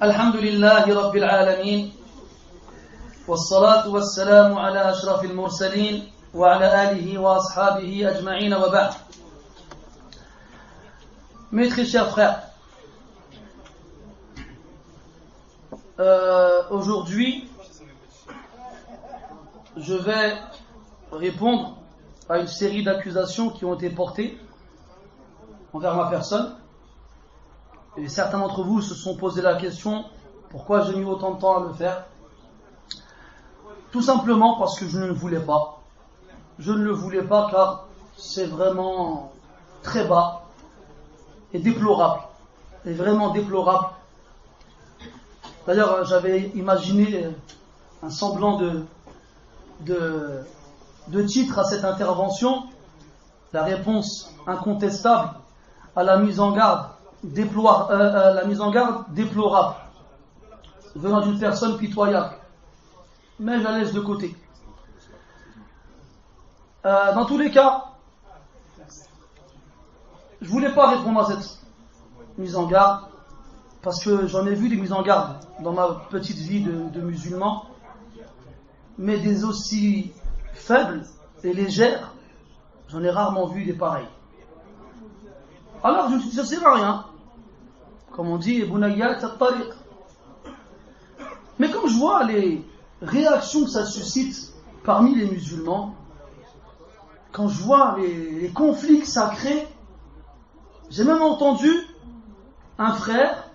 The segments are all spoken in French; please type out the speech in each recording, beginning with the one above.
الحمد لله رب العالمين والصلاة والسلام على أشرف المرسلين وعلى آله وأصحابه أجمعين وبعد. Mes très chers frères, aujourd'hui je vais répondre à une série d'accusations qui ont été portées envers ma personne. Et certains d'entre vous se sont posé la question, pourquoi j'ai mis autant de temps à le faire? Tout simplement parce que je ne le voulais pas. Je ne le voulais pas car c'est vraiment très bas et déplorable. Et vraiment déplorable. D'ailleurs, j'avais imaginé un semblant de titre à cette intervention, la réponse incontestable à la mise en garde déplorable venant d'une personne pitoyable, mais je la laisse de côté. Dans tous les cas, je voulais pas répondre à cette mise en garde parce que j'en ai vu des mises en garde dans ma petite vie de musulman, mais des aussi faibles et légères, j'en ai rarement vu des pareilles. Alors je me suis dit, ça sert à rien. Comme on dit, mais quand je vois les réactions que ça suscite parmi les musulmans, quand je vois les conflits que ça crée, j'ai même entendu un frère,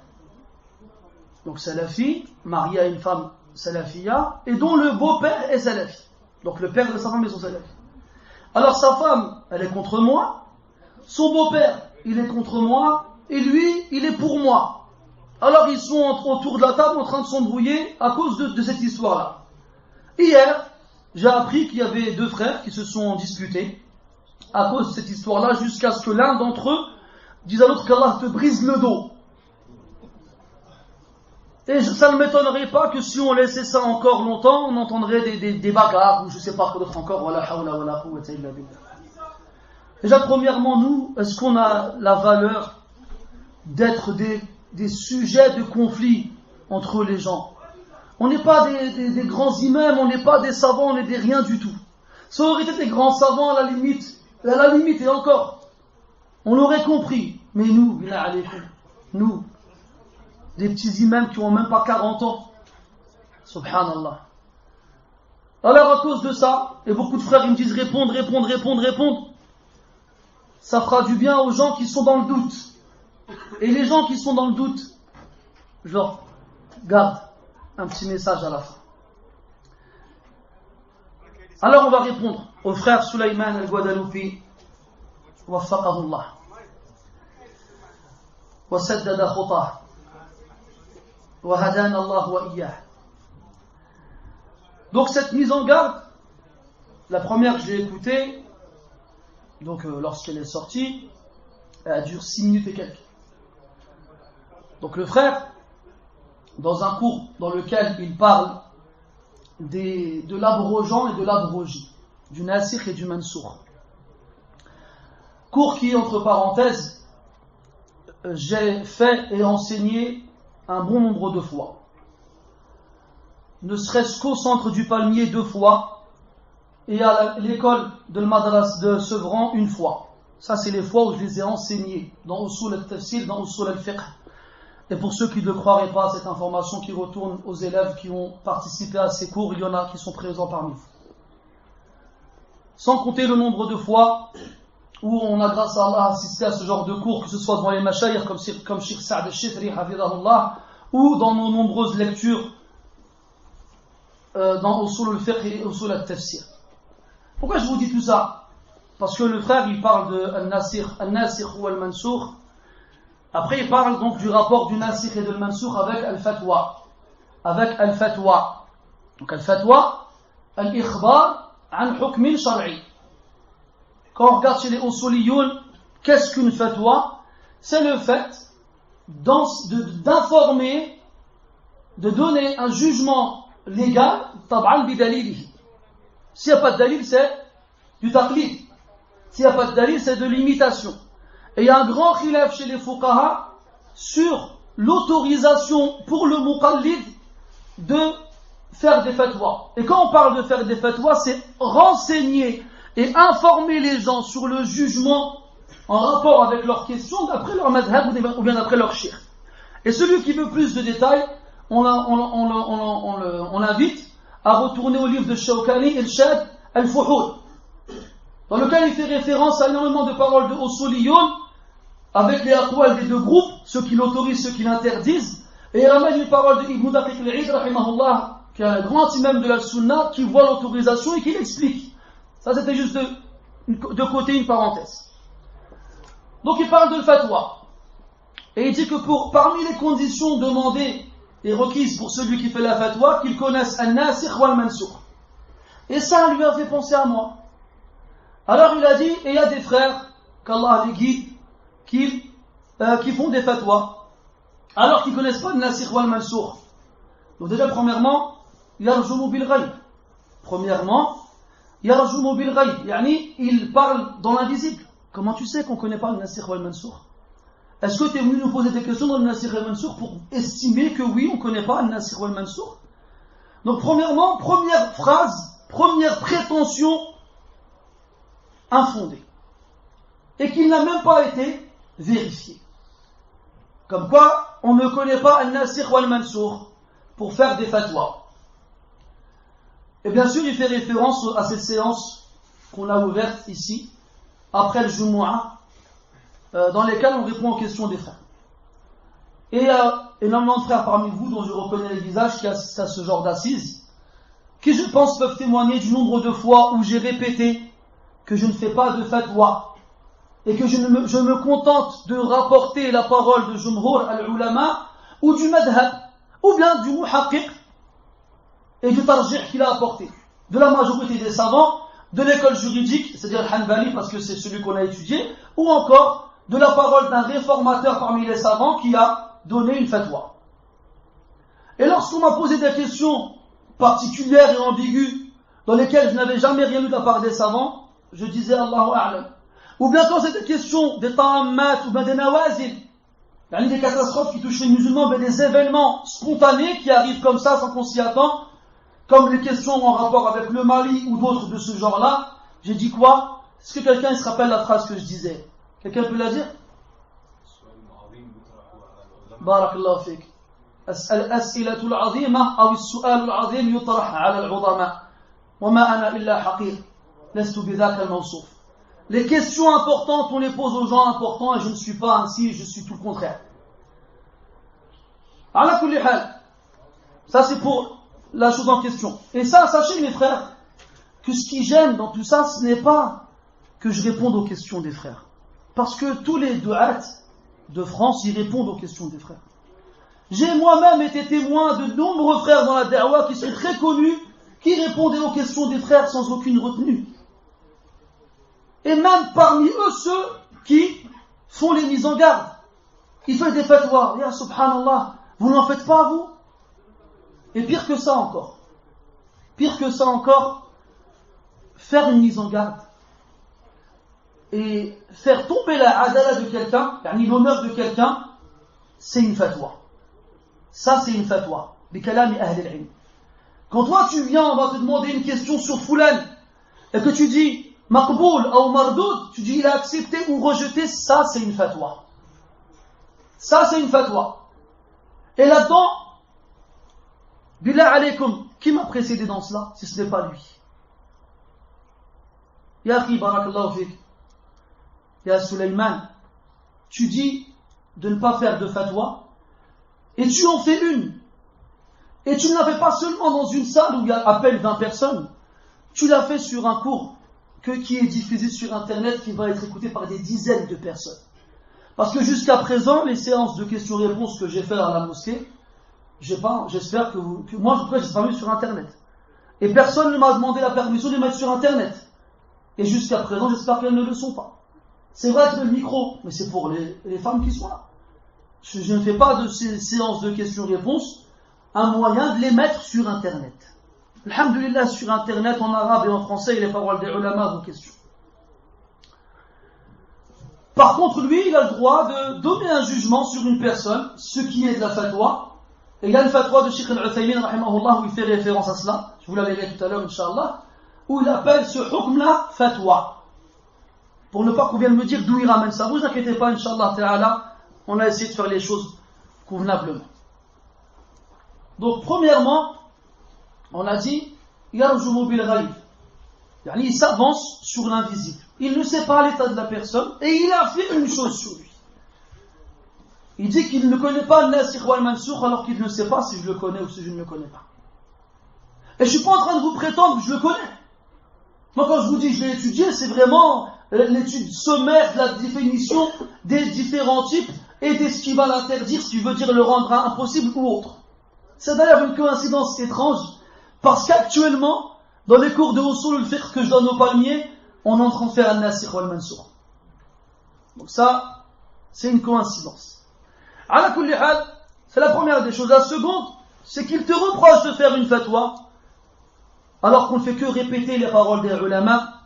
donc salafi, marié à une femme salafia, et dont le beau-père est salafi. Donc le père de sa femme est son salafi. Alors sa femme, elle est contre moi, son beau-père, il est contre moi, et lui, il est pour moi. Alors ils sont autour de la table en train de s'embrouiller à cause de cette histoire-là. Hier, j'ai appris qu'il y avait deux frères qui se sont disputés à cause de cette histoire-là, jusqu'à ce que l'un d'entre eux dise à l'autre qu'Allah te brise le dos. Et ça ne m'étonnerait pas que si on laissait ça encore longtemps, on entendrait des bagarres, ou je ne sais pas quoi d'autre encore. Déjà, premièrement, nous, est-ce qu'on a la valeur d'être des sujets de conflit entre les gens? On n'est pas des grands imams, on n'est pas des savants, on n'est des rien du tout. Ça aurait été des grands savants à la limite et encore, on l'aurait compris. Mais nous, des petits imams qui ont même pas 40 ans, subhanallah. Alors à cause de ça, et beaucoup de frères ils me disent répondre, ça fera du bien aux gens qui sont dans le doute. Et les gens qui sont dans le doute, genre, garde un petit message à la fin. Alors on va répondre au frère Sulaiman al-Guadaloupi, waffaqahullah, wa saddada khutah, wa hadana Allah wa iyyah. Donc cette mise en garde, la première que j'ai écoutée, donc lorsqu'elle est sortie, elle dure 6 minutes et quelques. Donc le frère, dans un cours dans lequel il parle de l'abrogeant et de l'abrogé, du nasikh et du mansour. Cours qui, entre parenthèses, j'ai fait et enseigné un bon nombre de fois. Ne serait-ce qu'au centre du Palmier 2 fois, et à l'école de Madras de Sevran 1 fois. Ça, c'est les fois où je les ai enseignés, dans Usul al-Tafsir, dans Usul al-Fiqh. Et pour ceux qui ne croiraient pas à cette information qui retourne aux élèves qui ont participé à ces cours, il y en a qui sont présents parmi vous. Sans compter le nombre de fois où on a, grâce à Allah, assisté à ce genre de cours, que ce soit devant les mashayikh comme Sheikh Saad al-Shifri, hafidahullah, ou dans nos nombreuses lectures dans Usul al-Fiqh et Usul al-Tafsir. Pourquoi je vous dis tout ça? Parce que le frère, il parle de al-Nasikh ou al-Mansour. Après, il parle donc du rapport du Nasikh et de al-Mansour avec al-Fatwa. Donc al-Fatwa, al-Ikhbar an hukmin shar'i. Quand on regarde chez les Usuliyoun, qu'est-ce qu'une fatwa? C'est le fait d'informer, de donner un jugement légal, tab'an bidalilihi. S'il n'y a pas de dalil, c'est du taqlid. S'il n'y a pas de dalil, c'est de l'imitation. Et il y a un grand khilaf chez les fuqaha sur l'autorisation pour le muqallid de faire des fatwas. Et quand on parle de faire des fatwas, c'est renseigner et informer les gens sur le jugement en rapport avec leurs questions d'après leur madhab ou bien d'après leur shirk. Et celui qui veut plus de détails, on l'invite à retourner au livre de Shawkani, Irshad al-Fuhul, dans lequel il fait référence à énormément de paroles de Usuliyoun, avec les aqwal des deux groupes, ceux qui l'autorisent, ceux qui l'interdisent, et il ramène une parole de Ibn Daqiq al-Eid, rahimahullah, qui est un grand imam de la Sunna, qui voit l'autorisation et qui l'explique. Ça, c'était juste de côté une parenthèse. Donc il parle de fatwa. Et il dit que parmi les conditions demandées et requises pour celui qui fait la fatwa, qu'il connaisse al-nasikh ou al-mansukh. Et ça lui a fait penser à moi. Alors il a dit, et il y a des frères, qu'Allah les guide, qui font des fatwas, alors qu'ils ne connaissent pas al-nasikh ou al-mansukh. Donc déjà, premièrement, yarjumu bil ghayb. Premièrement, yarjumu bil ghayb. Yani, il parle dans l'invisible. Comment tu sais qu'on ne connaît pas al-nasikh ou al-mansukh? Est-ce que tu es venu nous poser des questions dans le nasikh et le mansukh pour estimer que oui, on ne connaît pas le nasikh ou le mansukh? Donc premièrement, première phrase, première prétention infondée. Et qui n'a même pas été vérifiée. Comme quoi, on ne connaît pas le nasikh ou le mansukh pour faire des fatwas. Et bien sûr, il fait référence à cette séance qu'on a ouverte ici, après le Jumu'ah, dans lesquels on répond aux questions des frères. Et il y a énormément de frères parmi vous dont je reconnais les visages qui assistent à ce genre d'assises, qui je pense peuvent témoigner du nombre de fois où j'ai répété que je ne fais pas de fatwa et que je me contente de rapporter la parole de Jumhur al-Ulama ou du madhab ou bien du muhaqqiq et du tarjih qu'il a apporté de la majorité des savants de l'école juridique, c'est-à-dire Hanbali parce que c'est celui qu'on a étudié, ou encore de la parole d'un réformateur parmi les savants qui a donné une fatwa. Et lorsqu'on m'a posé des questions particulières et ambiguës dans lesquelles je n'avais jamais rien lu de la part des savants, je disais Allahu A'lam. Ou bien quand c'était question des ta'ammat ou bien des nawazil, des catastrophes qui touchent les musulmans, mais des événements spontanés qui arrivent comme ça sans qu'on s'y attend, comme les questions en rapport avec le Mali ou d'autres de ce genre-là, j'ai dit quoi? Est-ce que quelqu'un se rappelle la phrase que je disais? Quelqu'un peut la dire? Barakallahu fik. الأسئلة العظيمة أو السؤال العظيم يطرح على العظماء وما أنا إلا حقير لست بذاك الموصوف. Les questions importantes, on les pose aux gens importants et je ne suis pas ainsi, je suis tout le contraire. على كل حال, ça c'est pour la chose en question. Et ça, sachez mes frères, que ce qui gêne dans tout ça, ce n'est pas que je réponde aux questions des frères. Parce que tous les du'at de France, ils répondent aux questions des frères. J'ai moi-même été témoin de nombreux frères dans la da'wah qui sont très connus, qui répondaient aux questions des frères sans aucune retenue. Et même parmi eux, ceux qui font les mises en garde. Ils font des fatwas. Ya subhanallah, vous n'en faites pas vous? Et pire que ça encore, faire une mise en garde et faire tomber la adala de quelqu'un, l'honneur de quelqu'un, c'est une fatwa. Ça c'est une fatwa. Bikalami ahl al-ilm. Quand toi tu viens, on va te demander une question sur Foulan, et que tu dis maqboul ou mardoud, tu dis il a accepté ou rejeté, ça c'est une fatwa. Ça c'est une fatwa. Et là-dedans, billah alaykum, qui m'a précédé dans cela, si ce n'est pas lui? Ya akhi, barakallahu fik. Ya Sulayman, tu dis de ne pas faire de fatwa, et tu en fais une. Et tu ne l'as fait pas seulement dans une salle où il y a à peine 20 personnes, tu l'as fait sur un cours qui est diffusé sur Internet, qui va être écouté par des dizaines de personnes. Parce que jusqu'à présent, les séances de questions-réponses que j'ai faites à la mosquée, j'espère que moi, en tout cas, j'ai pas mis sur Internet. Et personne ne m'a demandé la permission de les mettre sur Internet. Et jusqu'à présent, j'espère qu'elles ne le sont pas. C'est vrai que le micro, mais c'est pour les femmes qui sont là. Je ne fais pas de ces séances de questions-réponses un moyen de les mettre sur Internet. Alhamdulillah, sur Internet, en arabe et en français, il y a les paroles des ulama vos questions. Par contre, lui, il a le droit de donner un jugement sur une personne, ce qui est de la fatwa. Et il y a une fatwa de Sheikh al-Uthaymin, rahimahullah, où il fait référence à cela. Je vous la lirai tout à l'heure, Inch'Allah. Où il appelle ce hukm-là fatwa. Pour ne pas qu'on vienne me dire d'où il ramène ça. Vous inquiétez pas, Inch'Allah ta'ala, on a essayé de faire les choses convenablement. Donc, premièrement, on a dit, yarjumu bil ghaib. Il s'avance sur l'invisible. Il ne sait pas l'état de la personne et il affirme une chose sur lui. Il dit qu'il ne connaît pas le nasikh wal mansukh alors qu'il ne sait pas si je le connais ou si je ne le connais pas. Et je ne suis pas en train de vous prétendre que je le connais. Moi, quand je vous dis que je l'ai étudié, c'est vraiment l'étude sommaire de la définition des différents types et de ce qui va l'interdire, ce qui veut dire le rendre impossible ou autre. C'est d'ailleurs une coïncidence étrange, parce qu'actuellement, dans les cours de usul al-fiqh que je donne aux palmiers, on est en train de faire un nasikh wal mansukh. Donc ça, c'est une coïncidence. Ala kulli hal, c'est la première des choses. La seconde, c'est qu'il te reproche de faire une fatwa, alors qu'on ne fait que répéter les paroles des ulama,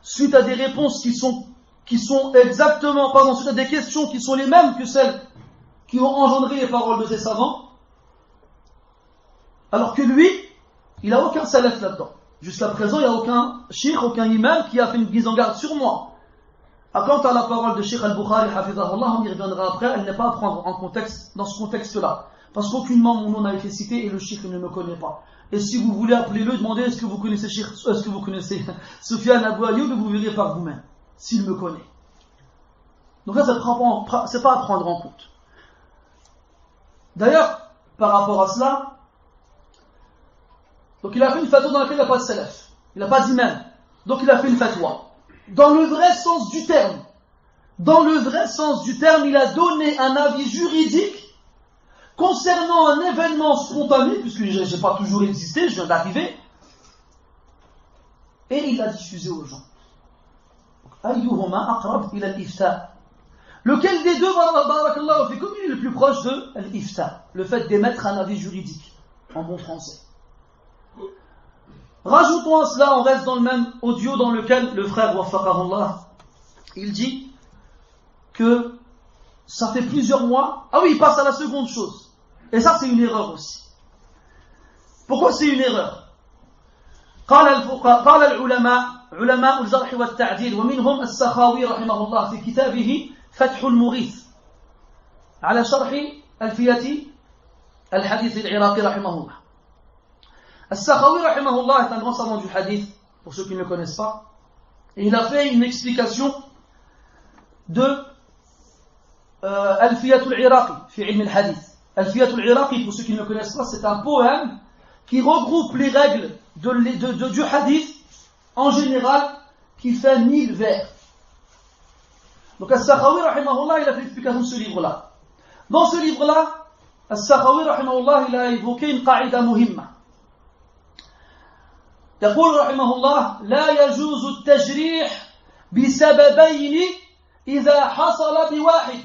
suite à des réponses qui sont exactement, pardon, suite à des questions qui sont les mêmes que celles qui ont engendré les paroles de ces savants, alors que lui, il n'a aucun salaf là-dedans. Jusqu'à présent, il n'y a aucun cheikh, aucun imam qui a fait une mise en garde sur moi. Quant à la parole de Cheikh al-Bukhari, hafidhahullah, on y reviendra après, elle n'est pas à prendre en contexte, dans ce contexte-là. Parce qu'aucunement mon nom n'a été cité et le cheikh ne me connaît pas. Et si vous voulez appeler-le, demandez est-ce que vous connaissez Soufiane Abou Ayoub, et vous verrez par vous-même, s'il me connaît. Donc là, c'est pas à prendre en compte. D'ailleurs, par rapport à cela, donc il a fait une fatwa dans laquelle il n'y a pas de salaf. Il n'a pas d'imam. Donc il a fait une fatwa. Dans le vrai sens du terme. Dans le vrai sens du terme, il a donné un avis juridique concernant un événement spontané, puisque je n'ai pas toujours existé, je viens d'arriver, et il l'a diffusé aux gens. Ayyuhuma aqrab ila al-ifta. Lequel des deux, barakallahu fikum, il est le plus proche de l'ifta, le fait d'émettre un avis juridique, en bon français. Rajoutons à cela, on reste dans le même audio dans lequel le frère Waffaqahullah, il dit que ça fait plusieurs mois. Ah oui, il passe à la seconde chose. Et ça, c'est une erreur aussi. Pourquoi c'est une erreur? قال العلماء علماء الجرح والتعديل ومنهم السخاوي رحمه الله في كتابه فتح المغيث على شرح ألفية الحديث العراقي رحمه الله. As-Sakhawi rahimahullah est un grand savant du hadith, pour ceux qui ne le connaissent pas, et il a fait une explication de Alfiyatul Iraqi fi ilm al-hadith. Alfiyatul Iraqi, pour ceux qui ne le connaissent pas, c'est un poème qui regroupe les règles du hadith en général, qui fait 1000 vers. Donc As-Sakhawi rahimahullah, il a fait l'explication de ce livre-là. Dans ce livre-là, As-Sakhawi rahimahullah, il a évoqué une qaïda muhimma. يقول رحمه الله لا يجوز التجريح بسببين إذا حصل بواحد.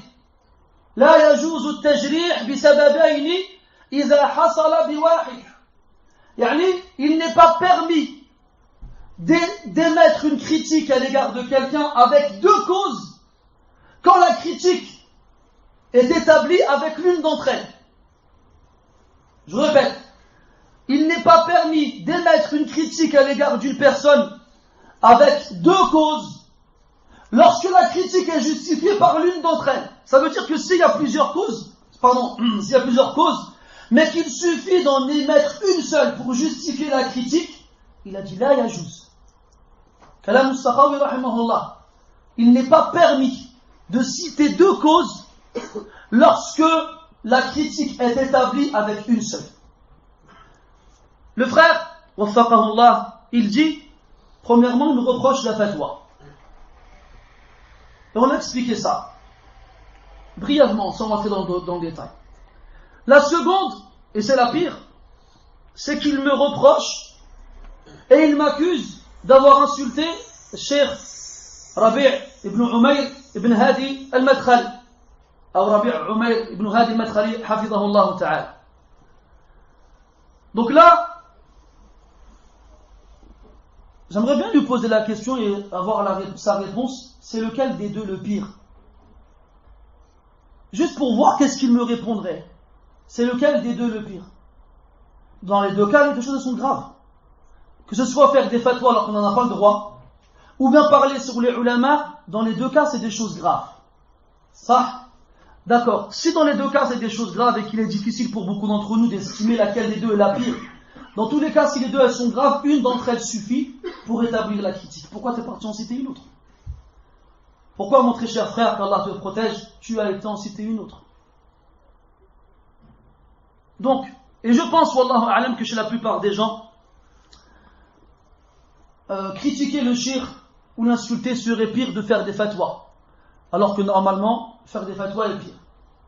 لا يجوز التجريح بسببين إذا حصل بواحد. يعني il n'est pas permis d'émettre une critique à l'égard de quelqu'un avec deux causes quand la critique est établie avec l'une d'entre elles. Je répète. Il n'est pas permis d'émettre une critique à l'égard d'une personne avec deux causes lorsque la critique est justifiée par l'une d'entre elles. Ça veut dire que s'il y a plusieurs causes, mais qu'il suffit d'en émettre une seule pour justifier la critique, il a dit la yajouz. Kalam al-Sakhawi rahimahullah. Il n'est pas permis de citer deux causes lorsque la critique est établie avec une seule. Le frère, waffaqahullah, il dit, premièrement, il nous reproche la fatwa. Et on a expliqué ça, brièvement, sans rentrer dans le détail. La seconde, et c'est la pire, c'est qu'il me reproche et il m'accuse d'avoir insulté Cheikh Rabi' ibn Umayr ibn Hadi al-Madkhali, ou Rabi' Umayr ibn Hadi al-Madkhali, hafidhahullah ta'ala. Donc là, j'aimerais bien lui poser la question et avoir sa réponse. C'est lequel des deux le pire? juste pour voir qu'est-ce qu'il me répondrait. C'est lequel des deux le pire? Dans les deux cas, les deux choses sont graves. Que ce soit faire des fatwas alors qu'on n'en a pas le droit, ou bien parler sur les ulama, dans les deux cas, c'est des choses graves. Ça, d'accord. Si dans les deux cas, c'est des choses graves et qu'il est difficile pour beaucoup d'entre nous d'estimer laquelle des deux est la pire, dans tous les cas, si les deux elles sont graves, une d'entre elles suffit pour établir la critique. Pourquoi tu es parti en citer une autre? Pourquoi, mon très cher frère, qu'Allah te protège, tu as été en citer une autre? Donc, et je pense, wallahu a'lam, que chez la plupart des gens, critiquer le shirk ou l'insulter serait pire de faire des fatwas. Alors que normalement, faire des fatwas est pire.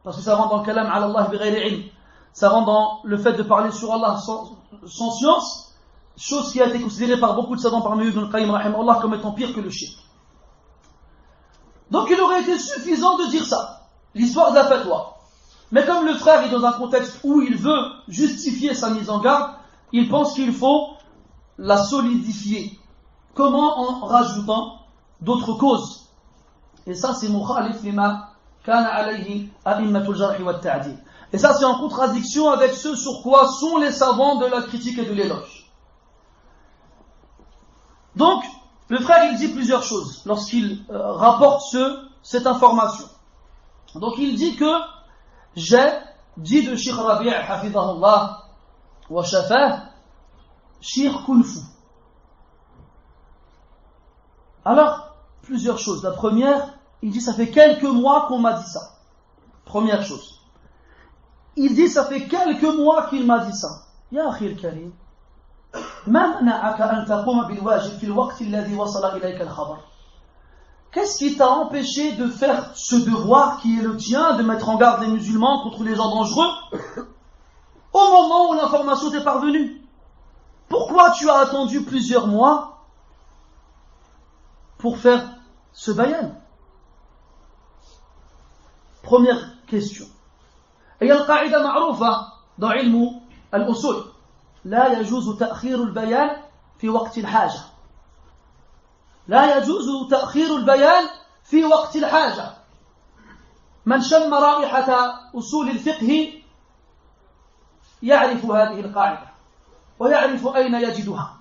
Parce que ça rentre dans le kalam ala Allah bighayri ilm. Ça rentre dans le fait de parler sur Allah sans science, chose qui a été considérée par beaucoup de savants parmi eux, Ibn Qayyim rahimahullah, comme étant pire que le shirk. Donc il aurait été suffisant de dire ça, l'histoire de la fatwa. Mais comme le frère est dans un contexte où il veut justifier sa mise en garde, il pense qu'il faut la solidifier. Comment? En rajoutant d'autres causes. Et ça, c'est mukhalif lima kana alayhi a'immatul jarh wa ta'dil. Et ça, c'est en contradiction avec ce sur quoi sont les savants de la critique et de l'éloge. Donc, le frère, il dit plusieurs choses lorsqu'il rapporte cette information. Donc, il dit que j'ai dit de Cheikh Rabi' hafidhahullah wa shafah, Cheikh Kunfu. Alors, plusieurs choses. La première, il dit ça fait quelques mois qu'on m'a dit ça. Première chose. Il dit ça fait quelques mois qu'il m'a dit ça. Ya akhi al-karim, ma mana'aka an taquma bil wajib fi al-waqt alladhi wasala ilayka al-khabar? Qu'est-ce qui t'a empêché de faire ce devoir qui est le tien, de mettre en garde les musulmans contre les gens dangereux, au moment où l'information t'est parvenue? Pourquoi tu as attendu plusieurs mois pour faire ce bayan? Première question. Et il y a une qaïda ma'roufa dans ilmu al-usul. لا يجوز تأخير البيان في وقت الحاجة. لا يجوز تأخير البيان في وقت الحاجة. من شم رائحة أصول الفقه يعرف هذه القاعدة ويعرف أين يجدها.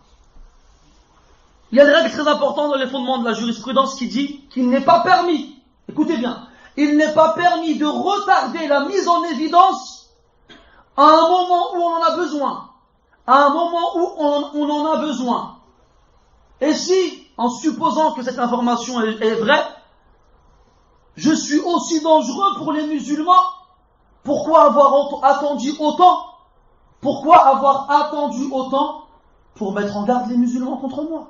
Il y a une règle très importante dans les fondements de la jurisprudence qui dit qu'il n'est pas permis, écoutez bien, il n'est pas permis de retarder la mise en évidence à un moment où on en a besoin. À un moment où on en a besoin. Et si, en supposant que cette information est vraie, je suis aussi dangereux pour les musulmans, pourquoi avoir attendu autant? Pourquoi avoir attendu autant pour mettre en garde les musulmans contre moi?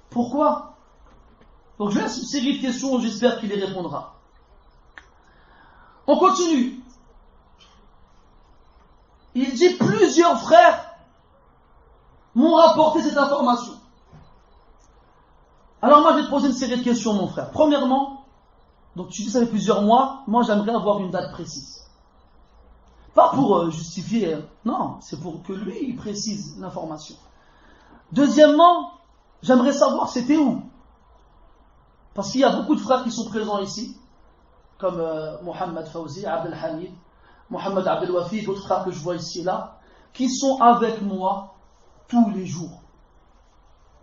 Pourquoi? Donc je laisse une série de questions, j'espère qu'il y répondra. On continue. Il dit plusieurs frères m'ont rapporté cette information. Alors moi je vais te poser une série de questions, mon frère. Premièrement, donc tu dis ça fait plusieurs mois, moi j'aimerais avoir une date précise. Pas pour justifier, non, c'est pour que lui il précise l'information. Deuxièmement, j'aimerais savoir c'était où. Parce qu'il y a beaucoup de frères qui sont présents ici, comme Mohamed Fawzi, Abdel Hamid, Mohamed Abdel Wafi, d'autres frères que je vois ici et là, qui sont avec moi tous les jours.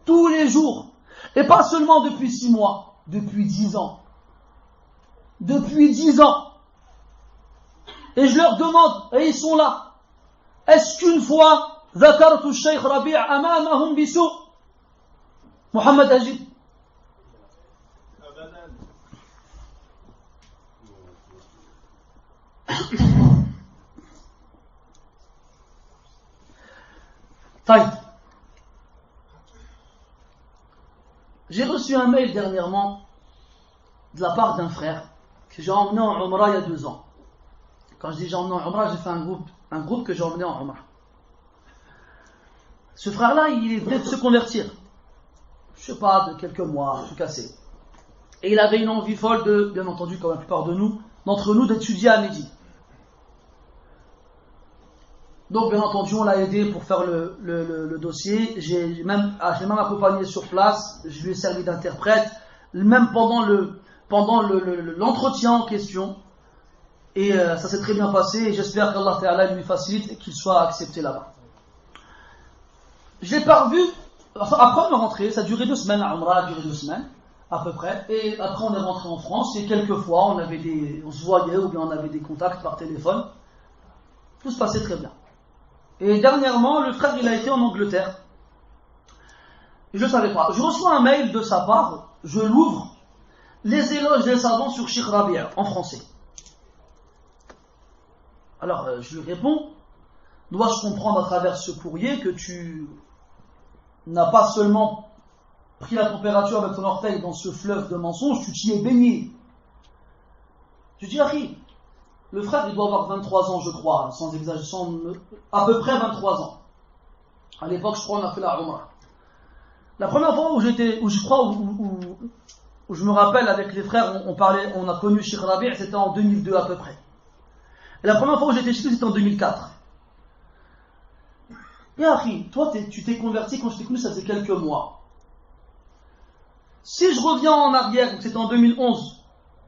Tous les jours. Et pas seulement depuis 6 mois, depuis 10 ans. Depuis 10 ans. Et je leur demande, et ils sont là, est-ce qu'une fois, ذكرت الشيخ ربيع أمامهم بسوء? Mohamed Ajib. Taïb. J'ai reçu un mail dernièrement de la part d'un frère que j'ai emmené en Umrah il y a 2 ans. Quand je dis j'ai emmené en Umrah, j'ai fait un groupe que j'ai emmené en Umrah. Ce frère-là, il venait de se convertir. Je sais pas, de quelques mois, tout cassé. Et il avait une envie folle de, bien entendu, comme la plupart d'entre nous, d'étudier à Midi. Donc, bien entendu, on l'a aidé pour faire le dossier. J'ai même accompagné sur place. Je lui ai servi d'interprète. Même pendant pendant l'entretien en question. Et ça s'est très bien passé. Et j'espère qu'Allah Ta'ala lui facilite et qu'il soit accepté là-bas. Je l'ai pas revu. Enfin, après on est rentré. Ça a duré 2 semaines. La Umrah a duré 2 semaines à peu près. Et après on est rentré en France. Et quelques fois on se voyait ou bien on avait des contacts par téléphone. Tout se passait très bien. Et dernièrement, le frère il a été en Angleterre. Et je ne savais pas. Je reçois un mail de sa part. Je l'ouvre. Les éloges des savants sur Cheikh Rabi' en français. Alors, je lui réponds, dois-je comprendre à travers ce courrier que tu n'as pas seulement pris la température avec ton orteil dans ce fleuve de mensonges, tu t'y es baigné. Je dis, Harry, le frère il doit avoir 23 ans je crois, sans exagération, à peu près 23 ans. À l'époque je crois on a fait la Umrah. La première fois où je me rappelle avec les frères, on a connu Cheikh Rabi', c'était en 2002 à peu près. Et la première fois où j'étais chez lui, c'était en 2004. Et Harry, toi tu t'es converti quand je t'ai connu, ça faisait quelques mois. Si je reviens en arrière, donc c'était en 2011,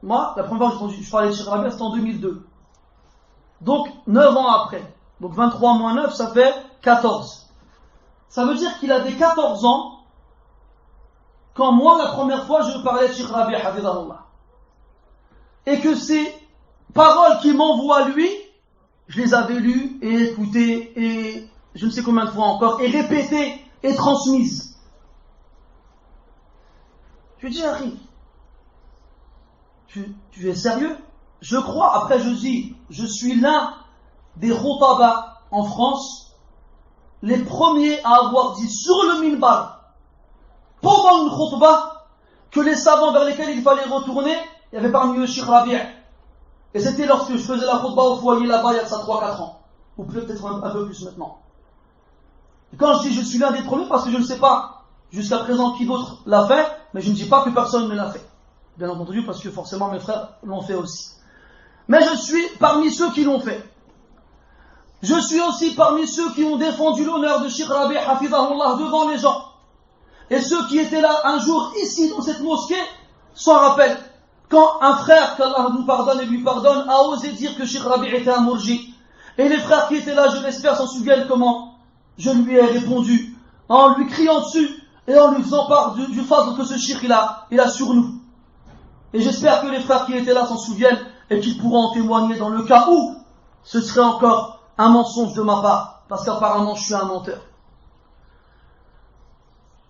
moi, la première fois que je parlais de Cheikh Rabi', c'était en 2002. Donc 9 ans après. Donc 23 moins 9, ça fait 14. Ça veut dire qu'il avait 14 ans quand moi, la première fois, je parlais de Cheikh Rabi' Hafidahullah. Et que ces paroles qu'il m'envoie lui, je les avais lues et écoutées et je ne sais combien de fois encore, et répétées et transmises. Je lui dis, Harry, tu es sérieux? Je crois, après je dis, je suis l'un des khutaba en France, les premiers à avoir dit sur le minbar, pendant une khutbah, que les savants vers lesquels il fallait retourner, il y avait parmi eux Cheikh Rabi'. Et c'était lorsque je faisais la khutbah au foyer là-bas, il y a ça 3-4 ans. Ou peut-être un peu plus maintenant. Et quand je dis je suis l'un des premiers, parce que je ne sais pas jusqu'à présent qui d'autre l'a fait, mais je ne dis pas que personne ne l'a fait. Bien entendu, parce que forcément mes frères l'ont fait aussi. Mais je suis parmi ceux qui l'ont fait. Je suis aussi parmi ceux qui ont défendu l'honneur de Cheikh Rabi' Hafidahullah devant les gens. Et ceux qui étaient là un jour ici dans cette mosquée s'en rappellent. Quand un frère, qu'Allah nous pardonne et lui pardonne, a osé dire que Cheikh Rabi' était un mourji. Et les frères qui étaient là, je l'espère, s'en souviennent comment je lui ai répondu. En lui criant dessus et en lui faisant part du fadl que ce Cheikh il a sur nous. Et j'espère que les frères qui étaient là s'en souviennent et qu'ils pourront en témoigner dans le cas où ce serait encore un mensonge de ma part. Parce qu'apparemment je suis un menteur.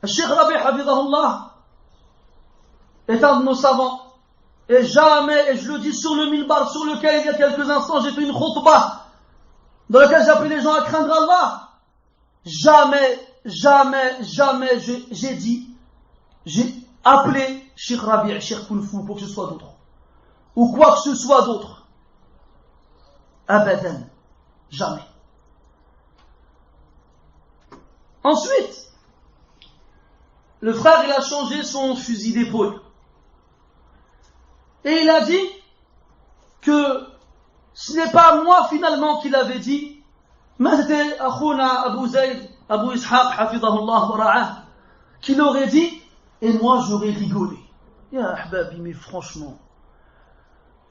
Cheikh Rabi' Hafidahullah est un de nos savants. Et jamais, et je le dis sur le minbar sur lequel il y a quelques instants j'ai fait une khutbah dans laquelle j'ai appelé les gens à craindre Allah. Jamais j'ai appelé Cheikh Rabi', Cheikh Kounfou pour que ce soit d'autre. Ou quoi que ce soit d'autre. Abadan. Jamais. Ensuite, le frère il a changé son fusil d'épaule. Et il a dit que ce n'est pas moi finalement qui l'avais dit, mais c'était Akhouna Abu Zayd, Abu Ishaq, Hafidahullah wa ra'ah, qui l'aurait dit, et moi j'aurais rigolé. Ya ahbabi, mais franchement,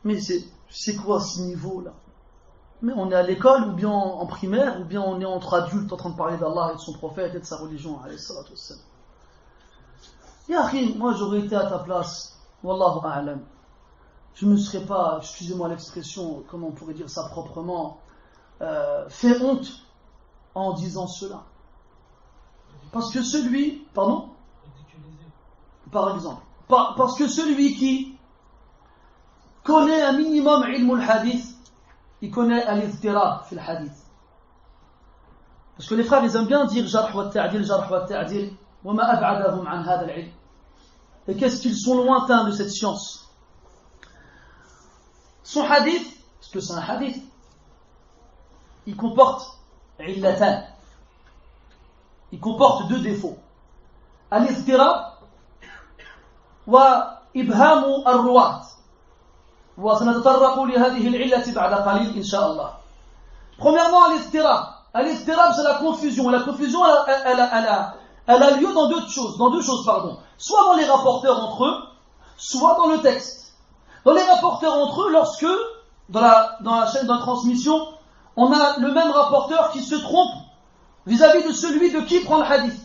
mais c'est quoi ce niveau là? Mais on est à l'école, ou bien en primaire, ou bien on est entre adultes en train de parler d'Allah et de son prophète et de sa religion, alayhi salatu wassalam. Ya akhi, moi j'aurais été à ta place, wallahu a'lam. Je ne me serais pas, excusez-moi l'expression, comment on pourrait dire ça proprement, fait honte en disant cela. Parce que celui, pardon? Par exemple. Parce que celui qui connaît un minimum ilm al-hadith, il connaît al-iztirab fil hadith. Parce que les frères, ils aiment bien dire jarh wa ta'dil, wa ma ab'adahum an hadha al-ilm. Et qu'est-ce qu'ils sont lointains de cette science. Son hadith, parce que c'est un hadith, il comporte illatan. Il comporte 2 défauts. Al-iztirab wa ibhamu ar-ruwat. وسنتطرق لهذه العلة بعد قليل إن شاء الله. Premièrement, al-iztirab. Al-iztirab, c'est la confusion. La confusion, elle a lieu dans deux choses, pardon. Soit dans les rapporteurs entre eux, soit dans le texte. Dans les rapporteurs entre eux, lorsque, dans la chaîne de transmission, on a le même rapporteur qui se trompe vis-à-vis de celui de qui prend le hadith.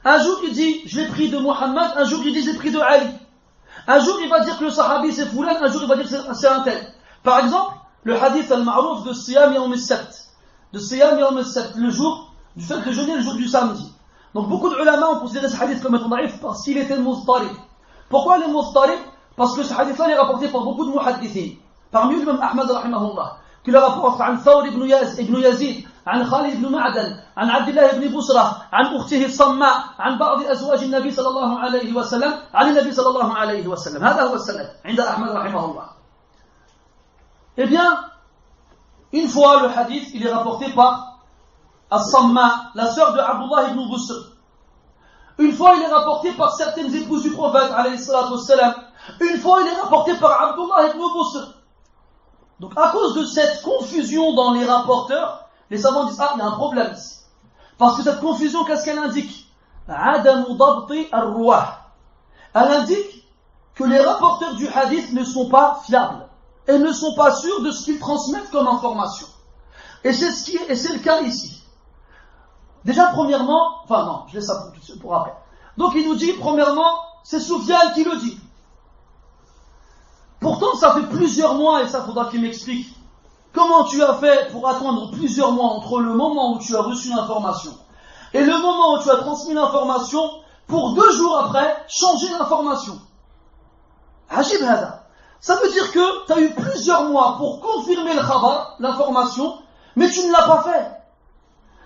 Un jour il dit, je l'ai pris de Muhammad, un jour il dit, je l'ai pris de Ali. Un jour il va dire que le sahabi c'est Foulan, un jour il va dire que c'est un tel. Par exemple, le hadith al-ma'rouf de Siyam Yawm al-Sabt. De Siyam Yawm al-Sabt, le jour du fait de jeûner le jour du samedi. Donc beaucoup de ulama ont considéré ce hadith comme étant daïf parce qu'il était muztarib. Pourquoi il est muztarib? Parce que ce hadith-là est rapporté par beaucoup de muhaddithin. Parmi eux, l'imam Ahmad rahimahullah, qui le rapporte عن ثور ابن يزيد عن خالد بن معدن عن عبد الله بن بصرة عن أخته الصماء عن بعض أزواج النبي صلى الله عليه وسلم عن النبي صلى الله عليه وسلم. هذا هو السند عند أحمد رحمه الله. Eh bien, une fois le hadith, il est rapporté par As-Samma, la sœur de Abdullah ibn Busr. Une fois, il est rapporté par certaines épouses du prophète, alayhi salatu wassalam. Une fois, il est rapporté par Abdullah ibn Busr. Donc, à cause de cette confusion dans les rapporteurs, les savants disent, il y a un problème ici. Parce que cette confusion, qu'est-ce qu'elle indique? Adamu dabti ar-ruah. Elle indique que les rapporteurs du hadith ne sont pas fiables et ne sont pas sûrs de ce qu'ils transmettent comme information. Et c'est le cas ici. Déjà, premièrement, enfin non, je laisse ça pour après. Donc il nous dit, premièrement, c'est Soufiane qui le dit. Pourtant, ça fait plusieurs mois, et ça faudra qu'il m'explique, comment tu as fait pour attendre plusieurs mois entre le moment où tu as reçu l'information et le moment où tu as transmis l'information pour 2 jours après changer l'information. Ajib hada. Ça veut dire que tu as eu plusieurs mois pour confirmer le khabar, l'information, mais tu ne l'as pas fait.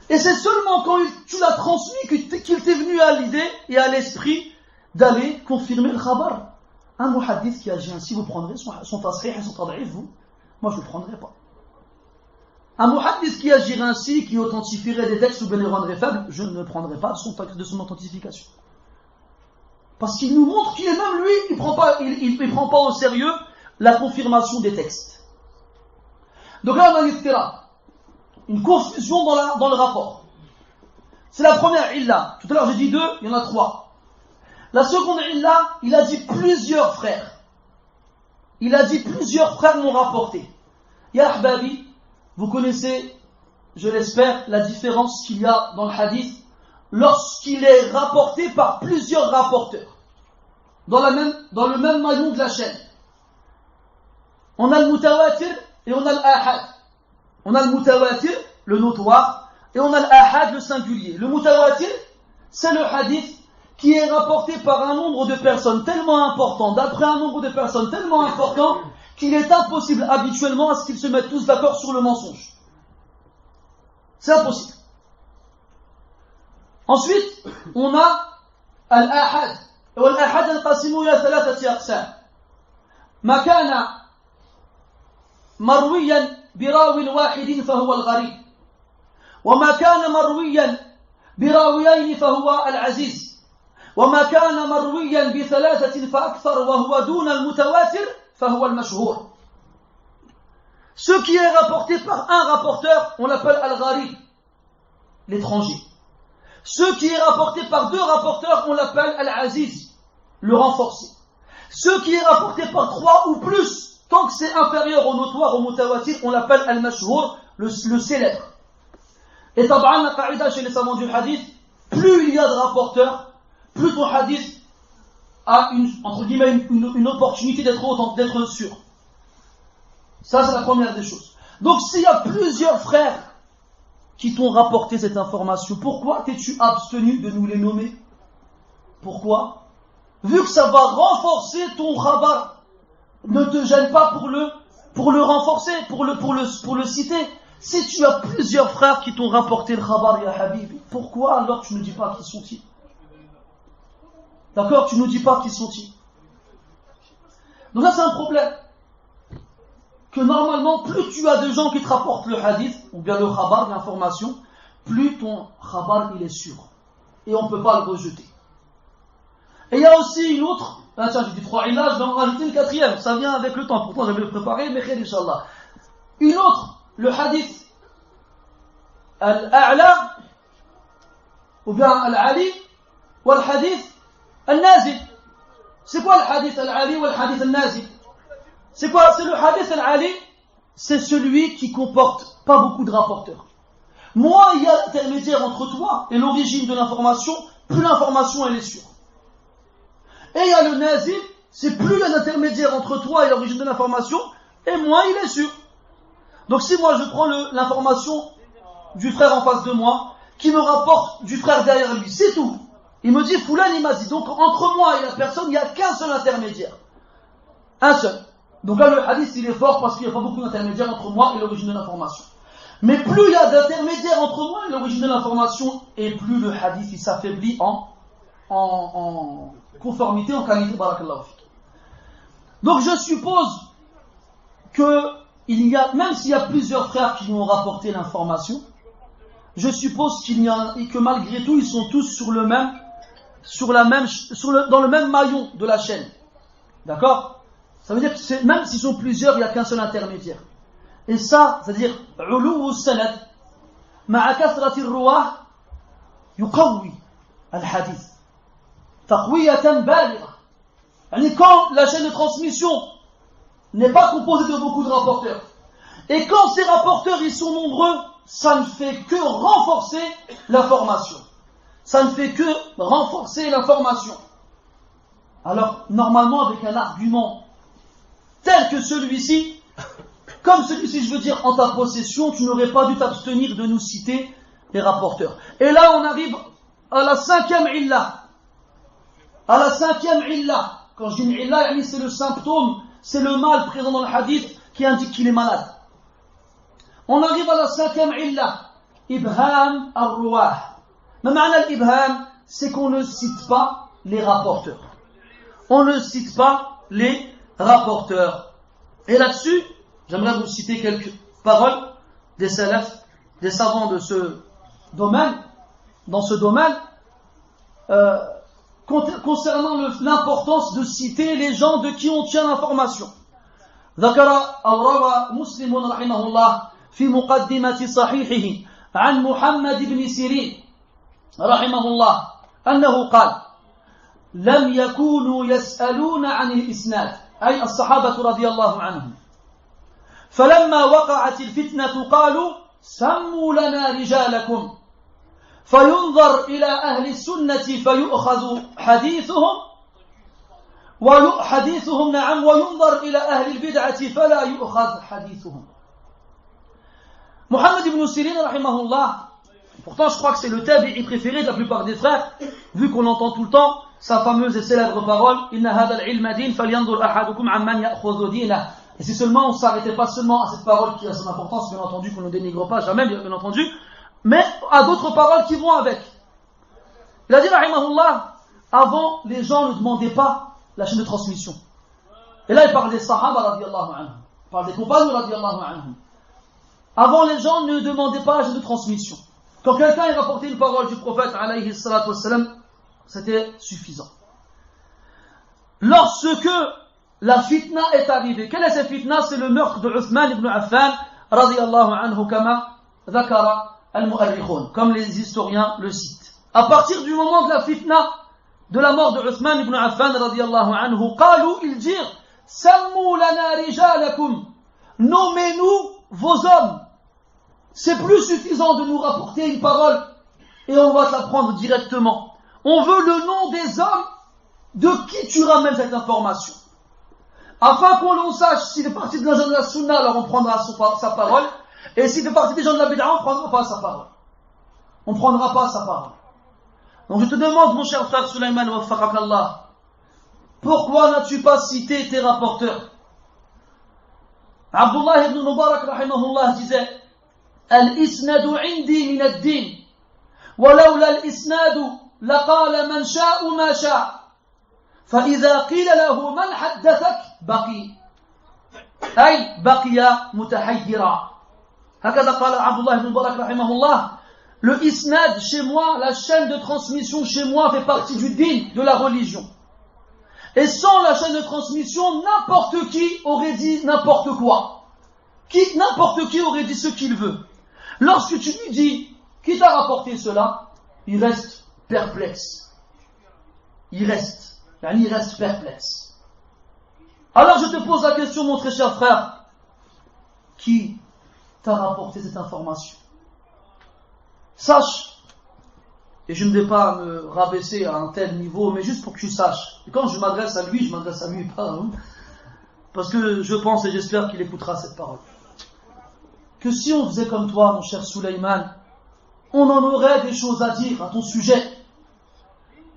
Et c'est seulement quand tu l'as transmis qu'il t'est venu à l'idée et à l'esprit d'aller confirmer le khabar. Un muhaddith qui agit ainsi, vous prendrez son tasrih et son tad'if, vous? Moi, je ne le prendrai pas. Un muhaddith qui agirait ainsi, qui authentifierait des textes ou bien les rendrait faibles, je ne prendrai pas de son authentification. Parce qu'il nous montre qu'il est même lui, il prend pas au sérieux la confirmation des textes. Donc là, on a une confusion dans le rapport. C'est la première illa. Tout à l'heure, j'ai dit 2, il y en a 3. La seconde illa, il a dit plusieurs frères. Il a dit plusieurs frères m'ont rapporté. Ya ahbabi, vous connaissez, je l'espère, la différence qu'il y a dans le hadith lorsqu'il est rapporté par plusieurs rapporteurs. Dans le même maillon de la chaîne. On a le mutawatir et on a l'ahad. On a le mutawatir, le notoire, et on a l'ahad, le singulier. Le mutawatir, c'est le hadith qui est rapporté par un nombre de personnes tellement important, d'après un nombre de personnes tellement important, qu'il est impossible habituellement à ce qu'ils se mettent tous d'accord sur le mensonge. C'est impossible. Ensuite, on a al-ahad. والآحاد ينقسم إلى 3 أقسام. ما كان مرويا براو واحد فهو الغريب، وما كان مرويا براويين فهو العزيز، وما كان مرويا ب3 فأكثر وهو دون المتواتر فهو المشهور. Ce qui est rapporté par un rapporteur, on l'appelle al-gharib, l'étranger. Ce qui est rapporté par 2 rapporteurs, on l'appelle al-aziz, le renforcé. Ce qui est rapporté par 3 ou plus, tant que c'est inférieur au notoire, au mutawatir, on l'appelle al-mashhour, le célèbre. Et tab'an, la qa'ida chez les savants du hadith, plus il y a de rapporteurs, plus ton hadith a entre guillemets une opportunité d'être sûr. Ça, c'est la première des choses. Donc, s'il y a plusieurs frères qui t'ont rapporté cette information, pourquoi t'es-tu abstenu de nous les nommer? Pourquoi? Vu que ça va renforcer ton khabar, ne te gêne pas pour le renforcer, pour le citer. Si tu as plusieurs frères qui t'ont rapporté le khabar, ya habib, pourquoi alors tu ne dis pas qui sont-ils? D'accord? Tu ne dis pas qui sont-ils. Donc ça, c'est un problème. Que normalement, plus tu as de gens qui te rapportent le hadith, ou bien le khabar, l'information, plus ton khabar il est sûr. Et on ne peut pas le rejeter. Et il y a aussi une autre, tiens, j'ai dit 3 illah, je vais en rajouter une 4e, ça vient avec le temps, pourtant j'avais le préparé, mais khair inshallah. Une autre, le hadith al-a'la, ou bien al-ali, ou le hadith al-nazil. C'est quoi le hadith al-ali ou le hadith al-nazil? C'est quoi? C'est le hadith al-ali, c'est celui qui comporte pas beaucoup de rapporteurs. Moins il y a l'intermédiaire entre toi et l'origine de l'information, plus l'information elle est sûre. Et il y a le nazil, c'est plus il y a l'intermédiaire entre toi et l'origine de l'information, et moins il est sûr. Donc si moi je prends l'information du frère en face de moi, qui me rapporte du frère derrière lui, c'est tout. Il me dit, Foulan il m'a dit, donc entre moi et la personne, il n'y a qu'un seul intermédiaire. Un seul. Donc là le hadith il est fort parce qu'il n'y a pas beaucoup d'intermédiaires entre moi et l'origine de l'information. Mais plus il y a d'intermédiaires entre moi et l'origine de l'information, et plus le hadith il s'affaiblit en conformité, en qualité, barakallahu fik. Donc je suppose que même s'il y a plusieurs frères qui ont rapporté l'information, je suppose que malgré tout, ils sont tous dans le même maillon de la chaîne. D'accord? Ça veut dire que même s'ils sont plusieurs, il n'y a qu'un seul intermédiaire. Et ça, c'est-à-dire, علو السند مع كثرة الرواه يقوي الحديث تقوية بالغة. Quand la chaîne de transmission n'est pas composée de beaucoup de rapporteurs, et quand ces rapporteurs ils sont nombreux, ça ne fait que renforcer l'information. Ça ne fait que renforcer l'information. Alors, normalement, avec un argument tel que celui-ci, comme celui-ci, je veux dire, en ta possession, tu n'aurais pas dû t'abstenir de nous citer les rapporteurs. Et là, on arrive à la cinquième illa. À la cinquième illa. Quand je dis une illa, c'est le symptôme, c'est le mal présent dans le hadith qui indique qu'il est malade. On arrive à la cinquième illa. Ibham al-ruwah. Mais ma'na l'ibham, c'est qu'on ne cite pas les rapporteurs. On ne cite pas les rapporteurs. Et là-dessus, j'aimerais vous citer quelques paroles des salafs, des savants de ce domaine, dans ce domaine, concernant l'importance de citer les gens de qui on tient l'information. ذكر أو روى مسلم رحمه الله في مقدمة صحيحه عن محمد بن سيرين رحمه الله أنه قال: لم يكونوا يسألون عن الإسناد، أي الصحابة رضي الله عنهم، فلما وقعت الفتنة قالوا: سموا لنا رجالكم، فينظر إلى أهل السنة فيؤخذ حديثهم وينظر إلى أهل البدعة فلا يؤخذ حديثهم. Mohammed ibn Sirin rahimahullah, pourtant je crois que c'est le tabi'i préféré de la plupart des frères, vu qu'on entend tout le temps sa fameuse et célèbre parole: Inna hadha al-ilma din falyanzur ahadukum amman ya'khudhu dinah. Et si seulement on s'arrêtait pas seulement à cette parole qui a son importance, bien entendu qu'on ne dénigre pas jamais, bien entendu, mais à d'autres paroles qui vont avec. Il a dit rahimahullah, avant les gens ne demandaient pas la chaîne de transmission. Et là il parle des sahaba radiyallahu anhum, il parle des compagnons radiyallahu anhum. Avant les gens ne demandaient pas la chaîne de transmission. Quand quelqu'un rapportait une parole du prophète alayhi salatu wassalam, c'était suffisant. Lorsque la fitna est arrivée, quelle est cette fitna? C'est le meurtre de Uthman ibn Affan radiyallahu anhu, kama dhakara al-mu'arrikhun, comme les historiens le citent. À partir du moment de la fitna, de la mort de Uthman ibn Affan radiyallahu anhu, qalu, ils dirent: sammu lana rijalakum, nommez-nous vos hommes. C'est plus suffisant de nous rapporter une parole et on va te la prendre directement. On veut le nom des hommes de qui tu ramènes cette information, afin qu'on sache s'il fait partie de la gens de la sunna, alors on prendra sa parole, et s'il fait partie des gens de la bid'a, on ne prendra pas sa parole. On ne prendra pas sa parole. Donc je te demande, mon cher frère Sulaiman, waffaqakallah, pourquoi n'as-tu pas cité tes rapporteurs? Abdullah ibn Mubarak rahimahullah disait: Al-isnadu indi min ad-din, walawla al-isnadu laqala man sha'u ma sha'a, fa idha qila lahu man haddathak baqi, ay baqiya mutahayyira. Hakada qala Abdullah ibn Mubarak rahimahullah. Le isnad chez moi, la chaîne de transmission chez moi fait partie du din, de la religion. Et sans la chaîne de transmission, n'importe qui aurait dit n'importe quoi. N'importe qui aurait dit ce qu'il veut. Lorsque tu lui dis qui t'a rapporté cela, il reste perplexe. Il reste perplexe. Alors je te pose la question, mon très cher frère, qui t'a rapporté cette information? Sache, et je ne vais pas me rabaisser à un tel niveau, mais juste pour que tu saches. Et quand je m'adresse à lui, pas à vous, parce que je pense et j'espère qu'il écoutera cette parole. Que si on faisait comme toi, mon cher Sulayman, on en aurait des choses à dire à ton sujet.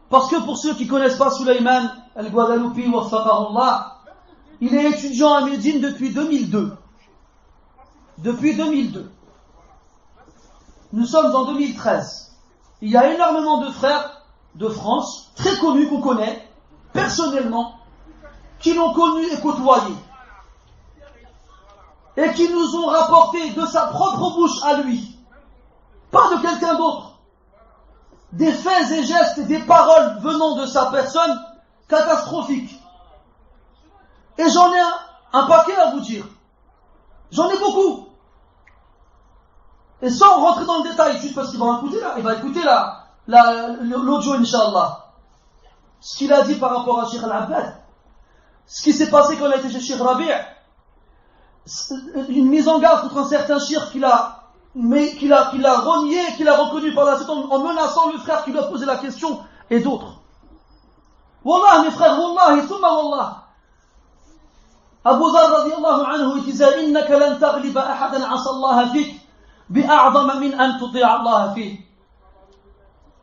Parce que pour ceux qui ne connaissent pas Sulayman al-Guadaloupi waffaqahullah, il est étudiant à Médine depuis 2002. Depuis 2002. Nous sommes en 2013. Il y a énormément de frères de France, très connus, qu'on connaît, personnellement, qui l'ont connu et côtoyé. Et qui nous ont rapporté de sa propre bouche à lui, pas de quelqu'un d'autre, des faits et gestes et des paroles venant de sa personne catastrophiques. Et j'en ai un paquet à vous dire. J'en ai beaucoup. Et sans rentrer dans le détail, juste parce qu'il va écouter l'audio, Inch'Allah. Ce qu'il a dit par rapport à Cheikh Al-Abbad. Ce qui s'est passé quand il a été chez Cheikh Rabi'. Une mise en garde contre un certain cheikh qu'il a renié, qu'il a reconnu par la suite en menaçant le frère qui lui a posé la question, et d'autres. Wallah, mes frères, wallahi, thumma wallah. Abu Dharr radiallahu anhu, il disait, innaka lan taghliba ahadan asa Allah fik, bi'a'zama min an tuti'a Allah fik.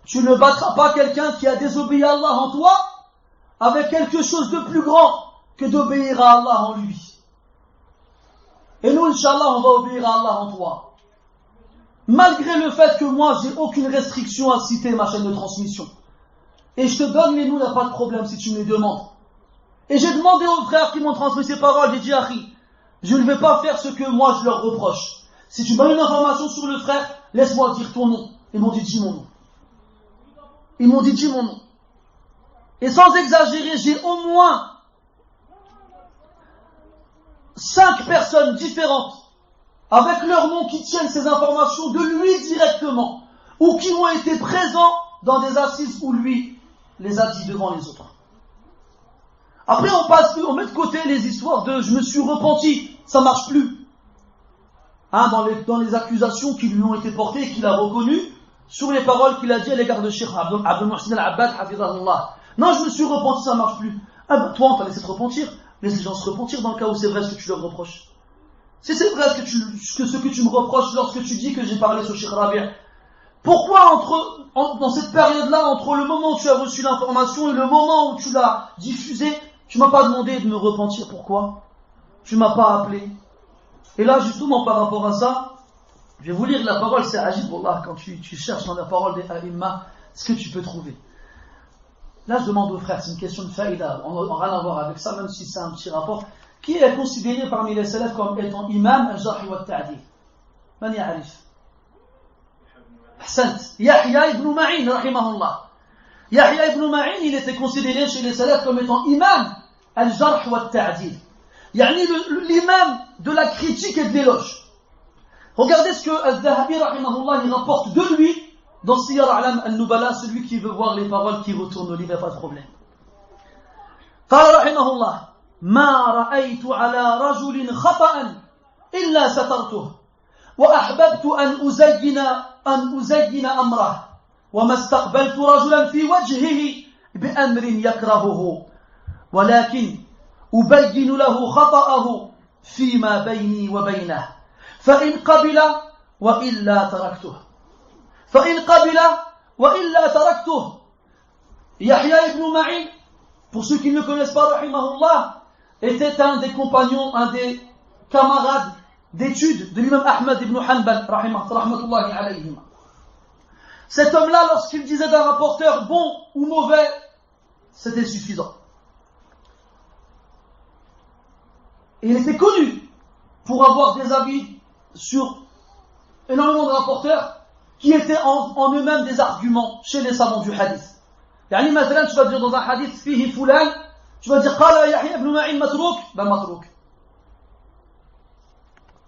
Tu ne battras pas quelqu'un qui a désobéi à Allah en toi, avec quelque chose de plus grand que d'obéir à Allah en lui. Et nous, Inch'Allah, on va obéir à Allah en toi. Malgré le fait que moi, j'ai aucune restriction à citer ma chaîne de transmission. Et je te donne les noms, il n'y a pas de problème si tu me les demandes. Et j'ai demandé aux frères qui m'ont transmis ces paroles, j'ai dit, Akhi, je ne vais pas faire ce que moi je leur reproche. Si tu m'as une information sur le frère, laisse-moi dire ton nom. Ils m'ont dit, dis mon nom. Ils m'ont dit, dis mon nom. Et sans exagérer, j'ai au moins 5 personnes différentes, avec leur nom qui tiennent ces informations de lui directement, ou qui ont été présents dans des assises où lui les a dit devant les autres. Après on met de côté les histoires de je me suis repenti, ça marche plus. Dans les accusations qui lui ont été portées et qu'il a reconnues sur les paroles qu'il a dit à l'égard de Cheikh Abdel Mohsin Al-Abbad hafizahullah. Non, je me suis repenti, ça marche plus. Ah ben toi on t'a laissé te repentir. Laisse les gens se repentir dans le cas où c'est vrai ce que tu leur reproches. Si c'est vrai ce que tu me reproches lorsque tu dis que j'ai parlé sur Cheikh Rabi', pourquoi dans cette période-là, entre le moment où tu as reçu l'information et le moment où tu l'as diffusée, tu m'as pas demandé de me repentir? Pourquoi? Tu m'as pas appelé. Et là, justement, par rapport à ça, je vais vous lire la parole, c'est Ajib, Wallah, quand tu cherches dans la parole des A'imma, ce que tu peux trouver. Là, je demande aux frères, c'est une question de faïda, on n'a rien à voir avec ça, même si c'est un petit rapport. Qui est considéré parmi les salafs comme étant imam al-jarh wa al-ta'dil? Man ya'rif? Ahsant. Yahya ibn Ma'in, rahimahullah. Yahya ibn Ma'in, il était considéré chez les salafs comme étant imam al-jarh wa al-ta'dil. Yani l'imam de la critique et de l'éloge. Regardez ce que al-Dhahabi, rahimahullah, il rapporte de lui dans Siyar A'lam al-Nubala, celui qui veut voir les paroles qui retournent au livre, il n'y a pas de problème. قال رحمه الله ما رأيت على رجل خطأ إلا سترته وأحببت أن أزين أمره وما استقبلت رجلا في وجهه بأمر يكرهه ولكن أبين له خطأه فيما بيني وبينه فإن قبل وإلا تركته فإن قبل وإلا تركته. Yahya ibn Ma'in, pour ceux qui ne le connaissent pas, rahimahullah, était un des compagnons, un des camarades d'études de l'imam Ahmad ibn Hanbal, rahmatullahi alayhim. Cet homme-là, lorsqu'il disait d'un rapporteur bon ou mauvais, c'était suffisant. Et il était connu pour avoir des avis sur énormément de rapporteurs qui étaient en eux-mêmes des arguments chez les savants du hadith. Yani, maintenant, tu vas dire dans un hadith, fihi fulan, tu vas dire, qala Yahya ibn Ma'in matrouk, ben matrouk.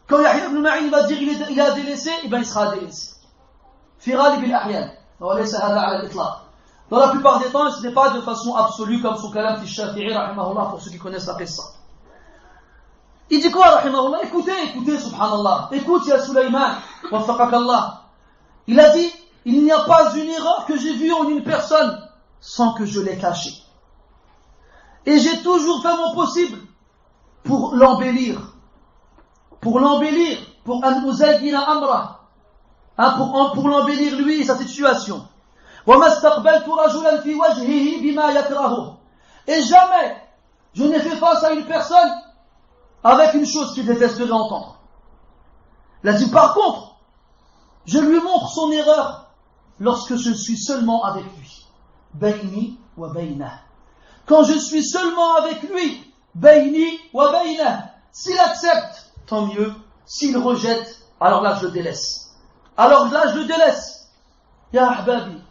Quand Yahya ibn Ma'in va dire il a délaissé, eh ben il sera délaissé. Fi ghalib al-ahyan, wa laysa hadha ala al-itlaq. Dans la plupart des temps, ce n'est pas de façon absolue comme son kalam fi Shafi'i rahimahullah pour ceux qui connaissent la qissa. Il dit quoi, rahimahullah? Écoutez, subhanallah. Écoute, ya Sulaiman, waffaqakallah. Il a dit, il n'y a pas une erreur que j'ai vue en une personne sans que je l'ai cachée. Et j'ai toujours fait mon possible pour l'embellir. Pour an uzayyina amra. Pour l'embellir lui et sa situation. وَمَا اسْتَقْبَلْتُ رَجُلًا فِي وَجْهِهِ بِمَا يَكْرَهُ. Et jamais je n'ai fait face à une personne avec une chose qu'il détesterait entendre. Il a dit, par contre, je lui montre son erreur lorsque je suis seulement avec lui. Bayni wa baynah. Quand je suis seulement avec lui, bayni wa baynah. S'il accepte, tant mieux. S'il rejette, alors là je le délaisse. Ya ahbabi,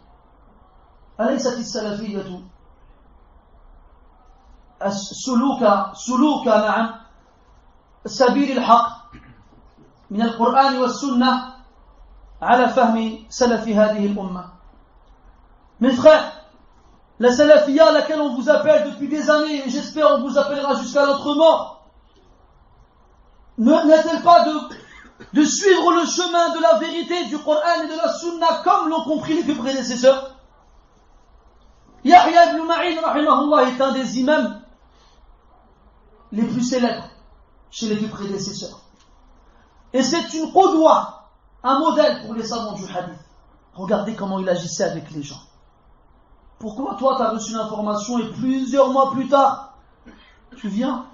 أليست السلفية سلوك نعم سبيل الحق من القرآن والسنة على فهم سلف هذه الأمة. Mes frères, la salafiyya à laquelle on vous appelle depuis des années, et j'espère on vous appellera jusqu'à notre mort, n'est-elle pas de suivre le chemin de la vérité du Coran et de la Sunna comme l'ont compris les plus prédécesseurs? Yahya ibn Ma'in, rahimahullah, est un des imams les plus célèbres chez les plus prédécesseurs. Et c'est une qudwa, un modèle pour les savants du hadith. Regardez comment il agissait avec les gens. Pourquoi toi tu as reçu l'information et plusieurs mois plus tard, tu viens,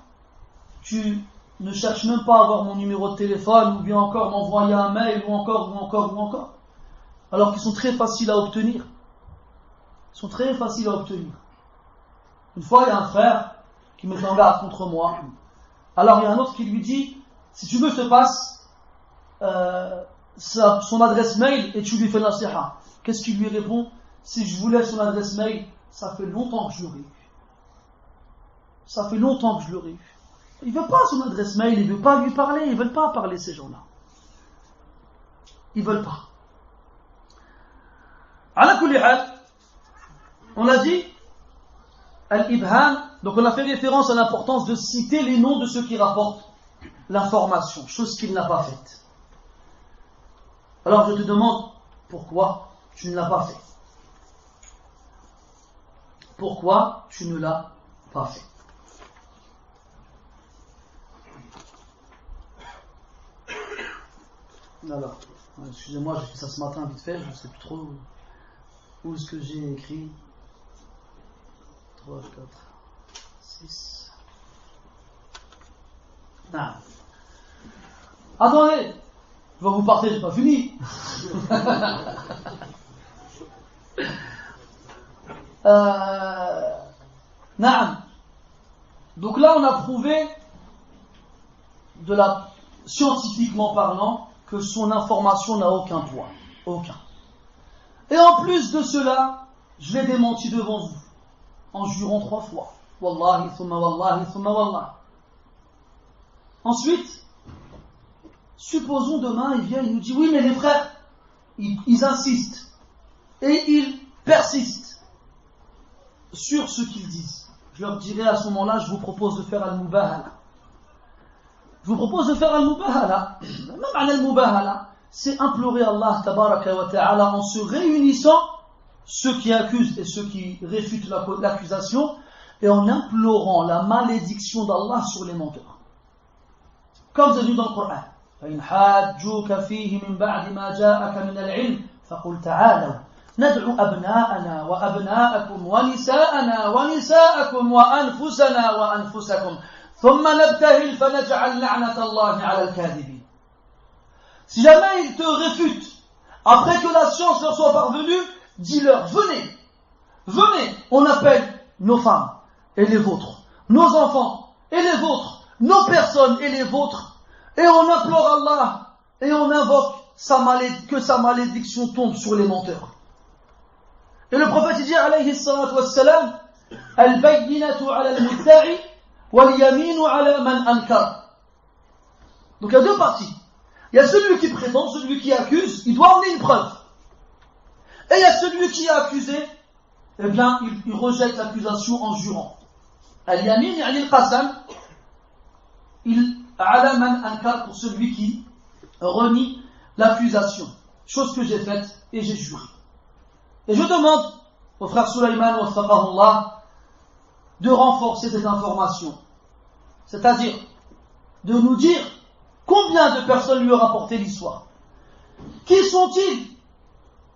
tu ne cherches même pas à avoir mon numéro de téléphone ou bien encore m'envoyer un mail ou encore. Alors qu'ils sont très faciles à obtenir. Une fois, il y a un frère qui met en garde contre moi. Alors, il y a un autre qui lui dit, si tu veux, je te passe son adresse mail et tu lui fais nasiha. Qu'est-ce qu'il lui répond? Si je voulais son adresse mail, ça fait longtemps que je l'aurais eu. Il ne veut pas son adresse mail, il ne veut pas lui parler, ils ne veulent pas parler ces gens-là. Ils ne veulent pas. Ala kulli hal, on a dit Al-Ibham, donc on a fait référence à l'importance de citer les noms de ceux qui rapportent l'information, chose qu'il n'a pas faite. Alors je te demande, pourquoi tu ne l'as pas fait? Pourquoi tu ne l'as pas fait? Alors, excusez-moi, j'ai fait ça ce matin vite fait, je ne sais plus trop où est-ce que j'ai écrit. 3, 4, 6. Non. Attendez, je vais vous partir, j'ai pas fini. Naam. Donc là, on a prouvé, scientifiquement parlant, que son information n'a aucun poids. Aucun. Et en plus de cela, je l'ai démenti devant vous, en jurant 3 fois. Wallahi, thumma wallahi, thumma wallahi. Ensuite, supposons demain, il vient, il nous dit, oui, mais les frères, ils insistent, et ils persistent sur ce qu'ils disent. Je leur dirai à ce moment-là, je vous propose de faire al-mubahala. Même al-mubahala, c'est implorer Allah tabaraka wa ta'ala en se réunissant, ceux qui accusent et ceux qui réfutent l'accusation, et en implorant la malédiction d'Allah sur les menteurs. Comme c'est dit dans le Coran. فَإِنْ حَاجُّوكَ فِيهِ مِنْ بَعْدِ مَا جَاءَكَ مِنَ الْعِلْمِ فَقُلْ تَعَالَوْا نَدْعُ أَبْنَاءَنَا وَأَبْنَاءَكُمْ وَنِسَاءَنَا وَنِسَاءَكُمْ وَأَنفُسَنَا وَأَنفُسَكُمْ ثُمَّ نَبْتَهِلْ فَنَجْعَلْ لَعْنَةَ اللَّهِ عَلَى الْكَاذِبِينَ. Si jamais ils te réfutent, après que la science leur soit parvenue, dis-leur, venez, on appelle nos femmes et les vôtres, nos enfants et les vôtres, nos personnes et les vôtres, et on implore Allah, et on invoque que sa malédiction tombe sur les menteurs. Et le prophète dit, alayhi salatu wassalam, al-bayyinatu ala al-mudda'i, wal-yaminu ala man ankar. Donc il y a 2 parties. Il y a celui qui prétend, celui qui accuse, il doit emmener une preuve. Et il y a celui qui est accusé, eh bien, il rejette l'accusation en jurant. Al-yamin, yani al-qasam, il ala man ankar, pour celui qui renie l'accusation, chose que j'ai faite et j'ai juré. Et je demande au frère Sulaiman wa faqahullah de renforcer cette information, c'est-à-dire de nous dire combien de personnes lui ont rapporté l'histoire. Qui sont-ils,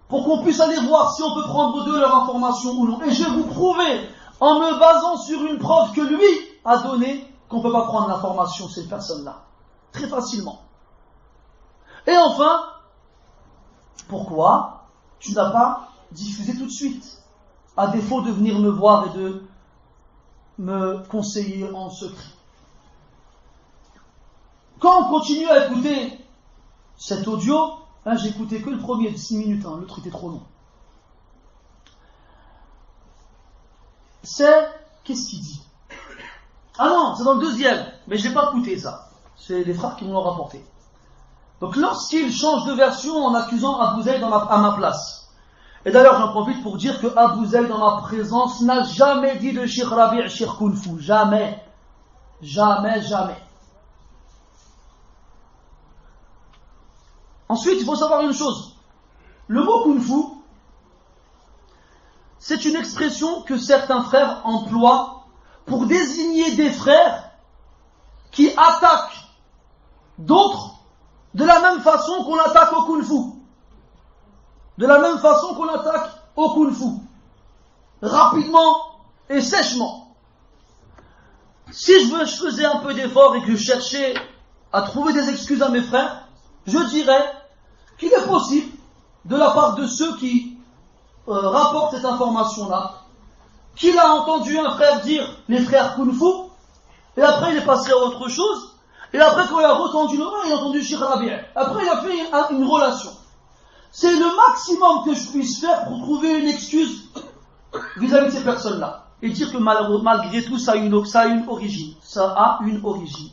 pour qu'on puisse aller voir si on peut prendre d'eux leur information ou non. Et je vais vous prouver, en me basant sur une preuve que lui a donnée, qu'on ne peut pas prendre l'information de cette personne-là. Très facilement. Et enfin, pourquoi tu n'as pas diffusé tout de suite, à défaut de venir me voir et de me conseiller en secret? Quand on continue à écouter cet audio, j'ai écouté que le premier de 6 minutes, l'autre était trop long. Qu'est-ce qu'il dit? Ah non, c'est dans le deuxième, mais je n'ai pas écouté ça. C'est les frères qui me l'ont rapporté. Donc lorsqu'il change de version en accusant Abu Zayd à ma place. Et d'ailleurs j'en profite pour dire que Abu Zayd dans ma présence n'a jamais dit de Cheikh Rabi' Cheikh Kunfu. Jamais. Jamais, jamais. Ensuite, il faut savoir une chose. Le mot Kunfu, c'est une expression que certains frères emploient pour désigner des frères qui attaquent d'autres de la même façon qu'on attaque au Kung-Fu. De la même façon qu'on attaque au Kung-Fu. Rapidement et sèchement. Si je faisais un peu d'effort et que je cherchais à trouver des excuses à mes frères, je dirais qu'il est possible, de la part de ceux qui rapportent cette information-là, qu'il a entendu un frère dire les frères Kung-Fu, et après il est passé à autre chose, et après quand il a entendu le nom, il a entendu Cheikh Rabi'. Après il a fait une relation. C'est le maximum que je puisse faire pour trouver une excuse vis-à-vis de ces personnes-là. Et dire que malgré tout, ça a une origine. Ça a une origine.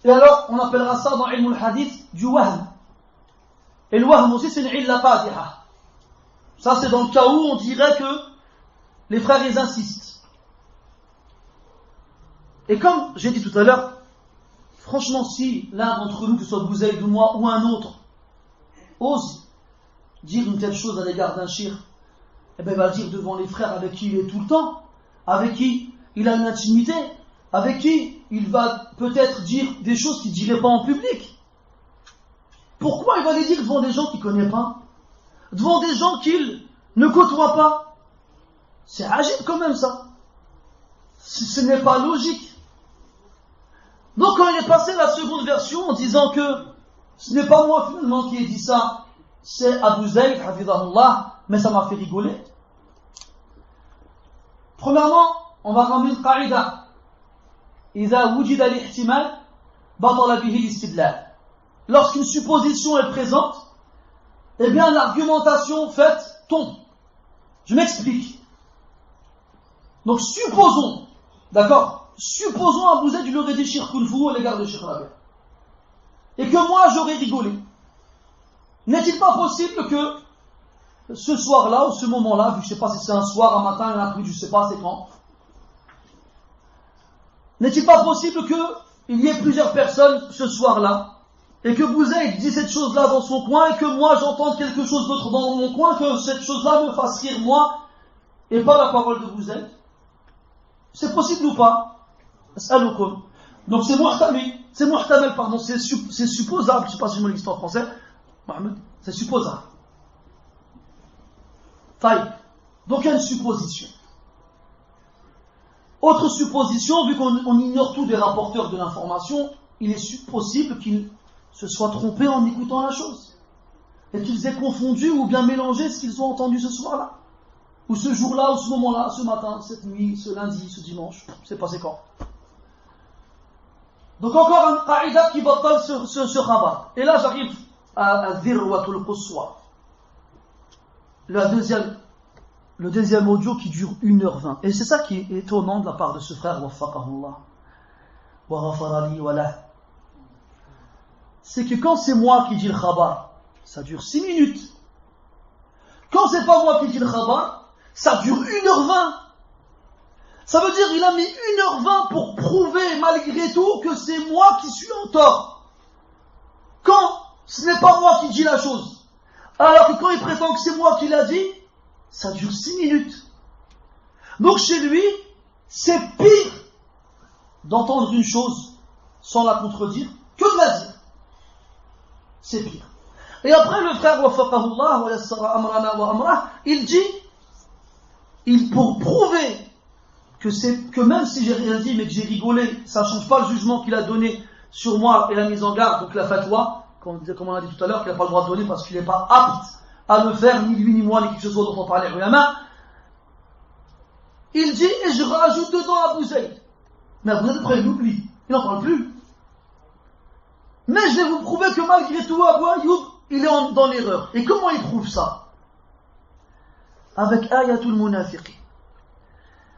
Et alors, on appellera ça dans Ilm al-Hadith du wahm. Et le wahm aussi, c'est une illa fadiha. Ça, c'est dans le cas où on dirait que les frères, ils insistent. Et comme j'ai dit tout à l'heure, franchement, si l'un d'entre nous, que ce soit Abu Zayd ou moi ou un autre, ose dire une telle chose à l'égard d'un shir, eh bien, il va le dire devant les frères avec qui il est tout le temps, avec qui il a une intimité, avec qui il va peut-être dire des choses qu'il ne dirait pas en public. Pourquoi il va les dire devant des gens qu'il ne connaît pas, devant des gens qu'il ne côtoie pas? C'est agile quand même ça. Ce n'est pas logique. Donc quand il est passé la seconde version en disant que ce n'est pas moi finalement qui ai dit ça, c'est Abu Zayd, hafidhahullah, mais ça m'a fait rigoler. Premièrement, on va ramener une qaïda. إذا وجد الاحتمال بطل به الاستدلال. Lorsqu'une supposition est présente, eh bien l'argumentation faite tombe. Je m'explique. Donc supposons, d'accord, supposons Abu Zayd, il aurait dit Cheikh Kung-Fu à l'égard de Cheikh Rabi', et que moi j'aurais rigolé. N'est-il pas possible que ce soir-là ou ce moment-là, vu que je ne sais pas si c'est un soir, un matin, un après-midi, je ne sais pas c'est quand, n'est-il pas possible qu'il y ait plusieurs personnes ce soir-là, et que Abu Zayd dit cette chose-là dans son coin, et que moi j'entende quelque chose d'autre dans mon coin, que cette chose-là me fasse rire moi, et pas la parole de Abu Zayd? C'est possible ou pas? Donc c'est muhtamel, pardon, c'est supposable, je ne sais pas si je me l'explique en français, Mohamed, c'est supposable. Donc il y a une supposition. Autre supposition, vu qu'on ignore tout des rapporteurs de l'information, il est possible qu'ils se soient trompés en écoutant la chose. Et qu'ils aient confondu ou bien mélangé ce qu'ils ont entendu ce soir-là. Ou ce jour-là, ou ce moment-là, ce matin, cette nuit, ce lundi, ce dimanche. C'est passé quand? Donc encore un qaïda qui battle ce khabar. Et là j'arrive à Dhirwatul Quswa. Le deuxième audio qui dure 1h20. Et c'est ça qui est étonnant de la part de ce frère, waffaqahullah, wa ghafarali wa lah. C'est que quand c'est moi qui dis le khabar, ça dure 6 minutes. Quand c'est pas moi qui dis le khabar, ça dure 1h20. Ça veut dire qu'il a mis 1h20 pour prouver malgré tout que c'est moi qui suis en tort. Quand ce n'est pas moi qui dis la chose. Alors que quand il prétend que c'est moi qui l'a dit, ça dure 6 minutes. Donc chez lui, c'est pire d'entendre une chose sans la contredire que de la dire. C'est pire. Et après le frère il dit, pour prouver que même si j'ai rien dit mais que j'ai rigolé, ça ne change pas le jugement qu'il a donné sur moi et la mise en garde, donc la fatwa, comme on a dit tout à l'heure, qu'il n'a pas le droit de donner parce qu'il n'est pas apte à le faire, ni lui ni moi, ni qui que ce soit dont on parlait les ulama. Il dit, et je rajoute dedans Abu Zayd. Mais Abu Zayd, après, il oublie. Il n'en parle plus. Mais je vais vous prouver que malgré tout, Abu Ayyub, il est dans l'erreur. Et comment il prouve ça? Avec Ayatul Munafiqi.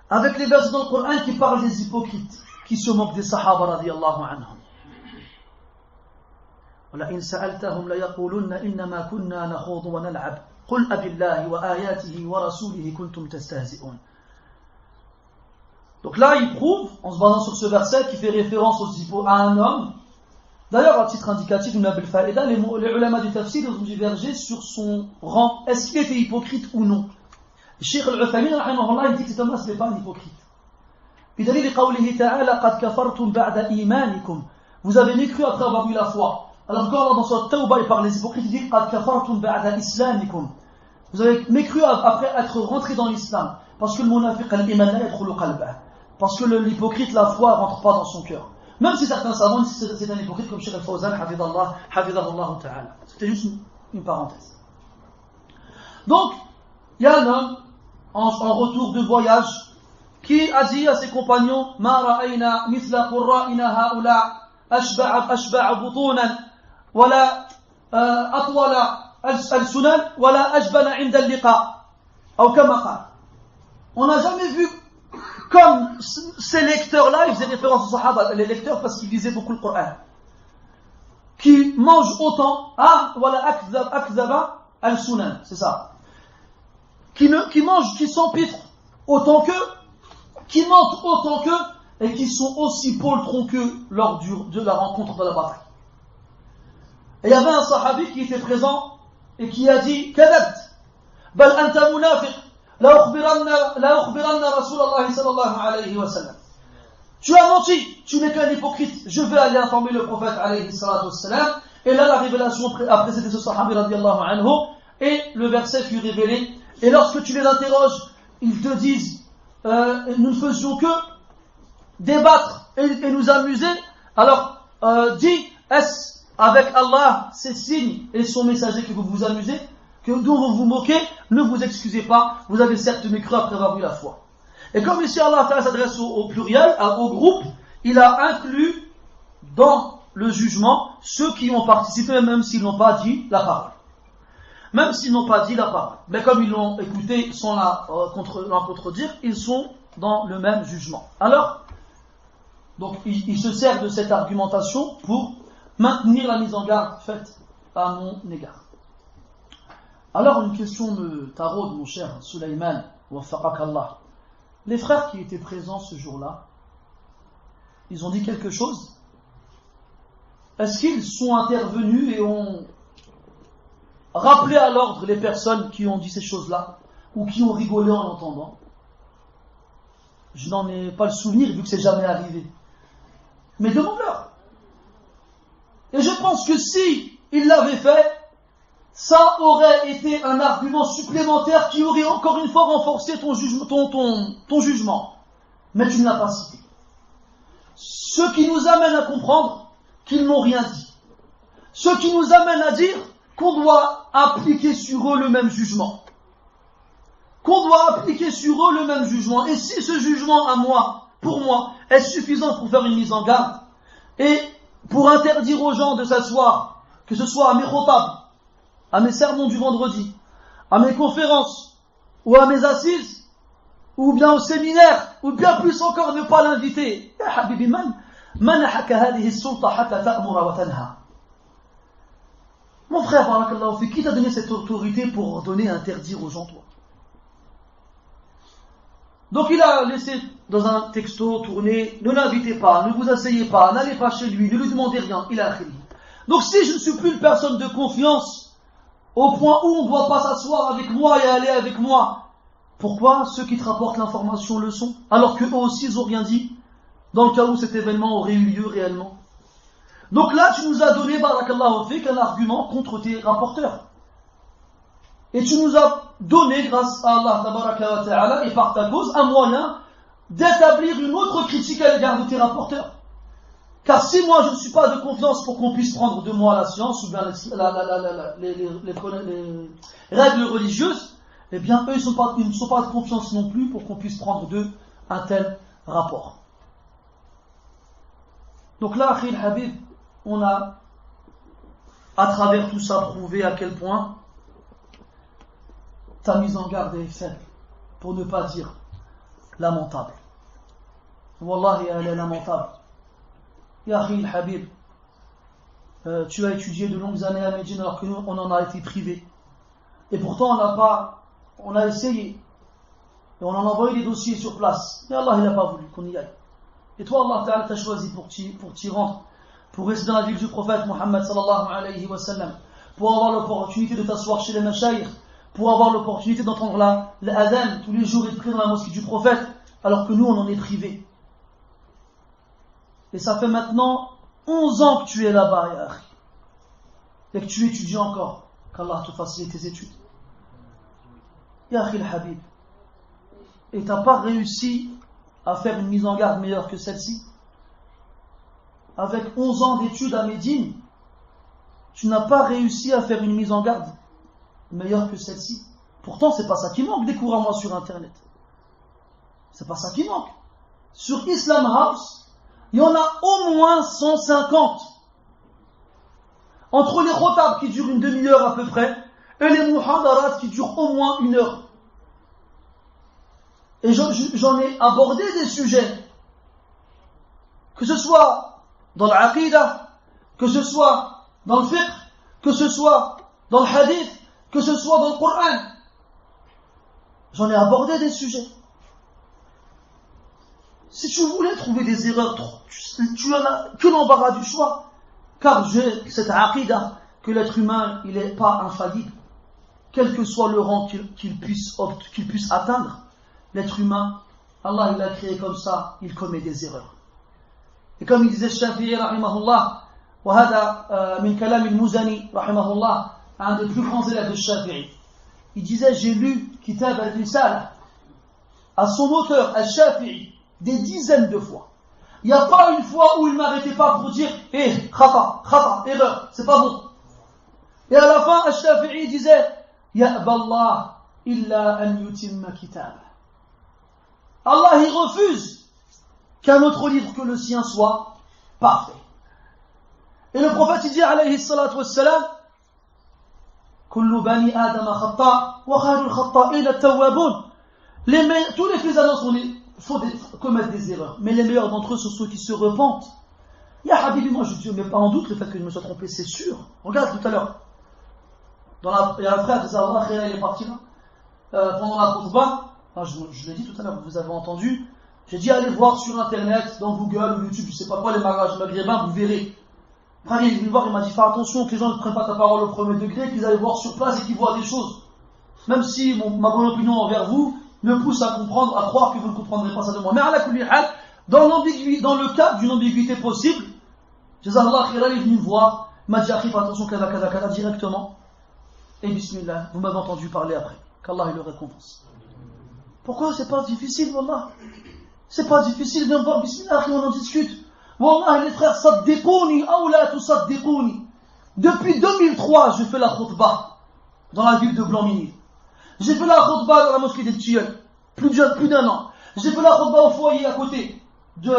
Avec les versets dans le Coran qui parlent des hypocrites, qui se moquent des Sahaba radiyallahu anhum. وَلَئِنْ سَأَلْتَهُمْ لَيَقُولُنَّ إِنَّمَا كُنَّا نَخُوضُ وَنَلْعَبُ قُلْ أَبِاللَّهِ وَآيَاتِهِ وَرَسُولِهِ كُنْتُمْ تَسْتَهْزِئُونَ. Donc là, il prouve, en se basant sur ce verset, qui fait référence à un homme. D'ailleurs, à titre indicatif, Ibn Abil Faïda, les ulama du tafsir ont divergé sur son rang. Est-ce qu'il était hypocrite ou non? Cheikh Al-Uthaymin, rahimahullah, il dit que cet homme-là, ce n'est pas un hypocrite. بدليل قوله تعالى قد كفرتم بعد إيمانكم. Vous avez mécru après avoir eu la foi. Alors quand Allah dans son Tawbah il parle des hypocrites, il dit قد كفرتم بعد إسلامكم. Vous avez mécru après être rentré dans l'islam. Parce que le munafiq al-iman la yadkhulu qalbah. Parce que l'hypocrite, la foi, ne rentre pas dans son cœur. Même si certains savants disent que c'est un hypocrite comme Cheikh Al-Fawzan, hafidhahullah ta'ala. C'était juste une parenthèse. Donc, il y a un homme en retour de voyage qui a dit à ses compagnons ما رأينا مثل قرائنا هؤلاء أشبع بطونا ولا أطول السنن ولا أجبن عند اللقاء أو كما قال. On n'a jamais vu comme ces lecteurs-là, ils faisaient référence aux Sahaba, les lecteurs parce qu'ils lisaient beaucoup le Coran, qui mangent autant, voilà, akzaba al-sunan, c'est ça, qui mangent, qui s'empiffrent autant qu'eux, qui mentent autant qu'eux, et qui sont aussi poltrons qu'eux lors de la rencontre de la bataille. Et il y avait un sahabi qui était présent et qui a dit كذبت بل أنت منافق لا أخبرن رسول الله صلى الله عليه وسلم. Tu as menti, tu n'es qu'un hypocrite, je vais aller informer le prophète alayhi salatu wassalam. Et là la révélation a précédé ce sahabi radiyallahu anhu et le verset fut révélé. Et lorsque tu les interroges, ils te disent nous ne faisions que débattre et nous amuser. Alors dis, est-ce avec Allah, ses signes et son messager que vous vous amusez, dont vous vous moquez? Ne vous excusez pas, vous avez certes mécru après avoir eu la foi. Et comme ici Allah s'adresse au pluriel, au groupe, il a inclus dans le jugement ceux qui ont participé, même s'ils n'ont pas dit la parole. Même s'ils n'ont pas dit la parole. Mais comme ils l'ont écouté sans la contredire, ils sont dans le même jugement. Alors, donc il se sert de cette argumentation pour maintenir la mise en garde faite à mon égard. Alors une question me taraude, mon cher Sulaiman, waffaqakallah. Les frères qui étaient présents ce jour-là, ils ont dit quelque chose? Est-ce qu'ils sont intervenus et ont rappelé à l'ordre les personnes qui ont dit ces choses-là, ou qui ont rigolé en l'entendant? Je n'en ai pas le souvenir vu que c'est jamais arrivé. Mais demande-leur. Et je pense que si ils l'avaient fait, ça aurait été un argument supplémentaire qui aurait encore une fois renforcé ton jugement. Mais tu ne l'as pas cité. Ce qui nous amène à comprendre qu'ils n'ont rien dit. Ce qui nous amène à dire qu'on doit appliquer sur eux le même jugement. Et si ce jugement pour moi, est suffisant pour faire une mise en garde et pour interdire aux gens de s'asseoir, que ce soit à mes khotab, à mes sermons du vendredi, à mes conférences, ou à mes assises, ou bien au séminaire, ou bien plus encore ne pas l'inviter. Ya habibi man manahaka hadhihi as-sulta hatta ta'mura wa tanha. Mon frère, barakallahu fi, qui t'a donné cette autorité pour ordonner et interdire aux gens, toi? Donc il a laissé dans un texto tourner, ne l'invitez pas, ne vous asseyez pas, n'allez pas chez lui, ne lui demandez rien, il a écrit. Donc si je ne suis plus une personne de confiance, au point où on ne doit pas s'asseoir avec moi et aller avec moi, pourquoi ceux qui te rapportent l'information le sont, alors qu'eux aussi ils n'ont rien dit, dans le cas où cet événement aurait eu lieu réellement? Donc là tu nous as donné, barakallahu fik, un argument contre tes rapporteurs. Et tu nous as donné, grâce à Allah tabaraka wa ta'ala, et par ta cause, un moyen d'établir une autre critique à l'égard de tes rapporteurs. Car si moi je ne suis pas de confiance pour qu'on puisse prendre de moi la science ou bien les règles religieuses, eh bien eux ils ne sont pas de confiance non plus pour qu'on puisse prendre d'eux un tel rapport. Donc là, Akhil Habib, on a à travers tout ça prouvé à quel point ta mise en garde est faible, pour ne pas dire lamentable. Wallahi, elle est lamentable. Ya Akhil Habib, tu as étudié de longues années à Médine alors que nous, on en a été privés. Et pourtant, on a essayé. Et on en a envoyé des dossiers sur place. Mais Allah, il n'a pas voulu qu'on y aille. Et toi, Allah Ta'ala t'a choisi pour t'y rendre, pour rester dans la ville du prophète Muhammad sallallahu alayhi wa sallam, pour avoir l'opportunité de t'asseoir chez les mashayikh, pour avoir l'opportunité d'entendre l'adhan tous les jours et de prier dans la mosquée du prophète, alors que nous, on en est privés. Et ça fait maintenant 11 ans que tu es là-bas, ya akhi, et que tu étudies encore. Qu'Allah te facilite tes études. Ya akhi al-Habib, et tu n'as pas réussi à faire une mise en garde meilleure que celle-ci. Avec 11 ans d'études à Médine, tu n'as pas réussi à faire une mise en garde meilleure que celle-ci. Pourtant, c'est pas ça qui manque des cours à moi sur Internet. C'est pas ça qui manque. Sur Islam House, il y en a au moins 150. Entre les khotab qui durent une demi-heure à peu près, et les muhadarat qui durent au moins 1 heure. Et j'en ai abordé des sujets, que ce soit dans l'aqidah, que ce soit dans le fiqh, que ce soit dans le hadith, que ce soit dans le Coran. J'en ai abordé des sujets. Si tu voulais trouver des erreurs, tu en as que l'embarras du choix. Car j'ai cette aqidah que l'être humain, il n'est pas infaillible. Quel que soit le rang qu'il puisse atteindre, l'être humain, Allah il l'a créé comme ça, il commet des erreurs. Et comme il disait Shafi'i rahimahullah, وهذا من كلام المزني رحمه الله, un des plus grands élèves de Shafi'i, il disait, j'ai lu Kitab al-Risala à son auteur, al-Shafi'i, des dizaines de fois. Il n'y a pas une fois où il ne m'arrêtait pas pour dire khata, erreur, c'est pas bon. Et à la fin, al-Shafi'i disait Ya'ba Allah illa an yutimma kitab. Allah il refuse qu'un autre livre que le sien soit parfait. Et le prophète il dit alayhi salatu wassalam, kullu bani adam khata wa khairul khata'in at-tawwabun. Tous les fils d'Adam commettent des erreurs, mais les meilleurs d'entre eux sont ceux qui se repentent. Ya Habibi, moi je ne mets pas en doute le fait que je me sois trompé, c'est sûr. Regarde tout à l'heure. Il y a un frère qui disait Allah il est parti là. Pendant la khutbah, je l'ai dit tout à l'heure, vous avez entendu, j'ai dit allez voir sur internet, dans Google ou YouTube, je sais pas quoi, les mariages maghrébins, vous verrez. Frère, il est venu voir, il m'a dit fais attention que les gens ne prennent pas ta parole au premier degré, qu'ils aillent voir sur place et qu'ils voient des choses. Même si ma bonne opinion envers vous me pousse à comprendre, à croire que vous ne comprendrez pas ça de moi. Mais à la kulli hal, dans le cadre d'une ambiguïté possible, Jazallah khira, il est venu me voir, il m'a dit fais attention kada directement. Et bismillah, vous m'avez entendu parler après. Qu'Allah il le récompense. Pourquoi c'est pas difficile, wallah? C'est pas difficile, viens voir, bismillah, on en discute. Wallah, les frères, saddiqouni, ou la tusaddiqouni. Depuis 2003, je fais la khutbah dans la ville de Blanc-Minier. J'ai fait la khutbah dans la mosquée des Tilleuls, plus d'un an. J'ai fait la khutbah au foyer à côté du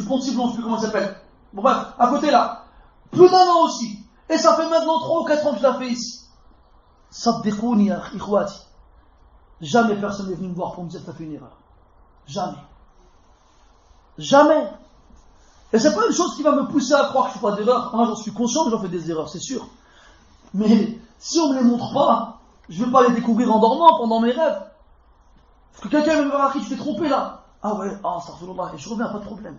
pont Ciblon, je sais plus comment ça s'appelle. Bon bref, à côté là. Plus d'un an aussi. Et ça fait maintenant 3 ou 4 ans que je la fais ici. Saddiqouni, ikhwati. Jamais personne n'est venu me voir pour me dire que tu as fait une erreur. Jamais. Jamais. Et c'est pas une chose qui va me pousser à croire que je fais pas d'erreur. Moi, j'en suis conscient que j'en fais des erreurs, c'est sûr. Mais si on me les montre pas, je vais pas les découvrir en dormant pendant mes rêves. Parce que quelqu'un me dira, tu t'es trompé là. Ah ouais, astaghfirullah, et je reviens, pas de problème.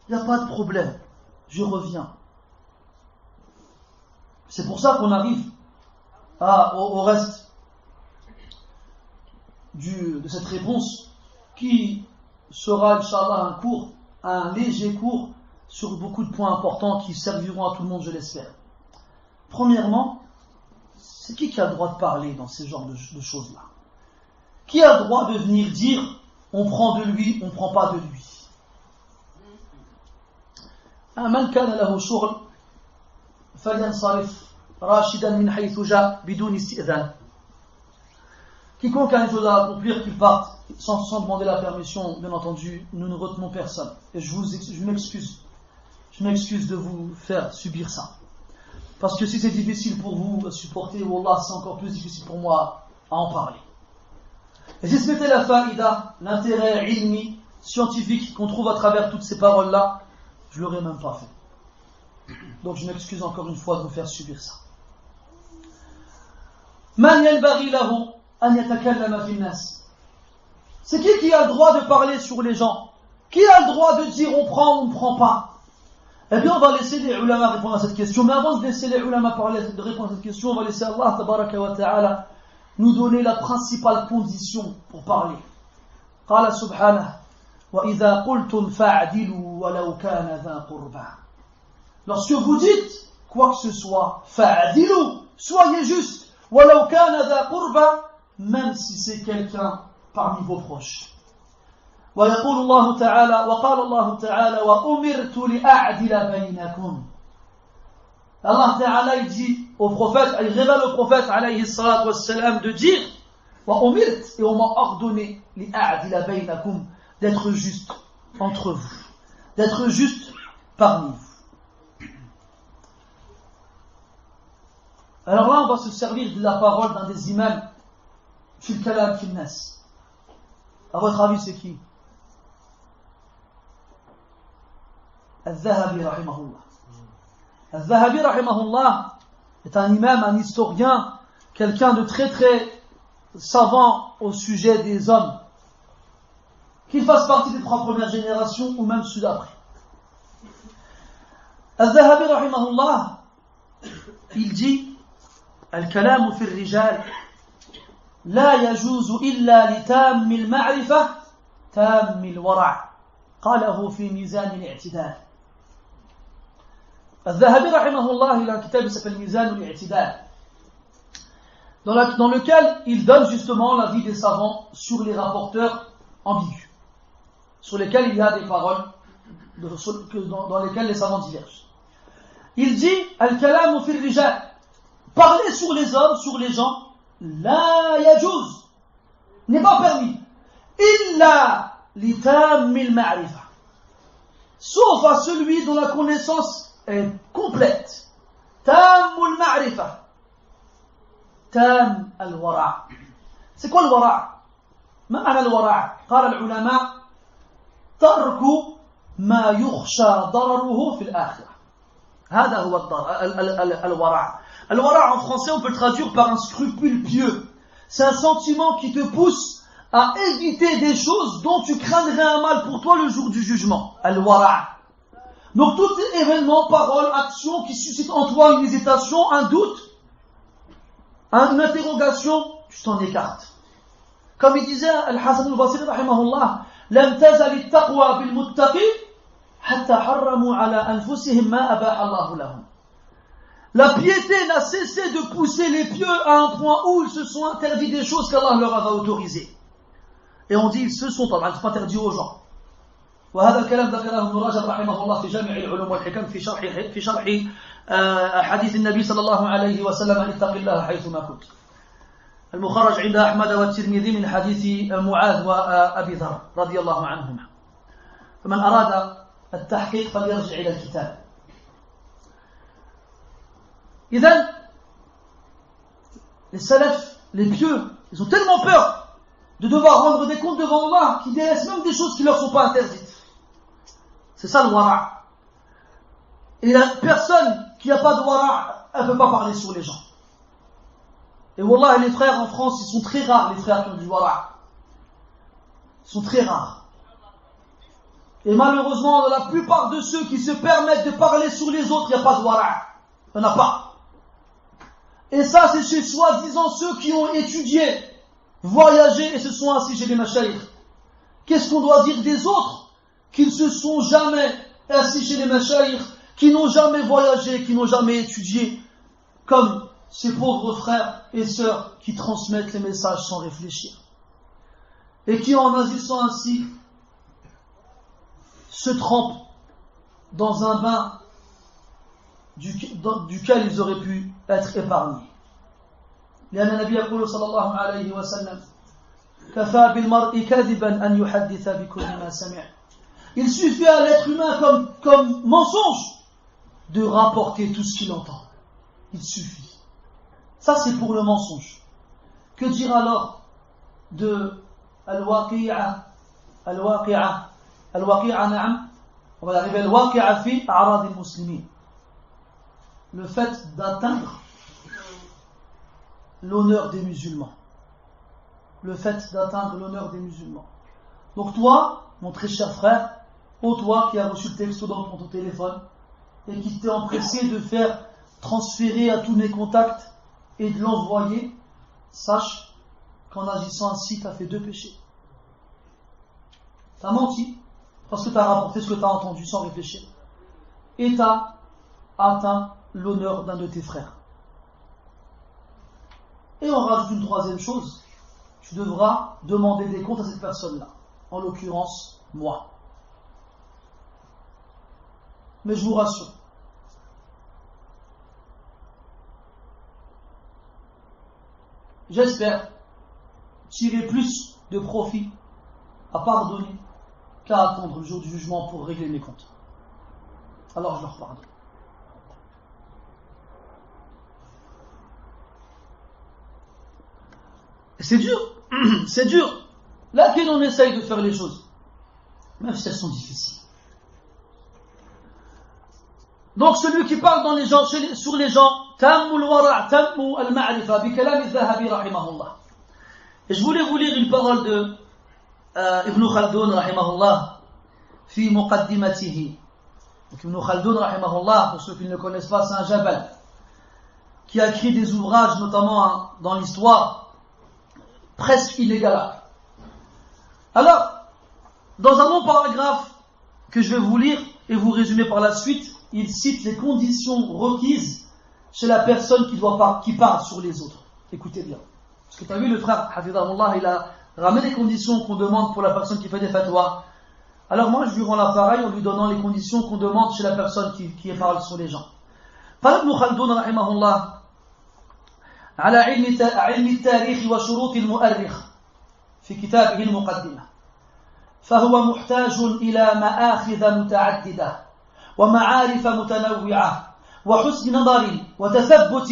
Il n'y a pas de problème. Je reviens. C'est pour ça qu'on arrive au reste de cette réponse qui sera, Inch'Allah, un léger cours sur beaucoup de points importants qui serviront à tout le monde, je l'espère. Premièrement, c'est qui a le droit de parler dans ce genre de choses-là? Qui a le droit de venir dire on prend de lui, on ne prend pas de lui? من كان له شغل فلينصرف راشدا من حيث جاء بدون استئذان. Quiconque a une chose à accomplir, qu'il parte sans demander la permission, bien entendu, nous ne retenons personne. Et je m'excuse de vous faire subir ça. Parce que si c'est difficile pour vous à supporter, Wallah, c'est encore plus difficile pour moi à en parler. Et si c'était la faïda, l'intérêt ilmi, scientifique qu'on trouve à travers toutes ces paroles-là, je ne l'aurais même pas fait. Donc je m'excuse encore une fois de vous faire subir ça. Man yanbaghi lahu an yatakallama fi an-nas. C'est qui a le droit de parler sur les gens? Qui a le droit de dire on prend ou on ne prend pas? Eh bien, on va laisser les ulama répondre à cette question. Mais avant de laisser les ulama répondre à cette question, on va laisser Allah tabaraka wa ta'ala nous donner la principale condition pour parler. Qala subhanahu wa idha qultum fa'dilu walau kana dha qurba. Lorsque vous dites quoi que ce soit, fa'dilu, soyez juste, walau kana dha qurba, même si c'est quelqu'un parmi vos proches. ويقول الله تعالى وقال الله تعالى وأمرت لأعدل بينكم. Allah Ta'ala il dit au prophète, il révèle au prophète alayhi salatu wassalam de dire وأمرت, et on m'a ordonné لأعدل بينكم, d'être juste entre vous, d'être juste parmi vous. Alors là on va se servir de la parole d'un des imams fil kalam fil nas. À votre avis c'est qui? Al-Zahabi rahimahullah. Al-Zahabi rahimahullah est un imam, un historien, quelqu'un de très très savant au sujet des hommes, qu'il fasse partie des 3 premières générations ou même ceux d'après. Al-Zahabi rahimahullah, il dit Al-kalamu fi al-rijal la yajuzu illa li tammi al-ma'rifa tammi al-wara'. قاله في ميزان الاعتدال. Al-Zahabi rahimahullah, il a un kitab qui s'appelle Mizan al-I'tidal, dans lequel il donne justement l'avis des savants sur les rapporteurs ambigus, sur lesquels il y a des paroles dans lesquelles les savants divergent. Il dit Al-kalamu fi rijal, parler sur les hommes, sur les gens, la yajuz, n'est pas permis, illa li tammi al-ma'rifa, sauf à celui dont la connaissance est complète. Tam al-ma'rifa, tam al-wara'. C'est quoi le wara'? ما معنى الوراء؟ قال العلماء ترك ما يخشى ضرره في الآخرة. هذا هو الوراء. الوراء en français on peut le traduire par un scrupule pieux. C'est un sentiment qui te pousse à éviter des choses dont tu craindrais un mal pour toi le jour du jugement. Al-wara'. Donc tout événement, parole, action qui suscite en toi une hésitation, un doute, une interrogation, tu t'en écartes. Comme il disait Al-Hasan al-Basri rahimahullah, لم تزل التقوى بالمتقين حتى حرموا على أنفسهم ما أباح الله لهم. La piété n'a cessé de pousser les pieux à un point où ils se sont interdits des choses qu'Allah leur avait autorisées. Et on dit ils se sont interdits aux gens. وهذا الكلام ذكره ابن رجب رحمه الله في جامع العلوم والحكم في شرح حديث النبي صلى الله عليه وسلم أن اتق الله حيثما كنت. المخرج عند أحمد والترمذي من حديث معاذ وأبي ذر رضي الله عنهما. فمن أراد التحقيق فليرجع إلى الكتاب. إذن les salafs, les pieux, ils ont tellement peur de devoir rendre des comptes devant Allah qu'ils délaissent même des choses qui ne leur sont pas interdites. C'est ça le wara'. Et la personne qui n'a pas de wara', elle ne peut pas parler sur les gens. Et wallah, les frères en France, ils sont très rares, les frères qui ont du wara'. sont très rares. Et malheureusement, dans la plupart de ceux qui se permettent de parler sur les autres, il n'y a pas de wara'. Il n'y en a pas. Et ça, c'est chez soi-disant ceux qui ont étudié, voyagé et se sont assis chez les mashayikh. Qu'est-ce qu'on doit dire des autres qui ne se sont jamais assis chez les mashayikh, qui n'ont jamais voyagé, qui n'ont jamais étudié, comme ces pauvres frères et sœurs qui transmettent les messages sans réfléchir. Et qui, en agissant ainsi, se trempent dans un bain duquel ils auraient pu être épargnés. لأن النبي يقول صلى الله عليه وسلم كفى بالمرء كذبا أن يحدث بكل ما سمع. Il suffit à l'être humain comme mensonge de rapporter tout ce qu'il entend. Il suffit. Ça c'est pour le mensonge. Que dire alors de al-waqi'a na'am, on va arriver al-waqi'a fi a'rad al-muslimin. Le fait d'atteindre l'honneur des musulmans. Le fait d'atteindre l'honneur des musulmans. Donc toi, mon très cher frère, toi qui as reçu le texto dans ton téléphone et qui t'es empressé de faire transférer à tous mes contacts et de l'envoyer, sache qu'en agissant ainsi, tu as fait 2 péchés. Tu as menti parce que tu as rapporté ce que tu as entendu sans réfléchir. Et tu as atteint l'honneur d'un de tes frères. Et on rajoute une 3e chose, tu devras demander des comptes à cette personne-là, en l'occurrence moi. Mais je vous rassure, j'espère tirer plus de profit à pardonner qu'à attendre le jour du jugement pour régler mes comptes. Alors je leur pardonne. C'est dur, c'est dur. Là qu'on essaye de faire les choses, même si elles sont difficiles. Donc celui qui parle dans les gens, sur les gens, tammu al-wara' tammu al-ma'rifa bi kalam al-Dhahabi rahimahullah. Et je voulais vous lire une parole de Ibn Khaldun rahimahullah fi muqaddimatihi. Donc Ibn Khaldun rahimahullah, pour ceux qui ne le connaissent pas, c'est un jabal qui a écrit des ouvrages, notamment dans l'histoire, presque inégalables. Alors, dans un long paragraphe que je vais vous lire et vous résumer par la suite, il cite les conditions requises chez la personne qui parle sur les autres. Écoutez bien. Parce que tu as vu, le frère Hafidahullah, il a ramené les conditions qu'on demande pour la personne qui fait des fatwas. Alors moi, je lui rends l'appareil en lui donnant les conditions qu'on demande chez la personne qui parle sur les gens. قال ابن خلدون رحمه الله على علم التاريخ وشروط المؤرخ في كتابه المقدمة، فهو محتاج إلى مآخذ متعددة ومعارف متنوعة وحسن نظر وتثبت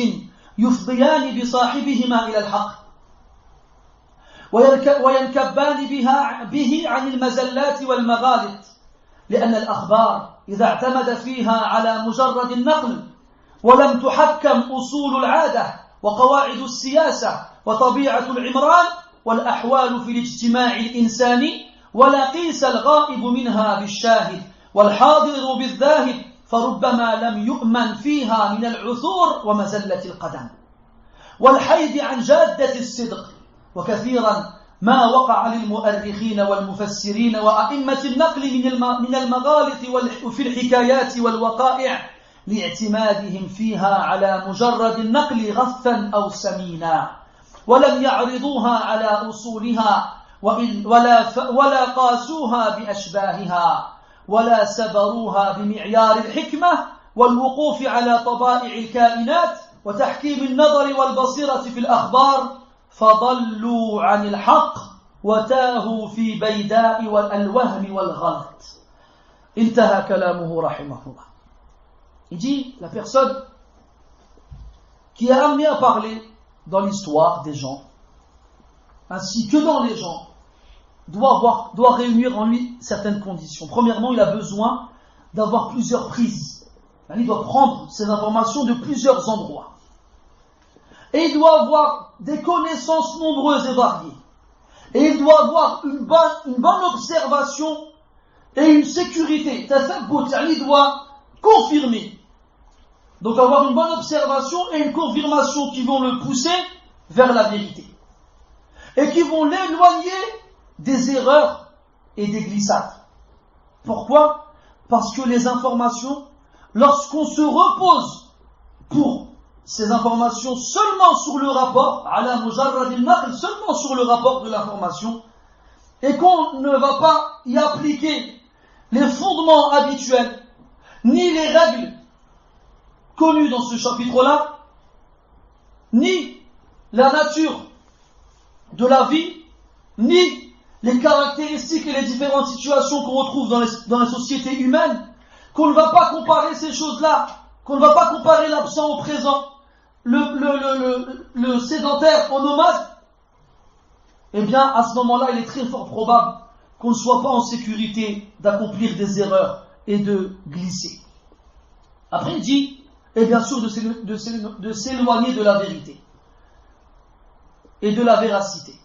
يفضيان بصاحبهما إلى الحق وينكبان به عن المزلات والمغالط، لأن الأخبار إذا اعتمد فيها على مجرد النقل ولم تحكم أصول العادة وقواعد السياسة وطبيعة العمران والأحوال في الاجتماع الإنساني ولا قيس الغائب منها بالشاهد والحاضر بالذاهب، فربما لم يؤمن فيها من العثور ومزلة القدم والحيد عن جادة الصدق. وكثيرا ما وقع للمؤرخين والمفسرين وأئمة النقل من المغالط في الحكايات والوقائع لاعتمادهم فيها على مجرد النقل غثا أو سمينا، ولم يعرضوها على أصولها ولا قاسوها بأشباهها ولا سبروها بمعيار الحكمة والوقوف على طبائع الكائنات وتحكيم النظر والبصيرة في الأخبار، فضلوا عن الحق وتاهوا في بيداء الوهم والغلط. انتهى كلامه رحمه الله. Il dit, la personne qui est amenée à parler dans l'histoire des gens, ainsi que dans les gens, doit réunir en lui certaines conditions. Premièrement, il a besoin d'avoir plusieurs prises. Il doit prendre ces informations de plusieurs endroits. Et il doit avoir des connaissances nombreuses et variées. Et il doit avoir une bonne observation et une sécurité. Il doit confirmer. Donc avoir une bonne observation et une confirmation qui vont le pousser vers la vérité. Et qui vont l'éloigner des erreurs et des glissades. Pourquoi? Parce que les informations, lorsqu'on se repose pour ces informations seulement sur le rapport, seulement sur le rapport de l'information, et qu'on ne va pas y appliquer les fondements habituels, ni les règles connues dans ce chapitre-là, ni la nature de la vie, ni les caractéristiques et les différentes situations qu'on retrouve dans les sociétés humaines, qu'on ne va pas comparer ces choses-là, qu'on ne va pas comparer l'absent au présent, le sédentaire au nomade, eh bien, à ce moment-là, il est très fort probable qu'on ne soit pas en sécurité d'accomplir des erreurs et de glisser. Après, il dit, et bien sûr, de s'éloigner de la vérité et de la véracité.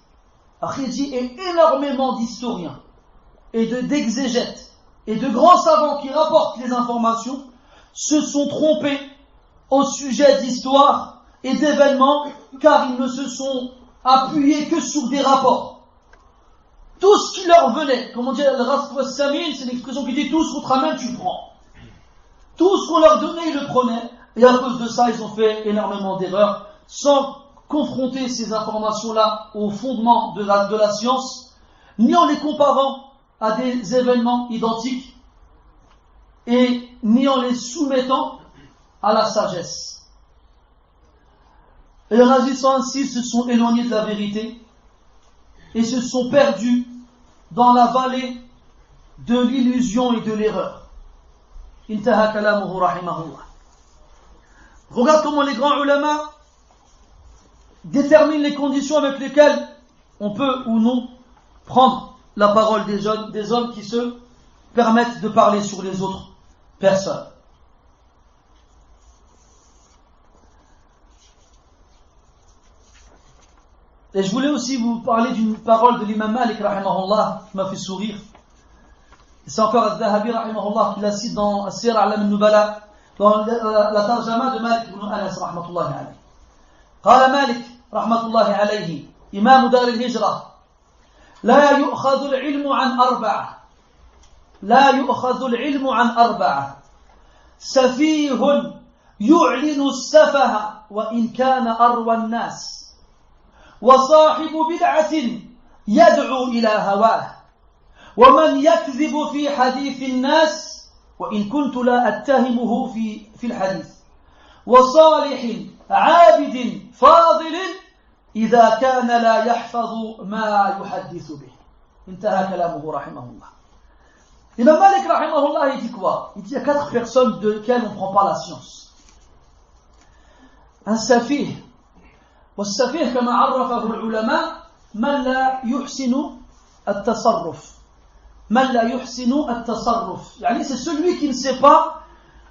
Après, il dit, et énormément d'historiens et d'exégètes et de grands savants qui rapportent les informations se sont trompés au sujet d'histoire et d'événements, car ils ne se sont appuyés que sur des rapports. Tout ce qui leur venait, comme on dit, c'est une expression qui dit tout ce qu'on te ramène, tu prends. Tout ce qu'on leur donnait, ils le prenaient, et à cause de ça, ils ont fait énormément d'erreurs, sans confronter ces informations-là au fondement de la science, ni en les comparant à des événements identiques, et ni en les soumettant à la sagesse. Et en agissant ainsi, se sont éloignés de la vérité et se sont perdus dans la vallée de l'illusion et de l'erreur. Intaha kalamuhu rahimahullah. Regarde comment les grands ulama déterminent les conditions avec lesquelles on peut ou non prendre la parole des hommes qui se permettent de parler sur les autres personnes. Et je voulais aussi vous parler d'une parole de l'imam Malik rahimahullah qui m'a fait sourire. C'est encore Al-Dhahabi rahimahullah qui la cite dans As-Sir A'lam al-Nubala, dans la tarjama de Malik ibn Anas rahmatullahi alayhi. قال مالك رحمة الله عليه إمام دار الهجرة لا يؤخذ العلم عن أربعة سفيه يعلن السفه وإن كان أروى الناس وصاحب بدعة يدعو إلى هواه ومن يكذب في حديث الناس وإن كنت لا أتهمه في الحديث وصالح عابد فاضل إذا كان لا يحفظ ما يحدث به. انتهى كلامه رحمه الله. Imam Malik rahimahullah, il dit quoi? Il dit il y a 4 personnes de lesquelles on ne prend pas la science. Un safih. والسفيه كما عرفه العلماء من لا يحسن التصرف. يعني c'est celui qui ne sait pas,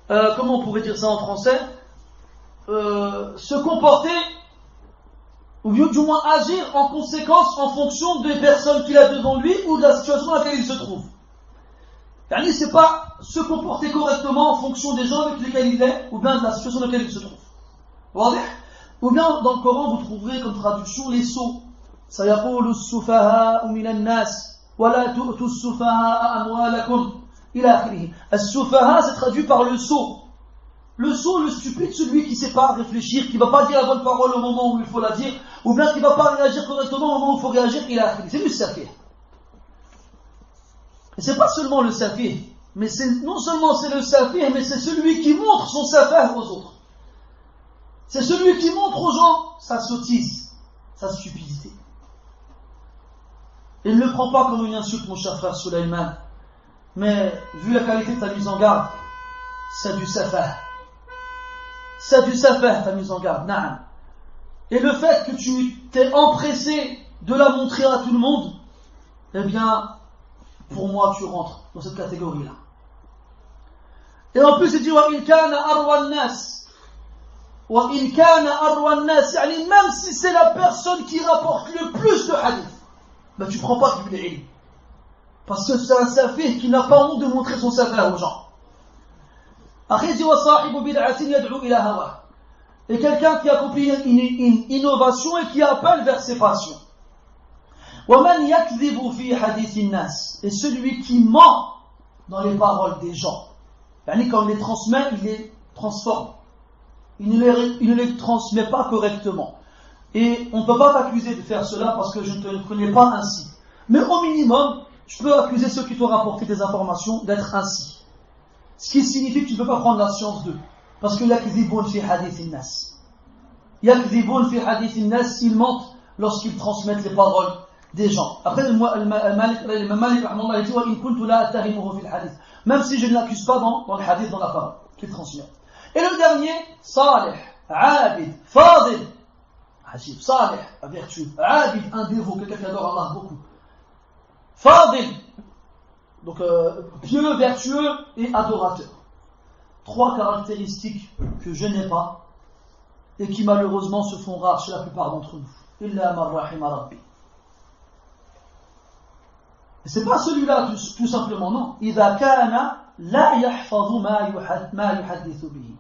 comment on pourrait dire ça en français, se comporter, ou du moins agir en conséquence en fonction des personnes qu'il a devant lui ou de la situation dans laquelle il se trouve. Yani c'est pas se comporter correctement en fonction des gens avec lesquels il est ou bien de la situation dans laquelle il se trouve. Ou bien dans le Coran vous trouverez comme traduction les sots. سيقول السفهاء من الناس ولا تؤتوا السفهاء أموالكم إلى آخره. السفهاء c'est traduit par le sot. Le sot, le stupide, celui qui ne sait pas réfléchir, qui ne va pas dire la bonne parole au moment où il faut la dire, ou bien qui ne va pas réagir correctement au moment où il faut réagir, il a c'est le safih. Et c'est pas seulement le safih, mais non seulement c'est le safih, mais c'est celui qui montre son safih aux autres. C'est celui qui montre aux gens sa sottise, sa stupidité. Il ne le prend pas comme une insulte, mon cher frère Sulayman, mais vu la qualité de ta mise en garde, c'est du safih. C'est du safih, ta mise en garde, na'am. Et le fait que tu t'es empressé de la montrer à tout le monde, eh bien, pour moi, tu rentres dans cette catégorie-là. Et en plus, il dit, وَإِنْ كَانَ أَرْوَى النَّاسِ, même si c'est la personne qui rapporte le plus de hadith. ben tu prends pas de l'ilm. Parce que c'est un safih qui n'a pas honte de montrer son savoir aux gens. Après, il dit, وَصَاحِبُ بِدْعَةٍ يَدْعُو إِلَى هَوَاهُ. Et quelqu'un qui accomplit une innovation et qui appelle vers ses passions. وَمَنْ يَكْذِبُ فِي حَدِيثِ النَّاسِ. Et celui qui ment dans les paroles des gens. Yani quand il les transmet, il les transforme. Il ne les transmet pas correctement. Et on ne peut pas t'accuser de faire cela parce que je ne te connais pas ainsi. Mais au minimum, je peux accuser ceux qui t'ont rapporté des informations d'être ainsi. Ce qui signifie que tu ne peux pas prendre la science d'eux. Parce que yakdhibun fi hadith an-nas. Yakdhibun fi hadith an-nas, ils mentent lorsqu'ils transmettent les paroles des gens. Après, l'imam Malik rahimahullah dit wa in kuntu la attahimuhu fi al-hadith. Même si je ne l'accuse pas dans le hadith, dans la parole qu'il transmet. Et le dernier, salih, abid, fadil. Ajib, salih, vertueux. Abid, un dévot, quelqu'un qui adore Allah beaucoup. Fadil, donc pieux, vertueux et adorateur. 3 caractéristiques que je n'ai pas et qui malheureusement se font rares chez la plupart d'entre nous. Illa man rahima rabbi. Et c'est pas celui-là tout simplement, non. Idha kana la yahfadhu ma yuhaddithu bihi.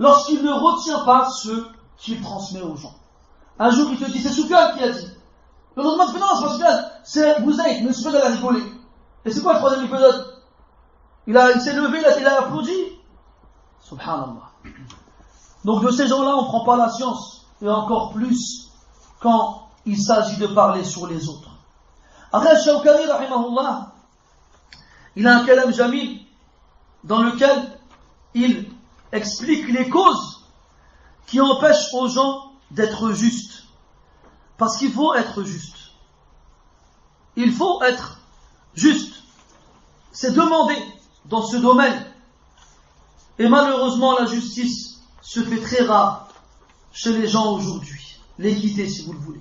Lorsqu'il ne retient pas ce qu'il transmet aux gens. Un jour il te dit, c'est Soufiane qui a dit. Le lendemain tu fais non, c'est pas Soufiane, c'est Bouzaïd, mais Soufiane a rigolé. Et c'est quoi le troisième épisode? Il s'est levé, il a applaudi. Subhanallah. Donc de ces gens-là, on ne prend pas la science. Et encore plus quand il s'agit de parler sur les autres. Après, Shawkani, rahimahullah, il a un kalam jamil dans lequel il explique les causes qui empêchent aux gens d'être justes. Parce qu'il faut être juste. Il faut être juste. C'est demandé dans ce domaine. Et malheureusement, la justice se fait très rare chez les gens aujourd'hui. L'équité, si vous le voulez.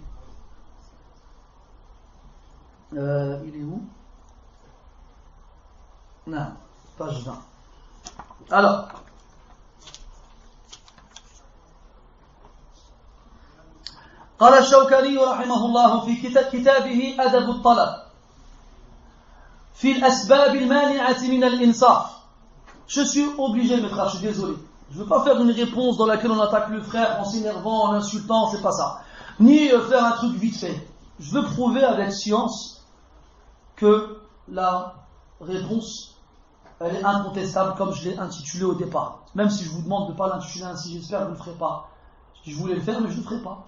Il est où? Non, page 20. Alors, قال الشوكاني رحمه الله في كتابه أدب الطلب في الأسباب المانعة من الإنصاف. Je suis obligé, mes frères, je suis désolé. Je ne veux pas faire une réponse dans laquelle on attaque le frère en s'énervant, en insultant, c'est pas ça. Ni faire un truc vite fait. Je veux prouver avec science que la réponse, elle est incontestable comme je l'ai intitulée au départ. Même si je vous demande de ne pas l'intituler ainsi, j'espère que vous ne le ferez pas. Je voulais le faire, mais je ne le ferai pas.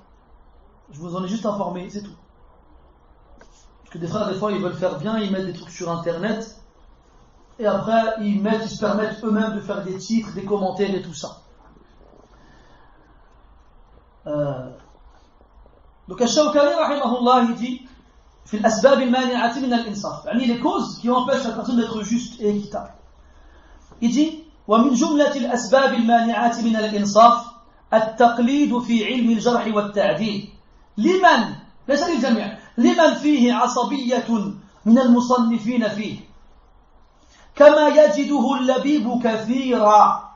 Je vous en ai juste informé, c'est tout. Parce que des frères, des fois, ils veulent faire bien, ils mettent des trucs sur Internet, et après, ils se permettent eux-mêmes de faire des titres, des commentaires et tout ça. Donc, Al-Shawkani, rahimahullah, il dit, في الأسباب المانعة من الإنصاف. يعني les causes qui empêchent la personne d'être juste et équitable. Il dit, ومن جملة الأسباب المانعة من الإنصاف التقليد في علم الجرح والتعديل. لمن ليس للجميع لمن فيه عصبية من المصنفين فيه كما يجده اللبيب كثيرا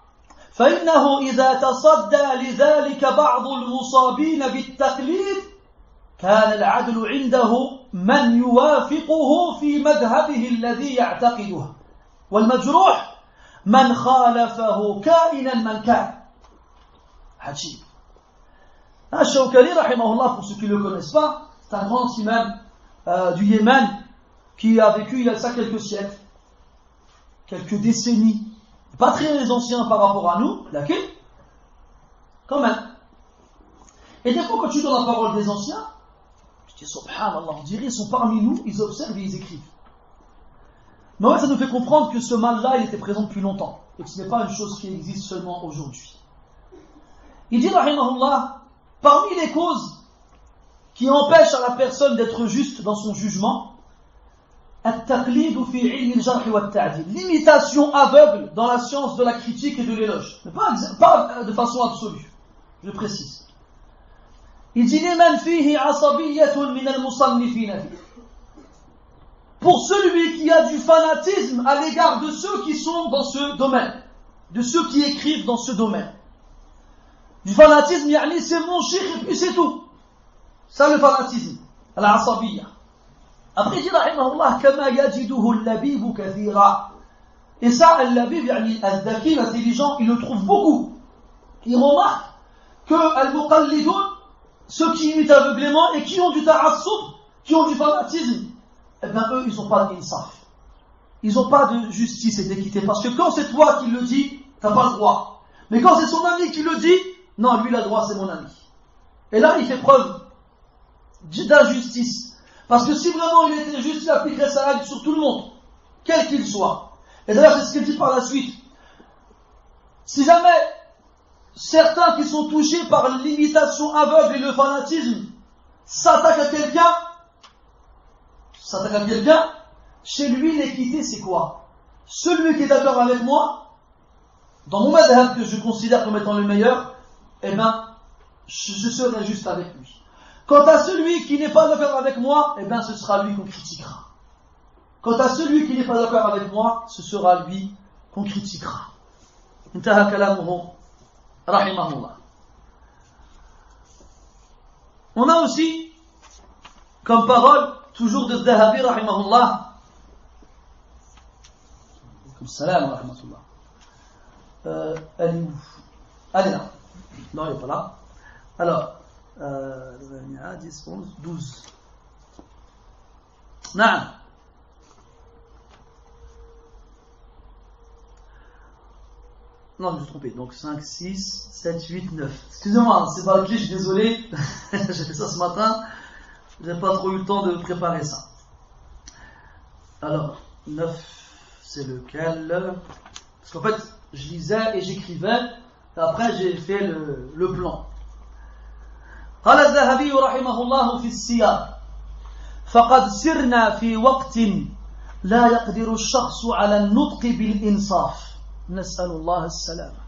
فإنه إذا تصدى لذلك بعض المصابين بالتقليد كان العدل عنده من يوافقه في مذهبه الذي يعتقده والمجروح من خالفه كائنا من كان. عجيب. Al-Shawkani, rahimahullah, pour ceux qui ne le connaissent pas, c'est un grand imam du Yémen qui a vécu il y a ça quelques siècles, quelques décennies, pas très anciens par rapport à nous, laquelle, quand même. Et des fois, quand tu donnes la parole des anciens, tu dis, subhanallah, on dirait, ils sont parmi nous, ils observent et ils écrivent. Mais ouais, ça nous fait comprendre que ce mal-là, il était présent depuis longtemps, et que ce n'est pas une chose qui existe seulement aujourd'hui. Il dit, rahimahullah, parmi les causes qui empêchent à la personne d'être juste dans son jugement, l'imitation aveugle dans la science de la critique et de l'éloge. Mais pas de façon absolue, je précise. Il dit pour celui qui a du fanatisme à l'égard de ceux qui sont dans ce domaine, de ceux qui écrivent dans ce domaine. Du fanatisme, c'est mon cheikh et puis c'est tout. Ça le fanatisme, al-asabiyya. Après, il dit, rahimahullah, kama yajiduhu al-labibu kathira. Et ça, al-labib, al-dhaki, l'intelligent, il le trouve beaucoup. Il remarque que al-muqallidoun, ceux qui imitent aveuglément et qui ont du ta'assoub, qui ont du fanatisme, eh bien, eux, ils n'ont pas d'insaf. Ils n'ont pas de justice et d'équité. Parce que quand c'est toi qui le dis, tu n'as pas le droit. Mais quand c'est son ami qui le dit, non, lui, il a le droit, c'est mon ami. Et là, il fait preuve d'injustice. Parce que si vraiment il était juste, il appliquerait sa règle sur tout le monde, quel qu'il soit. Et d'ailleurs, c'est ce qu'il dit par la suite. Si jamais certains qui sont touchés par l'imitation aveugle et le fanatisme s'attaquent à quelqu'un, chez lui, l'équité, c'est quoi? Celui qui est d'accord avec moi, dans mon madhab que je considère comme étant le meilleur, eh bien, je serai juste avec lui. Quant à celui qui n'est pas d'accord avec moi, eh bien, ce sera lui qu'on critiquera. Quant à celui qui n'est pas d'accord avec moi, ce sera lui qu'on critiquera. Intaha kalamuhu, rahimahullah. On a aussi, comme parole, toujours de Dhahabi, rahimahullah. Salam, rahmatullah. Elle est où? Elle est là. Non, elle n'est pas là. Alors, 10, 11, 12. Naam. Non, je me suis trompé. Donc 5, 6, 7, 8, 9. Excusez-moi, c'est pas le cliché, je suis désolé. J'ai fait ça ce matin. J'ai pas trop eu le temps de préparer ça. Alors, 9, c'est lequel? Parce qu'en fait, je lisais et j'écrivais. Et après, j'ai fait le plan. قال الذهبي رحمه الله في السياق فقد سرنا في وقت لا يقدر الشخص على النطق بالإنصاف نسأل الله السلامة.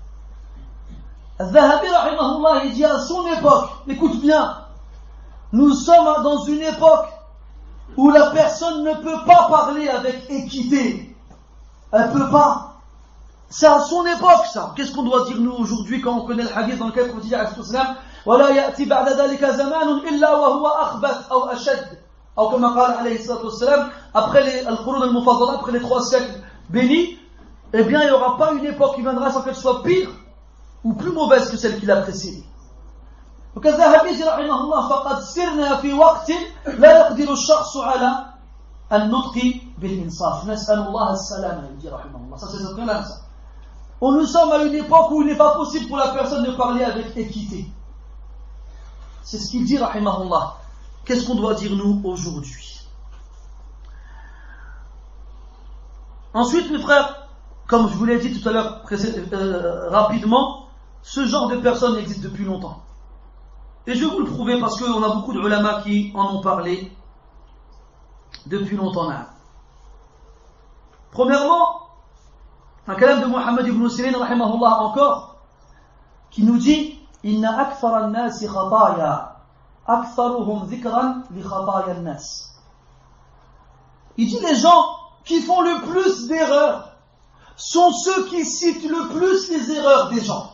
الذهبي رحمه الله il dit à son époque, écoute bien, nous sommes dans une époque où la personne ne peut pas parler avec équité. Elle peut pas. C'est à son époque ça. Qu'est-ce qu'on doit dire nous aujourd'hui quand on connaît le hadith dans lequel le prophète alayhi salam ولا يأتي بعد ذلك زمان إلا وهو أخبث أو أشد أو كما قال عليه الصلاة والسلام après les al-Qurun al-Mufaddala, après les 3 siècles bénis, eh bien il n'y aura pas une époque qui viendra sans qu'elle soit pire ou plus mauvaise que celle qui l'a précédée. Donc الذهبي رحمه الله فقد سرنا في وقت لا يقدر الشخص على النطق بالإنصاف نسأل الله السلامة يجي رحمه الله. Ça c'est ce que là ça. Nous sommes à une époque où il n'est pas possible pour la personne de parler avec équité. C'est ce qu'il dit, rahimahullah. Qu'est-ce qu'on doit dire nous aujourd'hui? Ensuite, mes frères, comme je vous l'ai dit tout à l'heure rapidement, ce genre de personnes existe depuis longtemps. Et je vais vous le prouver parce qu'on a beaucoup de ulama qui en ont parlé depuis longtemps. Premièrement, un kalam de Muhammad ibn Sirin, rahimahullah encore, qui nous dit إن أكثر الناس خطايا أكثرهم ذكرا لخطايا الناس. Il dit les gens qui font le plus d'erreurs sont ceux qui citent le plus les erreurs des gens.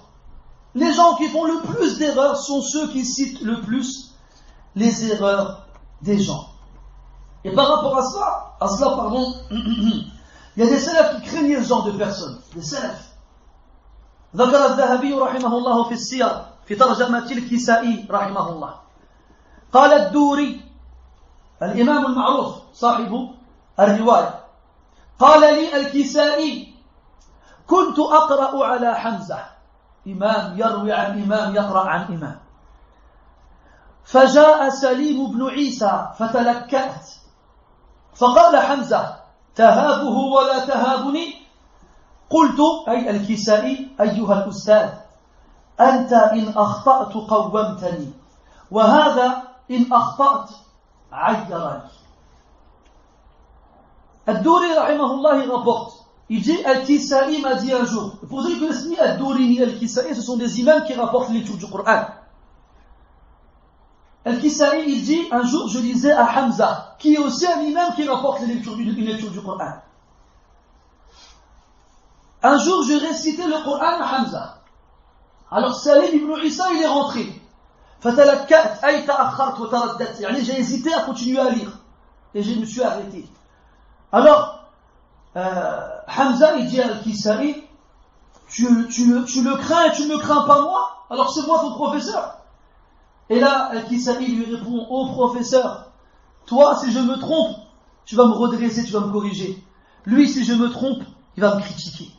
Les gens qui font le plus d'erreurs sont ceux qui citent le plus les erreurs des gens. Et par rapport à cela, pardon, il y a des salafs qui craignaient ce genre de personnes. Des salafs. ذكر الذهبي رحمه الله في السير في ترجمة الكسائي رحمه الله قال الدوري الإمام المعروف صاحب الرواية قال لي الكسائي كنت أقرأ على حمزة إمام يروي عن إمام يقرأ عن إمام فجاء سليم بن عيسى فتلكأت فقال حمزة تهابه ولا تهابني قلت أي الكسائي أيها الأستاذ أنت إن أخطأت قومتني وهذا إن أخطأت عيرني. Ad-Duri rahimahullah il rapporte, il dit Al-Kisa'i m'a dit un jour, pour ceux qui connaissent ni Ad-Duri ni Al-Kisa'i, ce sont des imams qui rapportent les lectures du Coran. Al-Kisa'i il dit un jour je lisais à Hamza, qui est aussi un imam qui rapporte les lectures du Coran. Un jour je récitais le Coran à Hamza. Alors Salim ibn Isa il est rentré. Fatalakkat ay ta'akhart wa taraddat. Yani j'ai hésité à continuer à lire. et je me suis arrêté. Alors, Hamza, il dit à Al-Kisa'i, tu le crains et tu ne me crains pas moi? Alors c'est moi ton professeur. Et là, Al-Kisa'i lui répond, ô professeur, toi, si je me trompe, tu vas me redresser, tu vas me corriger. Lui, si je me trompe, il va me critiquer.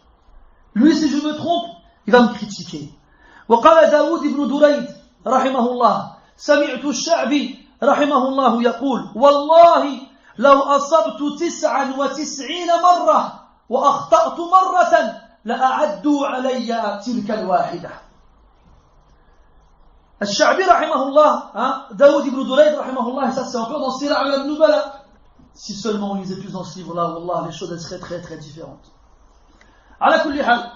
Lui, si je me trompe, il va me critiquer. وقال داود بن دريد رحمه الله سمعت الشعبي رحمه الله يقول والله لو أصبت 99 مرة وأخطأت مرة لأعدوا علي تلك الواحدة. الشعبي رحمه الله, Daoud ibn Durayd رحمه الله, ça c'est encore dans Sira al-Nubala. Si seulement on lisait plus dans ce livre-là, wallah, les choses seraient très très différentes. Ala kulli hal,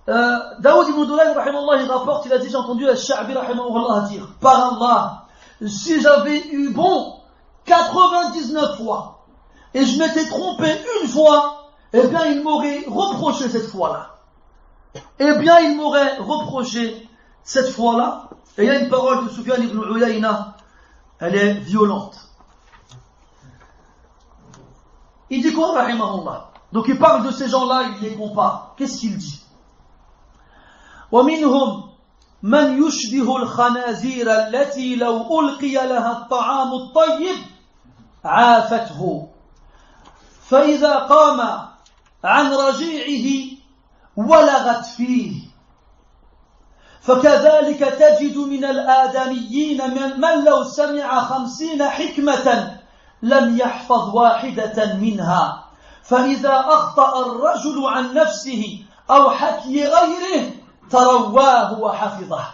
Daoud ibn Durayd rahimahullah, il rapporte, il a dit, j'ai entendu Al-Sha'bi rahimahullah dire, par Allah, si j'avais eu bon 99 fois et je m'étais trompé une fois, eh bien il m'aurait reproché cette fois-là. Eh bien il m'aurait reproché cette fois-là. Et il y a une parole de Sufyan ibn Uyayna, elle est violente. Il dit quoi, rahimahullah? Donc il parle de ces gens-là, il les compare. Qu'est-ce qu'il dit? ومنهم من يشبه الخنازير التي لو ألقي لها الطعام الطيب عافته فإذا قام عن رجيعه ولغت فيه فكذلك تجد من الآدميين من لو سمع 50 حكمة لم يحفظ واحدة منها فإذا أخطأ الرجل عن نفسه أو حكي غيره ترواه وحفظه.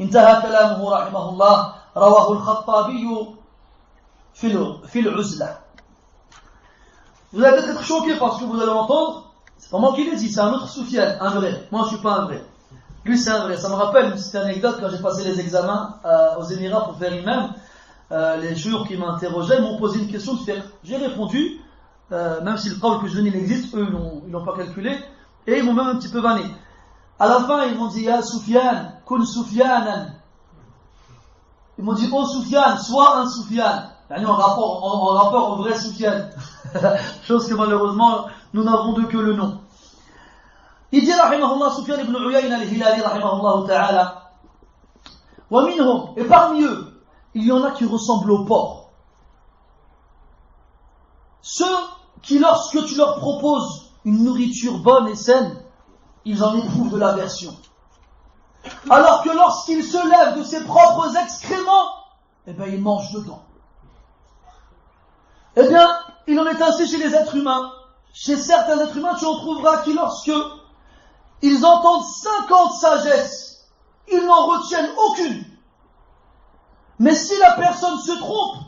انتهى كلامه رحمه الله. رواه الخطابي في العزلة. Vous allez peut-être être choqué par ce que vous allez entendre. C'est pas moi qui l'ai dit, c'est un autre Soufiane, un vrai. Moi je suis pas un vrai. Lui c'est un vrai. Ça me rappelle une petite anecdote quand j'ai passé les examens aux Émirats pour faire imam. Les jours qui m'interrogeaient, ils m'ont posé une question de faire. J'ai répondu, même si le qawl que je donne il existe, eux ils l'ont pas calculé, et ils m'ont même un petit peu vanné. À la fin, ils m'ont dit, Ya Soufiane, kun Soufianan. Ils m'ont dit, oh Soufiane, sois un Soufiane. En rapport au vrai Soufiane. Chose que malheureusement, nous n'avons de que le nom. Il dit, rahimahullah, Soufiane ibn Uyayna al-Hilali, rahimahullah ta'ala. Wa minhum, et parmi eux, il y en a qui ressemblent au porc. Ceux qui, lorsque tu leur proposes une nourriture bonne et saine, ils en éprouvent de l'aversion. Alors que lorsqu'il se lève de ses propres excréments, eh bien, il mange dedans. Eh bien, il en est ainsi chez les êtres humains. Chez certains êtres humains, tu en trouveras qui, lorsque ils entendent 50 sagesses, ils n'en retiennent aucune. Mais si la personne se trompe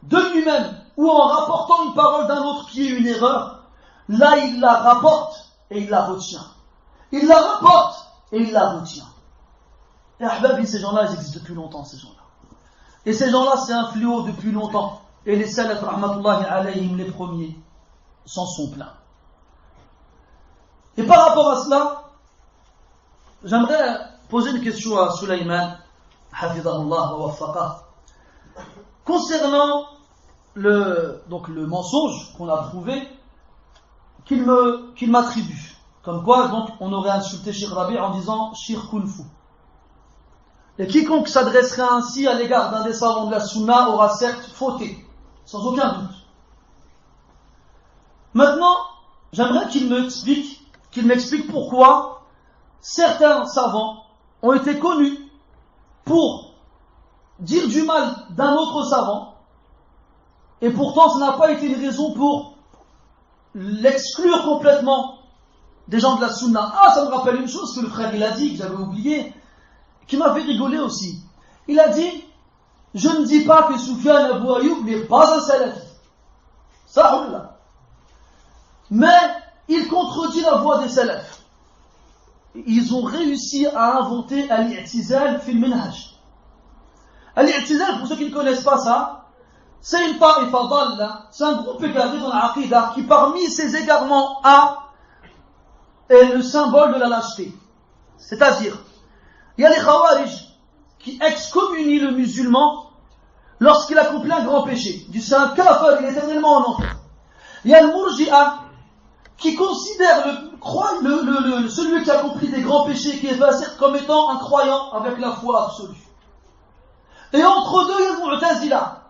de lui-même, ou en rapportant une parole d'un autre qui est une erreur, là, il la rapporte et il la retient. Il la rapporte et il la retient. Et ahbabi, ces gens-là, ils existent depuis longtemps, ces gens-là. Et ces gens-là, c'est un fléau depuis longtemps. Et les salaf, rahmatullahi alayhim, les premiers, s'en sont plaints. Et par rapport à cela, j'aimerais poser une question à Sulayman, hafidahullah wa waffaqah, concernant le mensonge qu'on a trouvé, qu'il m'attribue. Comme quoi, donc, on aurait insulté Cheikh Rabi en disant Cheikh Kunfu. Et quiconque s'adresserait ainsi à l'égard d'un des savants de la Sunna aura certes fauté, sans aucun doute. Maintenant, j'aimerais qu'il m'explique pourquoi certains savants ont été connus pour dire du mal d'un autre savant, et pourtant ça n'a pas été une raison pour l'exclure complètement des gens de la Sunna. Ah, ça me rappelle une chose que le frère il a dit, que j'avais oublié, qui m'a fait rigoler aussi. Il a dit, je ne dis pas que Soufiane Abu Ayoub n'est pas un salafi. Ça, on l'a. Mais il contredit la voix des salafs. Ils ont réussi à inventer al-i'tizal fil minhaj. Al-i'tizal, pour ceux qui ne connaissent pas ça, c'est une ta'ifa dalla, c'est un groupe égaré dans l'aqida qui parmi ses égarements a est le symbole de la lâcheté. C'est-à-dire, il y a les khawarij qui excommunient le musulman lorsqu'il accomplit un grand péché. Il dit c'est un kafir, il est éternellement en enfer. Il y a le murji'a qui considère celui qui a accompli des grands péchés, qui est facile comme étant un croyant avec la foi absolue. Et entre deux, il y a le mu'tazila.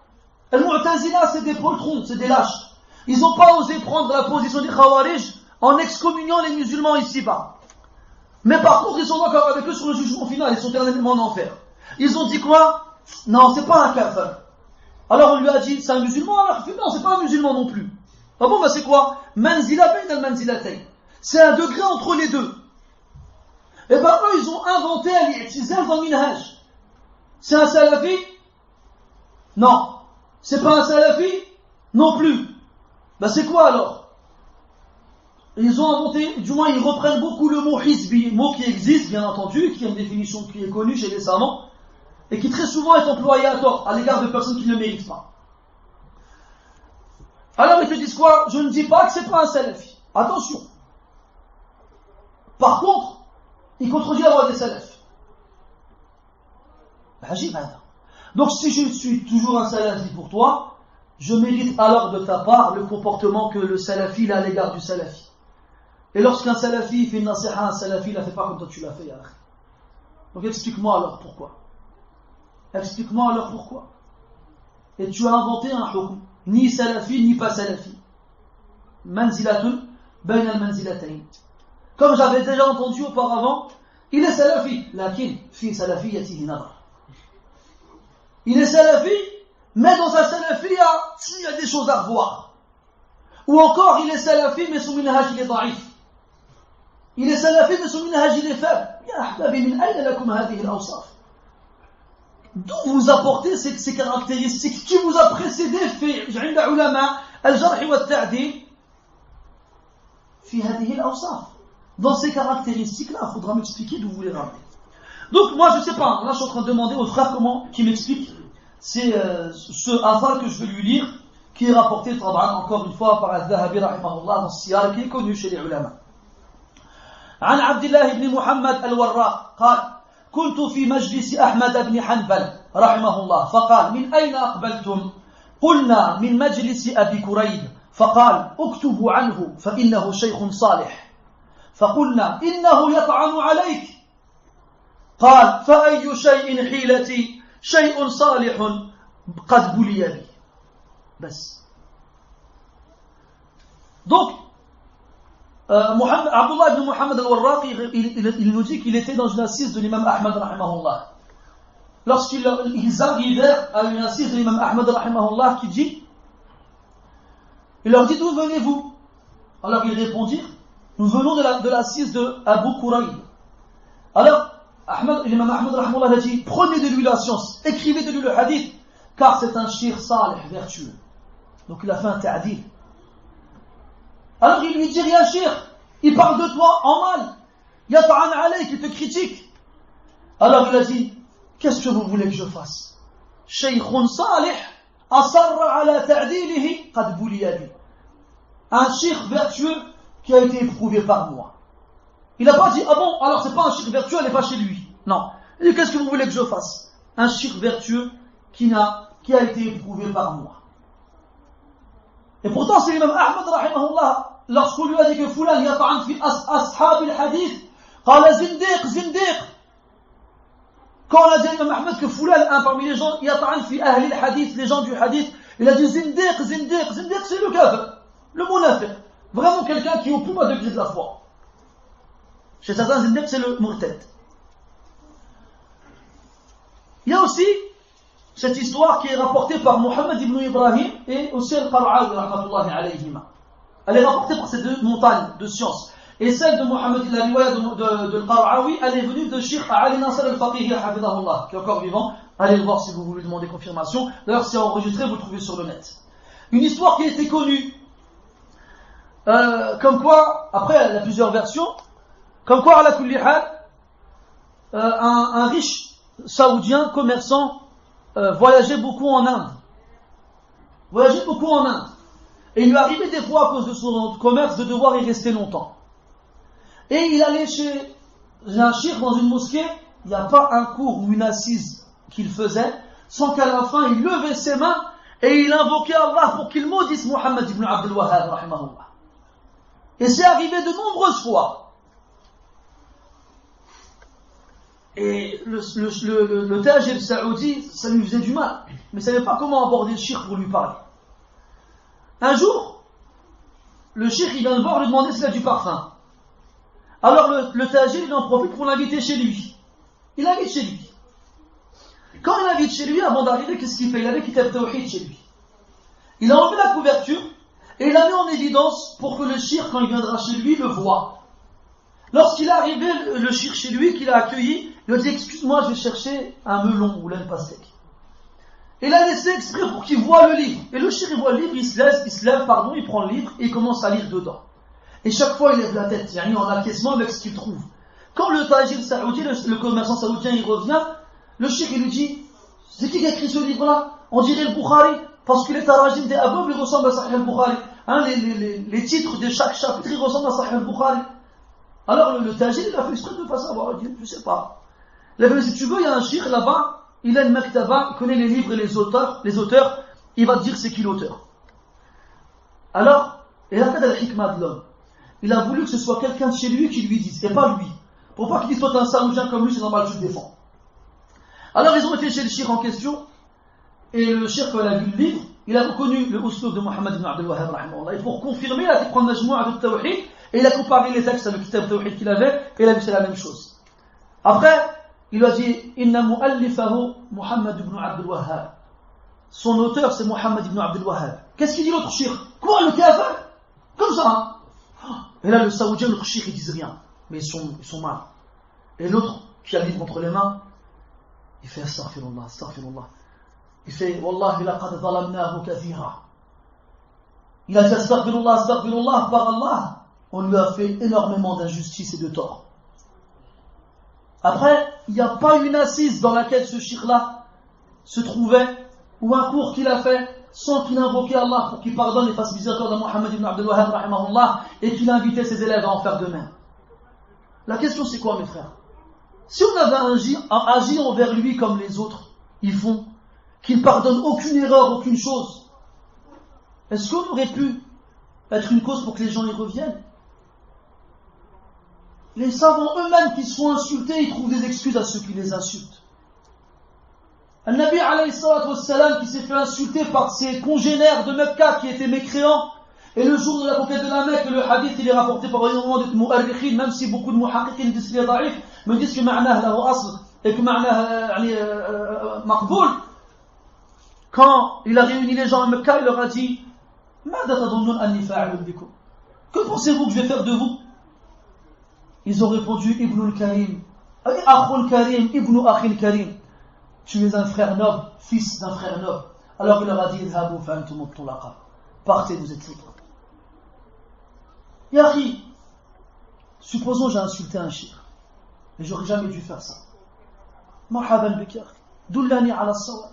Le mu'tazila, c'est des poltrons, c'est des lâches. Ils n'ont pas osé prendre la position des khawarij en excommuniant les musulmans ici-bas. Mais par contre, ils sont d'accord avec eux sur le jugement final, ils sont éternellement en enfer. Ils ont dit quoi? Non, c'est pas un kafir. Alors on lui a dit, c'est un musulman, alors il fait non, c'est pas un musulman non plus. Ah bon, bah c'est quoi? Manzila bain al-manzilatayn. C'est un degré entre les deux. Et ben eux, ils ont inventé al-i'tizal dans le minhaj. C'est un salafi? Non. C'est pas un salafi? Non plus. Ben c'est quoi alors? Ils ont inventé, du moins ils reprennent beaucoup le mot hizbi, mot qui existe bien entendu, qui a une définition qui est connue chez les savants, et qui très souvent est employé à tort, à l'égard de personnes qui ne le méritent pas. Alors ils te disent quoi? Je ne dis pas que c'est pas un salafi. Attention. Par contre, il contredit la voix des salafis. Donc si je suis toujours un salafi pour toi, je mérite alors de ta part le comportement que le salafi a à l'égard du salafi. Et lorsqu'un salafi fait une nasiha à un salafi, il ne la fait pas comme toi tu l'as fait. Donc explique-moi alors pourquoi. Explique-moi alors pourquoi. Et tu as inventé un hukm, ni salafi ni pas salafi. Manzilatun bain al-manzilatayn. Comme j'avais déjà entendu auparavant, il est salafi, lakin fi salafiyatihi nadar. Il est salafi, mais dans sa salafi, il y a des choses à revoir. Ou encore, il est salafi, mais son minhaj il est daif. Il est salafi, mais son minhaj il est faible. Ya ahbabi, min ayna lakum hadhihi al-awsaf? D'où vous apportez ces caractéristiques? Qui vous a précédé في عند علماء الجرح والتعديل في هذه الأوصاف? Dans ces caractéristiques-là, il faudra m'expliquer d'où vous les ramenez. Donc moi je sais pas, là je suis en train de demander au frère qui m'explique. C'est ce affaire que je vais lui lire, qui est rapporté encore une fois par Al-Dhahabi rahimahullah dans ce siyar qui est connu chez les ulama. عن عبد الله بن محمد الوراق قال: كنت في مجلس أحمد بن حنبل رحمه الله فقال: من أين أقبلتم؟ قلنا: من مجلس أبي كريب. فقال: اكتبوا عنه فإنه شيخ صالح. فقلنا: إنه يطعن عليك. قال: فأي شيء حيلتي؟ شيء صالح قد بلي بي. بس. Donc, Abdullah ibn Muhammad al-Warraqi, il nous dit qu'il était dans une assise de l'imam Ahmad rahimahullah. Lorsqu'ils arrivèrent à une assise de l'imam Ahmad rahimahullah qui dit, il leur dit: d'où venez-vous? Alors ils répondirent: nous venons de l'assise de Abu Kurayb. Alors l'imam Ahmad rahimahullah a dit: prenez de lui la science, écrivez de lui le hadith, car c'est un shir salih, vertueux. Donc il a fait un ta'dil. Alors il lui dit: rien shir, il parle de toi en mal, yata'an alayk, il te critique. Alors il a dit: qu'est-ce que vous voulez que je fasse? Shaykhun salih asarra ala ta'dilihi qad buliya bi. Un shir vertueux qui a été éprouvé par moi. Il n'a pas dit: ah bon, alors c'est pas un shir vertueux, elle n'est pas chez lui. Non. Il dit: qu'est-ce que vous voulez que je fasse? Un shir vertueux qui a été éprouvé par moi. Et pourtant c'est l'imam Ahmad rahimahullah, lorsqu'on lui a dit que Fulan yata'an fi ashab al-hadith, qala zindiq, zindiq. Quand on a dit à l'imam Ahmad que Fulan, parmi les gens, yata'an fi ahli al-hadith, les gens du hadith, il a dit zindiq, zindiq. Zindiq c'est le kafir, le munafiq. Vraiment quelqu'un qui est au plus bas degré de la foi. Chez certains zindiq c'est le murtad. Il y a aussi cette histoire qui est rapportée par Muhammad ibn Ibrahim et aussi Al-Qara'awi rahmatullahi alayhima. Elle est rapportée par ces deux montagnes de science. Et celle de Muhammad, la riwaya de Al-Qara'awi, elle est venue de Sheikh Ali Nasr al-Faqihi hafidahullah, qui est encore vivant. Allez le voir si vous voulez demander confirmation. D'ailleurs, c'est enregistré, vous le trouvez sur le net. Une histoire qui a été connue, comme quoi, après il y a plusieurs versions, comme quoi à la kulli hal, un riche saoudien commerçant voyageait beaucoup en Inde. Et il lui arrivait des fois, à cause de son commerce, de devoir y rester longtemps. Et il allait chez un shir dans une mosquée, il n'y a pas un cours ou une assise qu'il faisait sans qu'à la fin il levait ses mains et il invoquait Allah pour qu'il maudisse Muhammad ibn Abdul Wahhab, rahimahullah. Et c'est arrivé de nombreuses fois. Et le Tajir saoudi, ça lui faisait du mal, mais il ne savait pas comment aborder le shirk pour lui parler. Un jour, le shirk il vient le voir lui demander s'il a du parfum. Alors le Tajir il en profite pour l'inviter chez lui. Il l'invite chez lui. Quand il l'invite chez lui, avant d'arriver, qu'est-ce qu'il fait? Il avait Kitab Tawhid chez lui. Il a enlevé la couverture et il l'a mis en évidence pour que le shirk, quand il viendra chez lui, le voie. Lorsqu'il est arrivé, le shirk chez lui, qu'il a accueilli, il lui a dit: excuse-moi, je vais chercher un melon ou une pastèque. Et il a laissé exprès pour qu'il voie le livre. Et le shirk, il voit le livre, il se lève, il prend le livre et il commence à lire dedans. Et chaque fois, il lève la tête, il en acquiescement avec ce qu'il trouve. Quand le Tajir saoudi, le commerçant saoudien, il revient, le shirk, il lui dit: c'est qui a écrit ce livre-là? On dirait le Bukhari, parce que les tarajim des Abab, ils ressemblent à Sahih al-Bukhari. Les titres de chaque chapitre, ils ressemblent à Sahih al-Bukhari. Alors le Tajir, il a fait exprès de ne pas savoir. Il dit: je ne sais pas. Il a fait: si tu veux, il y a un shirk là-bas, il a une maktaba, il connaît les livres et les auteurs, il va te dire c'est qui l'auteur. Alors, et la tête al-hikmah de l'homme, il a voulu que ce soit quelqu'un de chez lui qui lui dise, et pas lui. Pour pas qu'il dise: toi t'es un saoudien comme lui, c'est normal, je te défends. Alors ils ont été chez le shirk en question, et le shirk, quand il a vu le livre, il a reconnu le uslub de Muhammad ibn Abdul Wahhab, rahimahullah. Et pour confirmer, il a fait prendre Majmou'a de Tawhid, et il a comparé les textes avec le kitab Tawhid qu'il avait, et il a vu que c'est la même chose. Après, il lui a dit: Inna mu'allifahu Muhammad ibn Abdul Wahhab. Son auteur, c'est Muhammad ibn Abdul Wahhab. Qu'est-ce qu'il dit l'autre shirk? Quoi, le kafir? Comme ça, hein? Et là, le saoudien, l'autre shirk, ils disent rien. Mais ils sont mal. Et l'autre, qui a le livre entre les mains, il fait astaghfirullah, astaghfirullah. Il fait: Wallahi laqad zalamnahu kathira. Il a dit astaghfirullah, astaghfirullah, par Allah. On lui a fait énormément d'injustice et de tort. Après, il n'y a pas une assise dans laquelle ce shirk-là se trouvait, ou un cours qu'il a fait, sans qu'il invoquait Allah pour qu'il pardonne et fasse miséricorde à Muhammad ibn Abdul Wahhab, rahimahullah, et qu'il invitait ses élèves à en faire de même. La question, c'est quoi, mes frères? Si on avait agi envers lui comme les autres, ils font, qu'il ne pardonne aucune erreur, aucune chose, est-ce qu'on aurait pu être une cause pour que les gens y reviennent? Les savants eux-mêmes qui se font insulter, ils trouvent des excuses à ceux qui les insultent. Un Nabi alayhi salatu wassalam qui s'est fait insulter par ses congénères de Mecca qui étaient mécréants, et le jour de la conquête de la Mecque, le hadith il est rapporté par énormément de mu'arrikhin, même si beaucoup de muhaqqiqin disent qu'il est daïf, me disent que ma'nah lahu asl et que ma'nah maqboul. Quand il a réuni les gens à Mecca, il leur a dit: que pensez-vous que je vais faire de vous? Ils ont répondu: Ibnul Karim, Akhul Karim, Ibnu Akhil Karim. Tu es un frère noble, fils d'un frère noble. Alors il leur a dit: partez, vous êtes libres. Yahri, supposons j'ai insulté un shirk, et j'aurais jamais dû faire ça. Marhaban bikar, dullani ala sawab.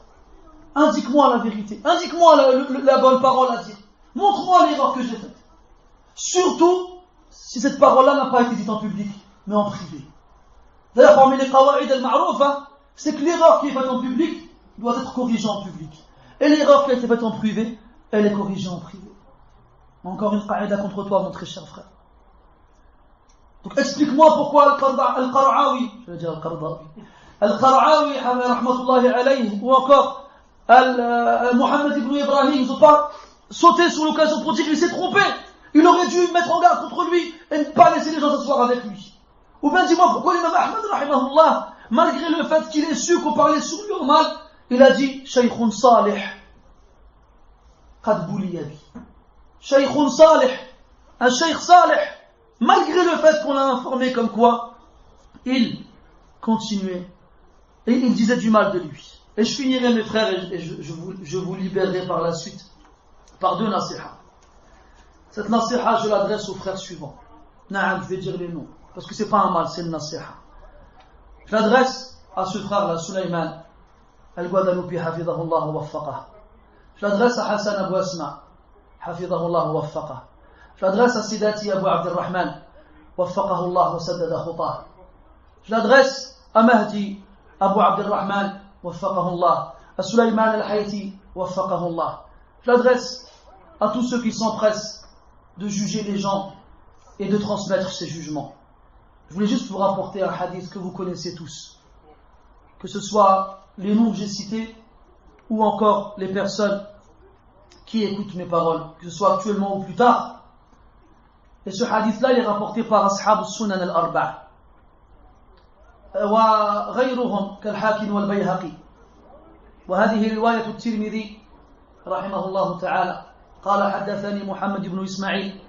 Indique-moi la vérité, indique-moi la bonne parole à dire. Montre-moi l'erreur que j'ai faite. Surtout si cette parole-là n'a pas été dite en public, mais en privé. D'ailleurs, parmi les qawaïd al-ma'rouf, c'est que l'erreur qui est faite en public doit être corrigée en public. Et l'erreur qui a été faite en privé, elle est corrigée en privé. Encore une qaïda contre toi, mon très cher frère. Donc explique-moi pourquoi Al-Qara'awi, je vais dire Al-Qara'awi, Al-Qara'awi, rahmatullahi alayhi, ou encore Muhammad ibn Ibrahim, ils n'ont pas sauté sur l'occasion pour dire qu'il s'est trompé. Il aurait dû mettre en garde contre lui et ne pas laisser les gens s'asseoir avec lui. Ou bien dis-moi pourquoi l'imam Ahmad, rahimahullah, malgré le fait qu'il ait su qu'on parlait sur lui au mal, il a dit: Shaykhun salih, qad bouliyabi. Shaykhun salih, un shaykh salih, malgré le fait qu'on l'a informé comme quoi, il continuait et il disait du mal de lui. Et je finirai, mes frères, et je vous libérerai par la suite par deux nasiha. Cette nasiha, je l'adresse aux frères suivants. Naam, je vais dire les noms, parce que c'est pas un mal, c'est une nasiha. Je l'adresse à ce frère-là, Sulaiman Al-Guadaloupi, hafidahullah wa waffaqah. Je l'adresse à Hassan Abou Asma, hafidahullah wa waffaqah. Je l'adresse à Sidati Abou Abdirrahman, waffaqahullah wa saddada khutah. Je l'adresse à Mahdi Abou Abdirrahman, waffaqahullah. à Sulaiman al-Hayti, waffaqahu Allah. Je l'adresse à tous ceux qui s'empressent de juger les gens et de transmettre ces jugements. Je voulais juste vous rapporter un hadith que vous connaissez tous, que ce soit les noms que j'ai cités ou encore les personnes qui écoutent mes paroles, que ce soit actuellement ou plus tard. Et ce hadith-là, il est rapporté par Ashab al-Sunan al-Arba' وغيرهم كالحاكم والبيهقي. وهذه رواية الترمذي رحمه الله تعالى قال حدثني محمد بن إسماعيل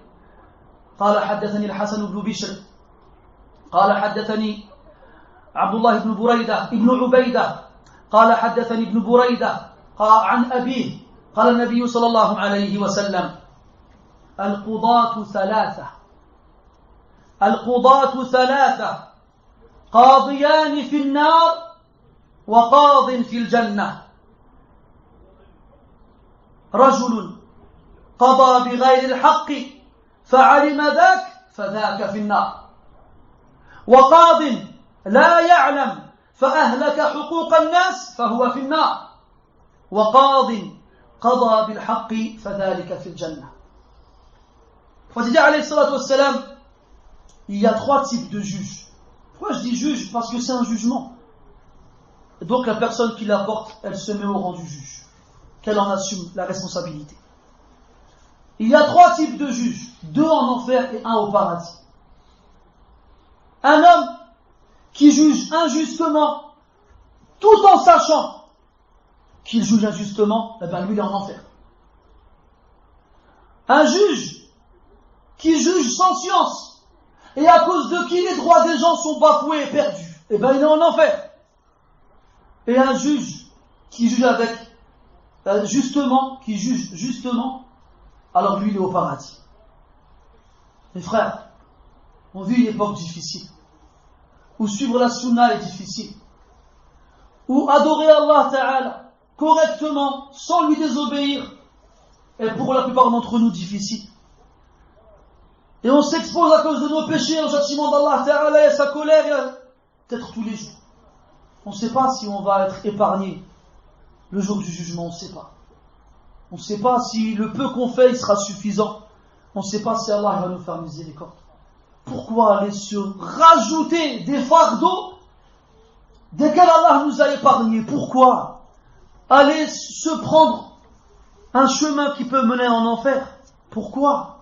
قال حدثني الحسن بن بشر قال حدثني عبد الله بن بريدة ابن عبيدة قال حدثني ابن بريدة عن أبيه قال النبي صلى الله عليه وسلم القضاة ثلاثة قاضيان في النار وقاض في الجنة رجل قضى بغير الحق فعلم ذاك فذاك في النار وقاض لا يعلم فأهلك حقوق الناس فهو في النار وقاض قضى بالحق فذلك في الجنة. Prophète alayhi salatu wassalam, il y a trois types de juges. Pourquoi je dis juge? Parce que c'est un jugement. Et donc la personne qui l'apporte, elle se met au rang du juge, qu'elle en assume la responsabilité. Il y a trois types de juges, deux en enfer et un au paradis. Un homme qui juge injustement, tout en sachant qu'il juge injustement, eh bien lui il est en enfer. Un juge qui juge sans science, et à cause de qui les droits des gens sont bafoués et perdus, eh bien il est en enfer. Et un juge qui juge avec qui juge justement, alors lui il est au paradis. Mes frères, on vit une époque difficile, où suivre la sunna est difficile, où adorer Allah Ta'ala correctement, sans lui désobéir, est pour la plupart d'entre nous difficile. Et on s'expose à cause de nos péchés au châtiment d'Allah Ta'ala et sa colère, peut-être tous les jours. On ne sait pas si on va être épargné le jour du jugement, on ne sait pas. On ne sait pas si le peu qu'on fait il sera suffisant. On ne sait pas si Allah va nous faire miséricorde. Pourquoi aller se rajouter des fardeaux desquels Allah nous a épargnés? Pourquoi aller se prendre un chemin qui peut mener en enfer? Pourquoi?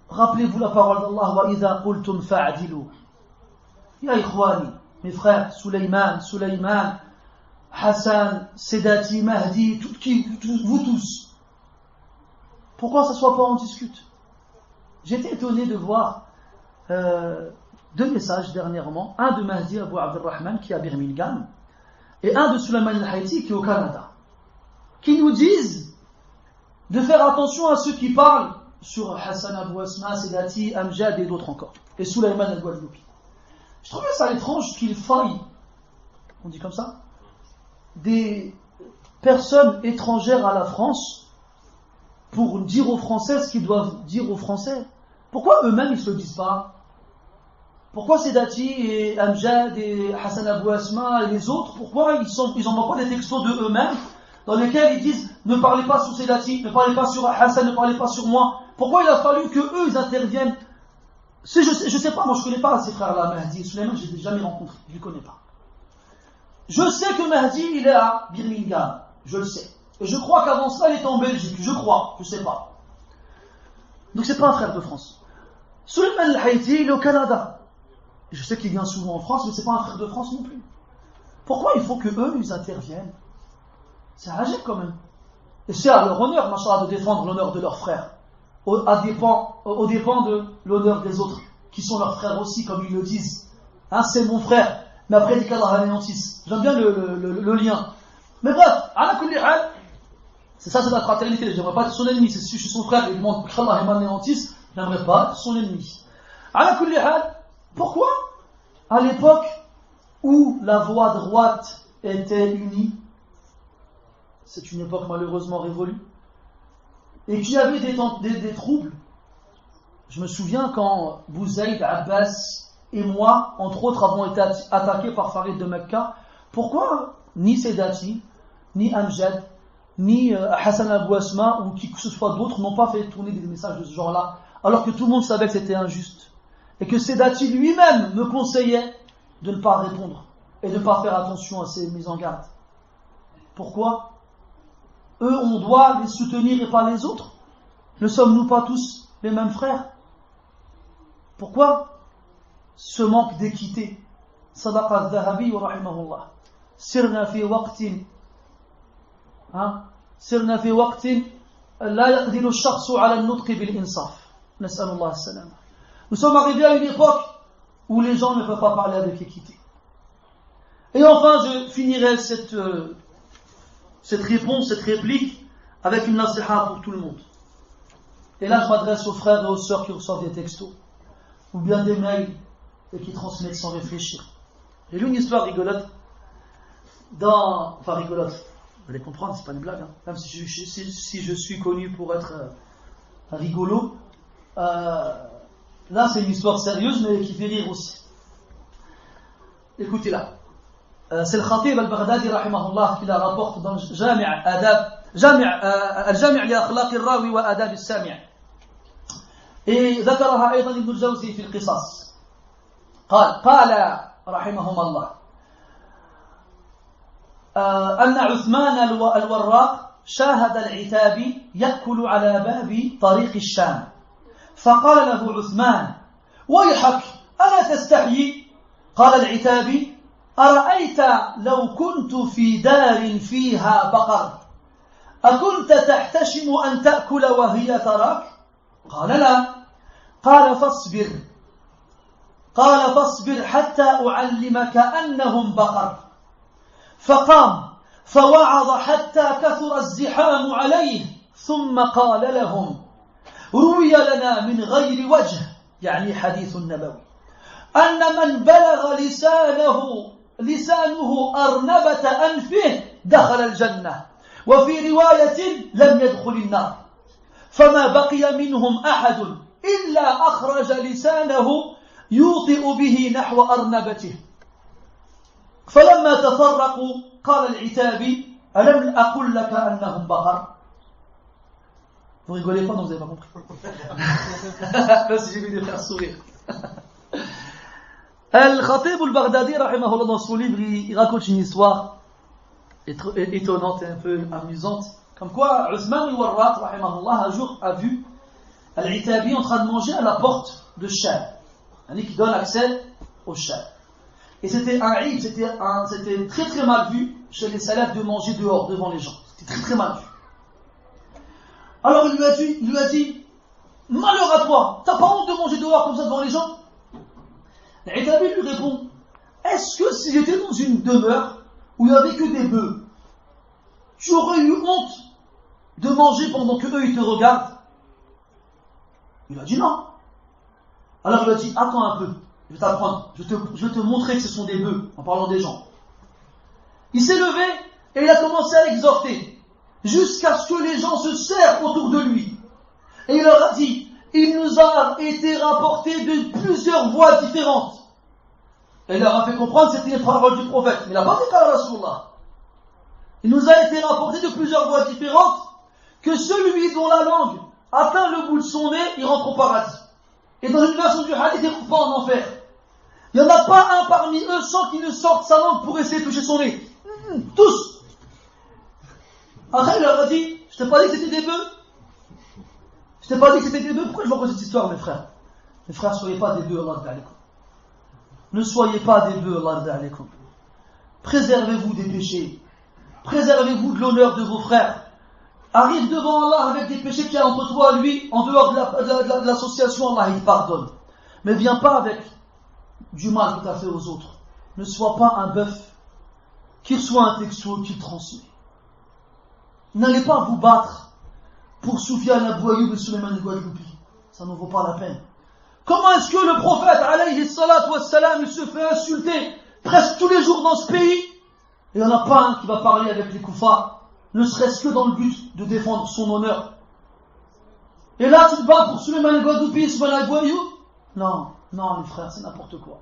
Rappelez-vous la parole d'Allah, wa idha qultum fa'adilu. Ya ikhwani, mes frères, Sulaiman, Hassan, Sedati, Mahdi, vous tous. Pourquoi ça ne soit pas on discute? J'étais étonné de voir deux messages dernièrement, un de Mahdi Abu Abdelrahman qui est à Birmingham et un de Sulaiman al-Hayti qui est au Canada, qui nous disent de faire attention à ceux qui parlent sur Hassan Abou Asma, Sedati, Amjad et d'autres encore, et Sulaiman al-Guadeloupi. Je trouvais ça étrange qu'il faille, on dit comme ça, des personnes étrangères à la France pour dire aux Français ce qu'ils doivent dire aux Français. Pourquoi eux-mêmes ils ne se le disent pas? Pourquoi Sedati et Amjad et Hassan Abou Asma et les autres, pourquoi ils n'envoient pas des textos de eux-mêmes dans lesquels ils disent ne parlez pas sur Sedati, ne parlez pas sur Hassan, ne parlez pas sur moi? Pourquoi il a fallu que eux ils interviennent? Je sais pas, moi je connais pas ces frères-là, Mahdi et Sulaiman, je les ai jamais rencontrés, je les connais pas. Je sais que Mahdi il est à Birmingham, je le sais. Et je crois qu'avant ça il était en Belgique, je sais pas. Donc c'est pas un frère de France. Sulaiman al-Hayti il est au Canada. Je sais qu'il vient souvent en France, mais c'est pas un frère de France non plus. Pourquoi il faut que eux ils interviennent? C'est agile quand même. Et c'est à leur honneur, machallah, de défendre l'honneur de leurs frères. Au dépend de l'honneur des autres, qui sont leurs frères aussi, comme ils le disent. Hein, c'est mon frère, mais après, il dit qu'Allah l'anéantisse. J'aime bien le lien. Mais bref, c'est ça, c'est la fraternité. J'aimerais pas être son ennemi. Si je suis son frère et il demande qu'Allah m'anéantisse, j'aimerais pas être son ennemi. Pourquoi? À l'époque où la voie droite était unie, c'est une époque malheureusement révolue, et qu'il y avait des troubles. Je me souviens quand Bouzaïd, Abbas et moi, entre autres, avons été attaqués par Farid de Mecca. Pourquoi ni Sedati, ni Amjad, ni Hassan Abou Asma ou qui que ce soit d'autre n'ont pas fait tourner des messages de ce genre-là, alors que tout le monde savait que c'était injuste. Et que Sedati lui-même me conseillait de ne pas répondre et de ne pas faire attention à ces mises en garde. Pourquoi? Eux, on doit les soutenir et pas les autres. Ne sommes-nous pas tous les mêmes frères? Pourquoi ce manque d'équité? Sadaqa al-Dhahabi wa rahimahullah. Sirna fi waqtin سرنا في وقت لا يقدر الشخص على النطق بالإنصاف نسأل الله السلامة. Nous sommes arrivés à une époque où les gens ne peuvent pas parler avec équité. Et enfin, je finirai cette réponse, cette réplique avec une nasiha pour tout le monde. Et là, je m'adresse aux frères et aux sœurs qui reçoivent des textos ou bien des mails et qui transmettent sans réfléchir. J'ai lu une histoire rigolote rigolote. Vous allez comprendre, c'est pas une blague, hein. Même si je suis connu pour être rigolo, là c'est une histoire sérieuse mais qui fait rire aussi. Écoutez-la. C'est le Khatib al-Baghdadi rahimahullah qui la rapporte dans Al-Jami' li-akhlaq al-rawi wa adab al-sami'. Et ذكرها أيضا ابن الجوزي في القصص. قال رحمهم الله أن عثمان الوراق شاهد العتابي يأكل على باب طريق الشام فقال له عثمان ويحك ألا تستحيي؟ قال العتابي أرأيت لو كنت في دار فيها بقر أكنت تحتشم أن تأكل وهي تراك؟ قال لا. قال فاصبر حتى أعلمك أنهم بقر. فقام فوعظ حتى كثر الزحام عليه ثم قال لهم روي لنا من غير وجه يعني حديث النبوي أن من بلغ لسانه أرنبة أنفه دخل الجنة وفي رواية لم يدخل النار فما بقي منهم أحد إلا أخرج لسانه يوطئ به نحو أرنبته فلما تفرقوا قال العتابي ألم أقل لك أنهم بقر. Vous rigolez pas, non, vous n'avez pas compris. Là, si j'ai vu des frères sourire. Al-Khatib al-Baghdadi, rahimahullah, dans son livre, il raconte une histoire étonnante et un peu amusante. Comme quoi, Uthman al-Warraq, rahimahullah, un jour a vu Al-Itabi en train de manger à la porte de Sham, qui donne accès au Sham. Et c'était un Eid, c'était très très mal vu chez les salafs de manger dehors, devant les gens. C'était très très mal vu. Alors il lui a dit, malheur à toi, t'as pas honte de manger dehors comme ça devant les gens? L'Itabi lui répond, est-ce que si j'étais dans une demeure où il n'y avait que des bœufs, tu aurais eu honte de manger pendant que eux ils te regardent? Il a dit non. Alors il a dit, attends un peu, je vais t'apprendre, je vais te montrer que ce sont des bœufs, en parlant des gens. Il s'est levé et il a commencé à exhorter, jusqu'à ce que les gens se serrent autour de lui. Et il leur a dit, il nous a été rapporté de plusieurs voix différentes. Et il leur a fait comprendre que c'était les paroles du prophète. Mais il n'a pas dit qu'à Rasulullah. Il nous a été rapporté de plusieurs voix différentes, que celui dont la langue atteint le bout de son nez, il rentre au paradis. Et dans une version du hadith, il ne rentre pas en enfer. Il n'y en a pas un parmi eux sans qu'il ne sorte sa langue pour essayer de toucher son nez. Tous. Après, il leur a dit, je t'ai pas dit que c'était des bœufs? Je t'ai pas dit que c'était des bœufs? Pourquoi je vous raconte cette histoire, mes frères? Mes frères, soyez pas des bœufs, Allah ta'alaikum. Ne soyez pas des bœufs, Allah ta'alaikum. Préservez-vous des péchés. Préservez-vous de l'honneur de vos frères. Arrive devant Allah avec des péchés qu'il y a entre toi et lui, en dehors de l'association, Allah il pardonne. Mais viens pas avec du mal que tu as fait aux autres. Ne sois pas un bœuf qui reçoit un texto qui le transmet. N'allez pas vous battre pour Soufiane Abou Ayoub et Suleiman Guadeloupi. Ça ne vaut pas la peine. Comment est-ce que le prophète, alayhi salatu wassalam, il se fait insulter presque tous les jours dans ce pays? Et il n'y en a pas un qui va parler avec les koufars, ne serait-ce que dans le but de défendre son honneur. Et là, tu te bats pour Suleiman Guadeloupi et Suleiman Abou Ayoub? Non, non, les frères, c'est n'importe quoi.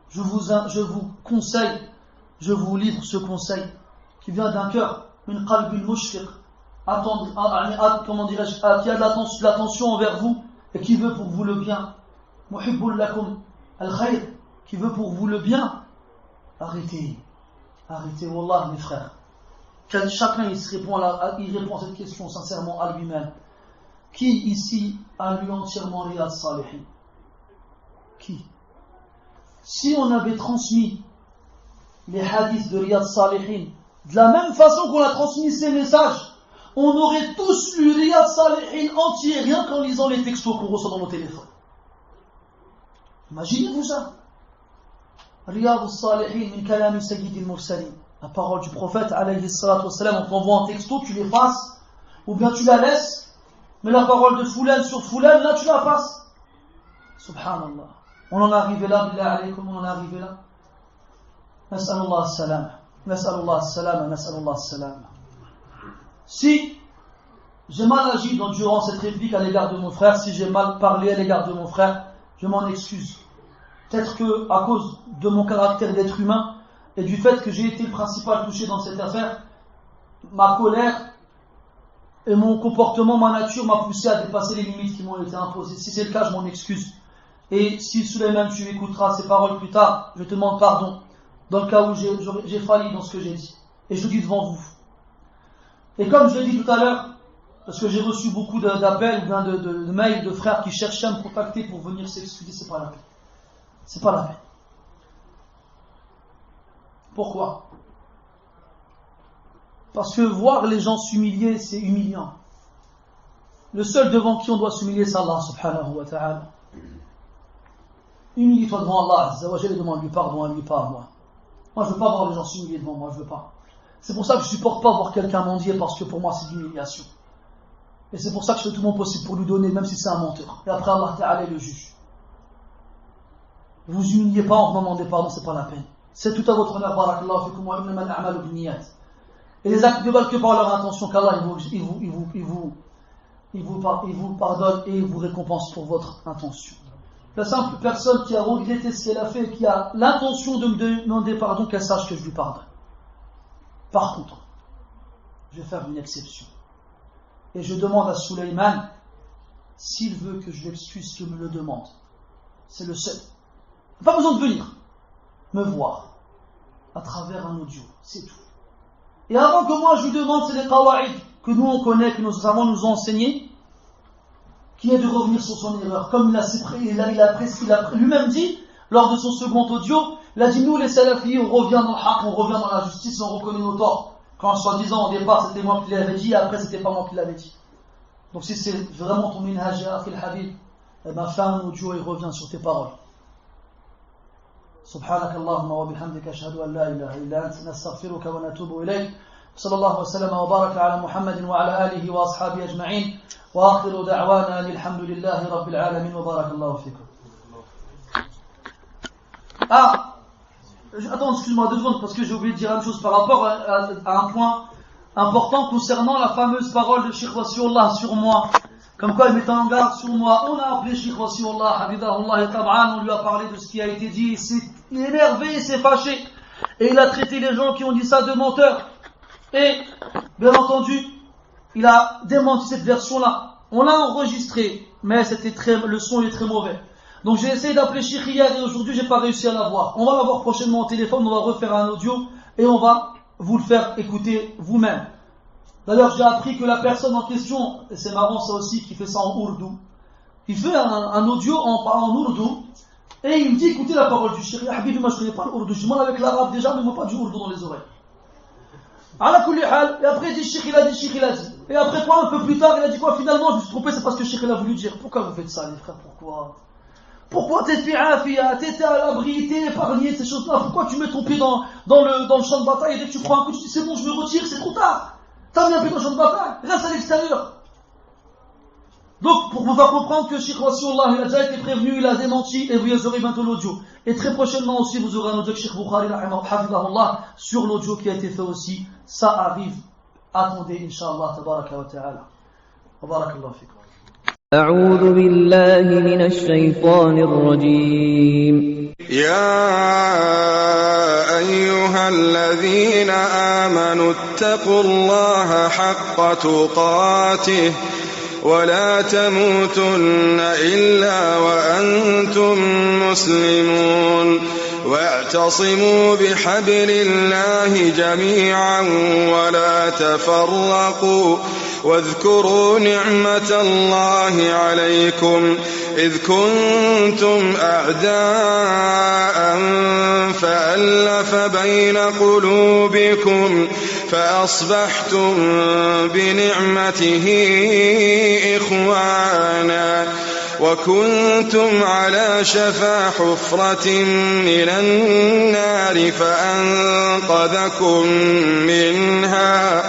Je vous conseille, je vous livre ce conseil qui vient d'un cœur, une qalbin mushfiq, comment dirais-je, qui a de l'attention envers vous et qui veut pour vous le bien. Muhibbul lakum al-khayr, qui veut pour vous le bien. Arrêtez, wallah mes frères. Chacun il répond à cette question sincèrement à lui-même. Qui ici a lu entièrement Riyad Salihin? Qui? Si on avait transmis les hadiths de Riyad Salihin de la même façon qu'on a transmis ces messages, on aurait tous lu Riyad Salihin entier, rien qu'en lisant les textos qu'on reçoit dans nos téléphones. Imaginez-vous ça. Riyad Salihin min kalami Sayyid al-Mursalin. La parole du prophète, alayhi salatu wassalam, on t'envoie un texto, tu l'effaces, ou bien tu la laisses, mais la parole de Foulan sur Foulan, là tu la fasses. Subhanallah. On en est arrivé là, billah alaykum, on en est arrivé là. Nas'alullah as-salam. Nas'alullah as-salam, nas'alullah as-salam. Si j'ai mal agi durant cette réplique à l'égard de mon frère, si j'ai mal parlé à l'égard de mon frère, je m'en excuse. Peut-être que, à cause de mon caractère d'être humain, et du fait que j'ai été le principal touché dans cette affaire, ma colère et mon comportement, ma nature m'a poussé à dépasser les limites qui m'ont été imposées. Si c'est le cas, je m'en excuse. Et si Souleymane, tu écouteras ces paroles plus tard, je te demande pardon dans le cas où j'ai failli dans ce que j'ai dit. Et je le dis devant vous. Et comme je l'ai dit tout à l'heure, parce que j'ai reçu beaucoup d'appels ou bien de mails de frères qui cherchaient à me contacter pour venir s'excuser, c'est pas la peine. C'est pas la peine. Pourquoi? Parce que voir les gens s'humilier, c'est humiliant. Le seul devant qui on doit s'humilier, c'est Allah subhanahu wa ta'ala. Humilie-toi devant Allah azza wa jalla et demande-lui pardon à lui, pas à moi. Moi, je veux pas voir les gens s'humilier devant moi, je veux pas. C'est pour ça que je supporte pas voir quelqu'un mendier, parce que pour moi, c'est l'humiliation. Et c'est pour ça que je fais tout mon possible pour lui donner, même si c'est un menteur. Et après, Allah ta'ala est le juge. Vous humiliez pas en demandant pardon, c'est pas la peine. C'est tout à votre honneur, barakallahu fikum wa innamal a'malu binniyat. Et les actes ne valent que par leur intention, qu'Allah il vous pardonne et il vous récompense pour votre intention. La simple personne qui a regretté ce qu'elle a fait et qui a l'intention de me demander pardon, qu'elle sache que je lui pardonne. Par contre, je vais faire une exception. Et je demande à Souleymane, s'il veut que je l'excuse, qu'il me le demande. C'est le seul. Pas besoin de venir me voir à travers un audio, c'est tout. Et avant que moi je lui demande, c'est les qawa'id que nous on connaît, que nos savants nous ont enseigné, qui est de revenir sur son erreur. Comme il a lui-même dit, lors de son second audio, il a dit, nous les salafis, on revient dans le haqq, on revient dans la justice, on reconnaît nos torts. Quand soi-disant au départ c'était moi qui l'avais dit, et après c'était pas moi qui l'avais dit. Donc si c'est vraiment ton minhaj ya akhi al-habib, eh ben fais un audio et reviens sur tes paroles. سبحانك اللهم وبحمدك أشهد أن لا إله إلا أنت نستغفرك ونتوب إليك صلى الله وسلم وبارك على محمد وعلى آله وأصحابه أجمعين وآخر دعوانا الحمد لله رب العالمين وبارك الله فيكم. Attends, excuse-moi 2 secondes parce que j'ai oublié de dire une chose par rapport à un point important concernant la fameuse parole de Cheikh Wasiullah sur moi. Comme quoi il mettait en garde sur moi. On a appelé Cheikh Wasiullah, Habibahullah et Tab'an, on lui a parlé de ce qui a été dit, il est énervé, il s'est fâché. Et il a traité les gens qui ont dit ça de menteurs. Et, bien entendu, il a démenti cette version-là. On l'a enregistré, mais le son est très mauvais. Donc j'ai essayé d'appeler Cheikh hier et aujourd'hui j'ai pas réussi à l'avoir. On va l'avoir prochainement au téléphone, on va refaire un audio et on va vous le faire écouter vous-même. D'ailleurs, j'ai appris que la personne en question, et c'est marrant ça aussi, qui fait ça en ourdou, il fait un audio en ourdou, et il me dit, écoutez la parole du Cheikh, Habibi, moi je connais pas l'ourdou, je m'en avec l'arabe déjà, mais moi pas du ourdou dans les oreilles. Ala kulli hal, et après il dit, Cheikh il a dit. Et après quoi, un peu plus tard, il a dit quoi, finalement, je me suis trompé, c'est parce que Cheikh il a voulu dire. Pourquoi vous faites ça, les frères, pourquoi t'es fait afia, t'étais à l'abri, t'es épargné, ces choses-là, pourquoi tu mets ton pied dans le champ de bataille, et dès que tu prends un coup, tu dis, c'est bon, je me retire, c'est trop tard. T'as mis un pied dans le champ de bataille, reste à l'extérieur. Donc, pour vous faire comprendre que Cheikh Wasiullah, il a déjà été prévenu, il a démenti, et vous aurez bientôt l'audio. Et très prochainement aussi, vous aurez un audio de Cheikh Bukhari, hafidahullah, sur l'audio qui a été fait aussi. Ça arrive. Attendez, Inch'Allah, tabaraka wa ta'ala. Wa barakallahu fikum. أعوذ بالله من الشيطان الرجيم يا أيها الذين آمنوا اتقوا الله حق تقاته ولا تموتن إلا وأنتم مسلمون واعتصموا بحبل الله جميعا ولا تفرقوا واذكروا نعمة الله عليكم إذ كنتم أعداء فألف بين قلوبكم فأصبحتم بنعمته إخوانا وكنتم على شفا حفرة من النار فأنقذكم منها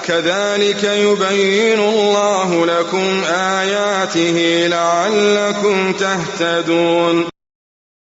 كذلك يبين الله لكم آياته لعلكم تهتدون